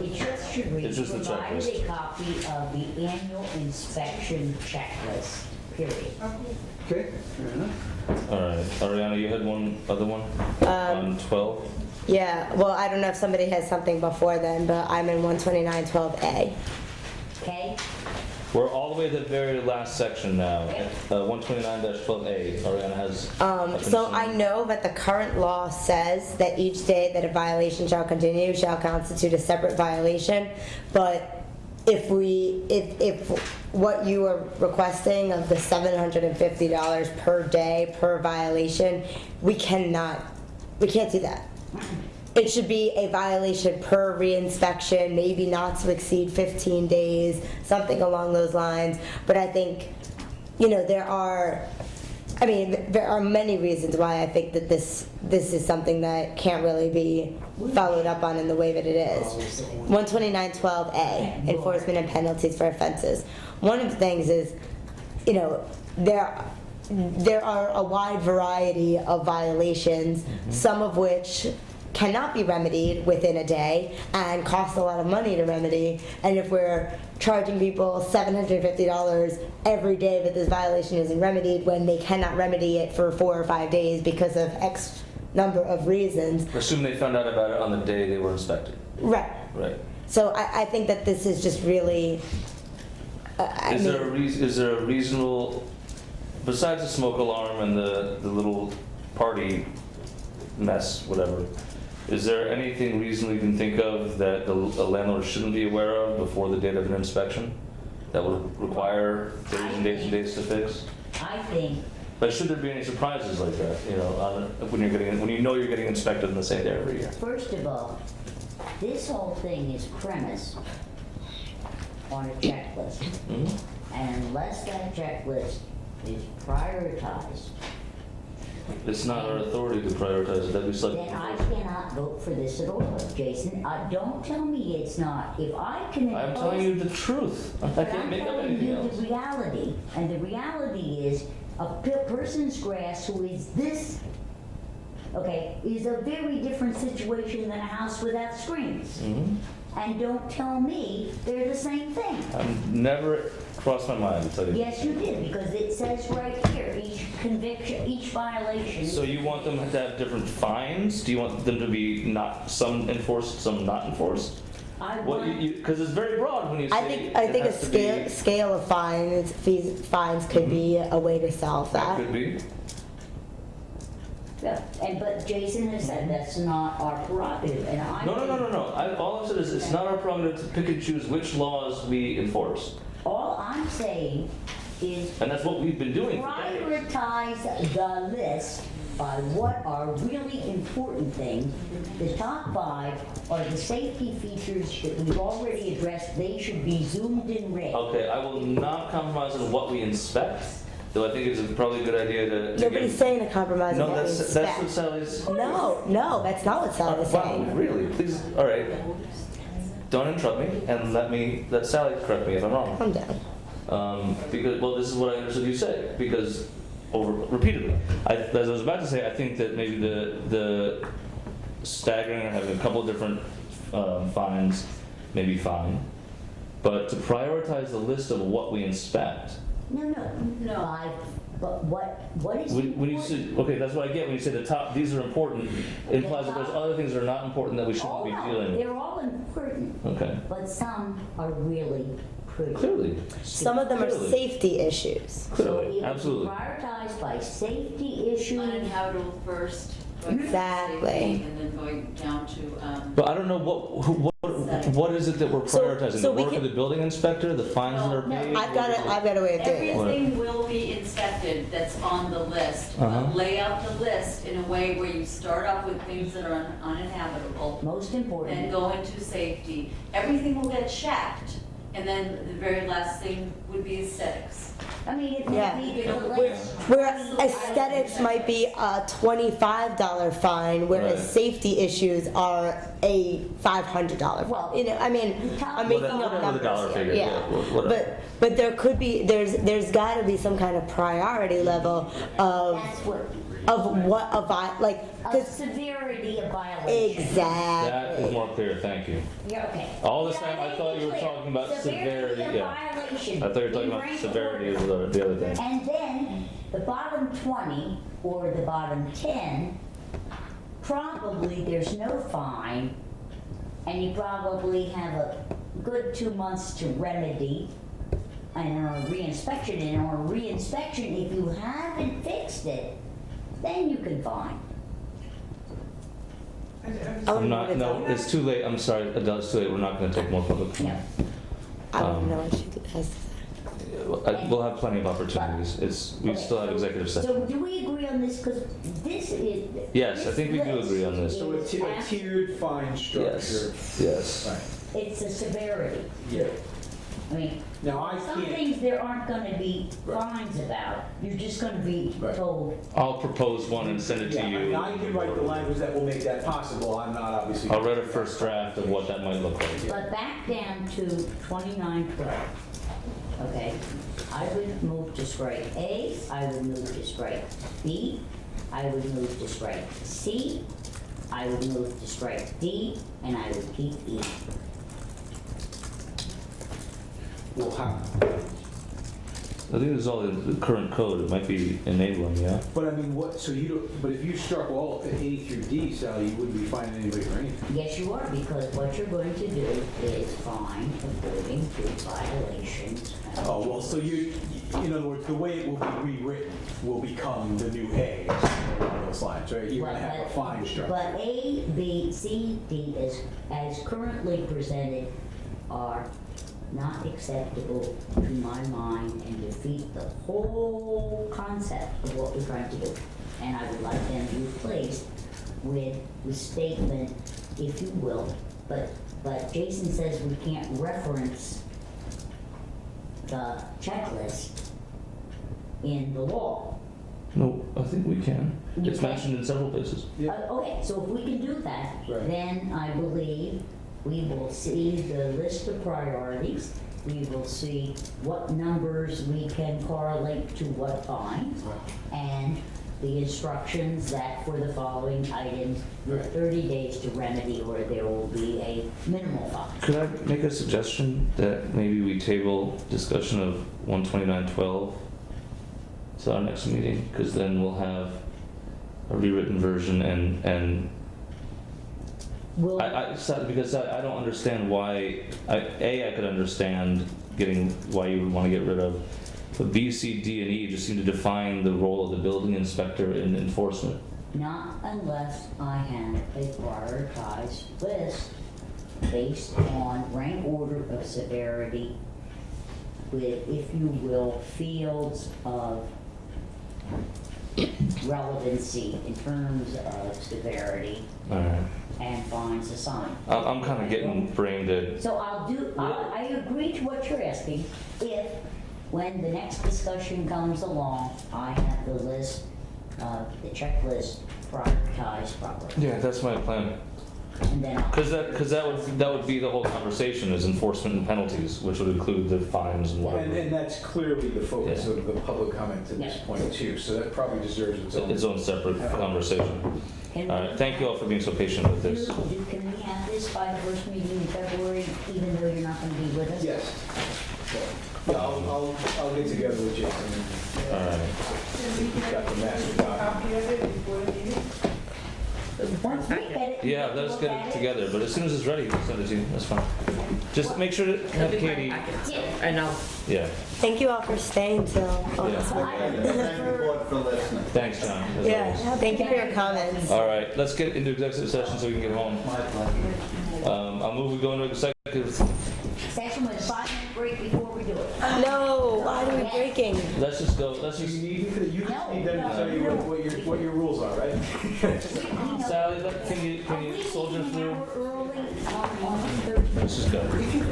It just should read, It's just the provided checklist. a copy of the annual inspection checklist, period. Okay, fair enough. All right. Ariana, you had one other one on 12? Yeah, well, I don't know if somebody has something before then, but I'm in 129.12A. Okay? We're all the way to the very last section now. 129-12A. Ariana has. So I know that the current law says that each day that a violation shall continue shall constitute a separate violation, but if what you are requesting of the $750 per day per violation, we can't do that. It should be a violation per reinspection, maybe not to exceed 15 days, something along those lines. But I think, there are many reasons why I think that this is something that can't really be followed up on in the way that it is. 129.12A, enforcement and penalties for offenses. One of the things is, there are a wide variety of violations, some of which cannot be remedied within a day and cost a lot of money to remedy. And if we're charging people $750 every day that this violation isn't remedied when they cannot remedy it for 4 or 5 days because of X number of reasons. Assume they found out about it on the day they were inspected. Right. Right. So I think that this is just really... Is there a reasonable, besides the smoke alarm and the little party mess, whatever, is there anything reasonable you can think of that a landlord shouldn't be aware of before the date of an inspection that would require days and days and days to fix? I think. But should there be any surprises like that, when you're getting inspected in the same day every year? First of all, this whole thing is premised on a checklist. Mm-hmm. And unless that checklist is prioritized, It's not our authority to prioritize it. That'd be then I cannot vote for this at all, Jason. Don't tell me it's not. If I can I'm impose- telling you the truth. I But can't I'm make up telling anything you else. the reality, and the reality is a person's grass who is this, is a very different situation than a house without screens. Mm-hmm. And don't tell me they're the same thing. I've never crossed my mind to tell you. Yes, you did, because it says right here, each conviction, each violation. So you want them to have different fines? Do you want them to be some enforced, some not enforced? Because it's very broad when you say. I think it a has to be- scale of fines could be a way to solve that. Could be. Yeah, but Jason has said that's not our prerogative, and I. No. All I've said is it's not our prerogative to pick and choose which laws we enforce. All I'm saying is. And that's what we've been doing for decades. Prioritize the list by what are really important things. The top 5 are the safety features that we've already addressed. They should be zoomed in red. Okay, I will not compromise on what we inspect, though I think it's probably a good idea to Nobody's saying a compromise. No, on what we that's expect. what Sally's. No, that's not what Sally's Wow, saying. really? Please, all right. Don't interrupt me, and let Sally correct me if I'm wrong. Calm down. Because, well, this is what I understood you say, because repeatedly. As I was about to say, I think that maybe the staggering or having a couple of different fines may be fine, but to prioritize the list of what we inspect. No. But what is When you say, okay, that's what I get when you say the top, these are important, it implies that there's other things that are not important that we shouldn't be dealing with. They're all important. Okay. But some are really pretty. Clearly. Some of them are Clearly. safety issues. So Clearly, it absolutely. was prioritized by safety issues. Uninhabitable first. going to Exactly. safety, And then going down to, But I don't know what is it that we're prioritizing? so The we work of can- the building inspector, the fines that are paid? I've got a way of doing it. everything will be inspected that's on the list. Uh-huh. But lay out the list in a way where you start off with things that are uninhabitable. Most important. Then go into safety. Everything will get checked. And then the very last thing would be aesthetics. I mean, it Yeah. might be the Where aesthetics might be a $25 fine, whereas Right. safety issues are a $500 fine. You know, I mean, I'm making up Whatever the numbers dollar here. figure, Yeah. whatever. But there could be, there's got to be some kind of priority level of That's what, what like, of 'cause- severity of violation. exactly. That is more clear, thank you. Yeah, okay. All this Yeah, time, I make thought it you were clear. talking about severity, of yeah. violation. I thought you were talking In about rank severity order. of the other thing. And then the bottom 20 or the bottom 10, probably there's no fine, and you probably have a good 2 months to remedy and a reinspection. And on a reinspection, if you haven't fixed it, then you can fine. I'm not, no, it's too late, I'm sorry, Adele, it's too late, we're not gonna take more public comment. I don't Um, know what she has to say. We'll have plenty of opportunities, we Okay, still have executive So session. do we agree on this? Because this is. Yes, I think we do agree on this. So a tiered fine structure. Yes. Right. It's the severity. Yeah. I mean, Now, I some can't. things there aren't gonna be fines about. You're just gonna be told. I'll propose one and send it to Yeah, I mean, you. I can write the language that will make that possible. I'm not obviously. I'll write a first draft of what that might look like. But back down to 2912. Okay, I would move to strike A, I would move to strike B, I would move to strike C, I would move to strike D, and I would keep E. Well, how? I think this is all in the current code, it might be enabling, yeah? But I mean, what, so you don't, but if you struck all A through D, Sally, you wouldn't be fining anybody for anything. Yes, you are, because what you're going to do is fine according to violations. Oh, well, so you, in other words, the way it will be rewritten will become the new A, along those lines, right? You're gonna have a fine structure. But A, B, C, D, as currently presented, are not acceptable to my mind and defeat the whole concept of what we're trying to do. And I would like them replaced with the statement, if you will, but Jason says we can't reference the checklist in the law. No, I think we can. You It's can? mentioned in several places. Okay, so if we can do that, then I believe we will see the list of priorities. We will see what numbers we can correlate to what fines. And the instructions that for the following items, with 30 days to remedy, or there will be a minimal fine. Could I make a suggestion that maybe we table discussion of 12912 to our next meeting? Because then we'll have a rewritten version and Will, Because I don't understand why, I could understand why you would want to get rid of, but B, C, D, and E just seem to define the role of the building inspector in enforcement. not unless I have a prioritized list based on rank order of severity with, if you will, fields of relevancy in terms of severity All right. and fines assigned. I'm kind of getting brain dead. So I agree to what you're asking if, when the next discussion comes along, I have the list, the checklist prioritized properly. Yeah, that's my plan. And then I'll. Because that would be the whole conversation, is enforcement and penalties, which would include the fines and whatever. And that's clearly the focus Yeah. of the public comment to this Yeah. point too, so that probably deserves Its own separate conversation. Can All we- right, thank you all for being so patient with this. Can we have this by the first meeting in February, even though you're not gonna be with us? Yes. Yeah, I'll get together with Jason All right. and got the master document. Copy of it before the meeting? Once we get it. Yeah, let's get it together, but as soon as it's ready, we'll send it to you, that's fine. Just make sure to have Katie, And I'll yeah. Thank you all for staying till all this work. Thank the board for listening. Thanks, John. as Yeah, always. thank you for your comments. All right, let's get into executive session so we can get home. My pleasure. I'll move, we go into executive. Session with 5-minute break before we do it. No, why are we breaking? Let's just go, let's just, You just need them to tell you what your rules are, right? Sally, can you soldier through? Early on Thursday. Let's just go.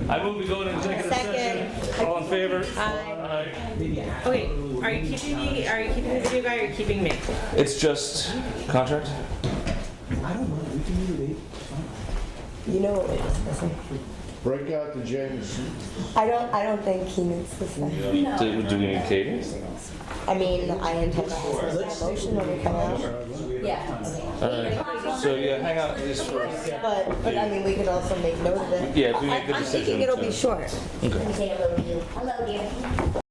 I move we go into executive session. All in favor? Aye. Okay, are you keeping the video guy or are you keeping me? It's just contract? I don't know, we can meet at 8. You know what we're discussing. Break out the James. I don't think he needs to say. Do we need Katie? I mean, I intend to have this motion when we come out. Yeah. Alright, so yeah, hang out at least for, But I mean, we could also make note of it. yeah, if we make the I'm decision. thinking it'll to- be short. Okay. Let me say hello to you. Hello, dear.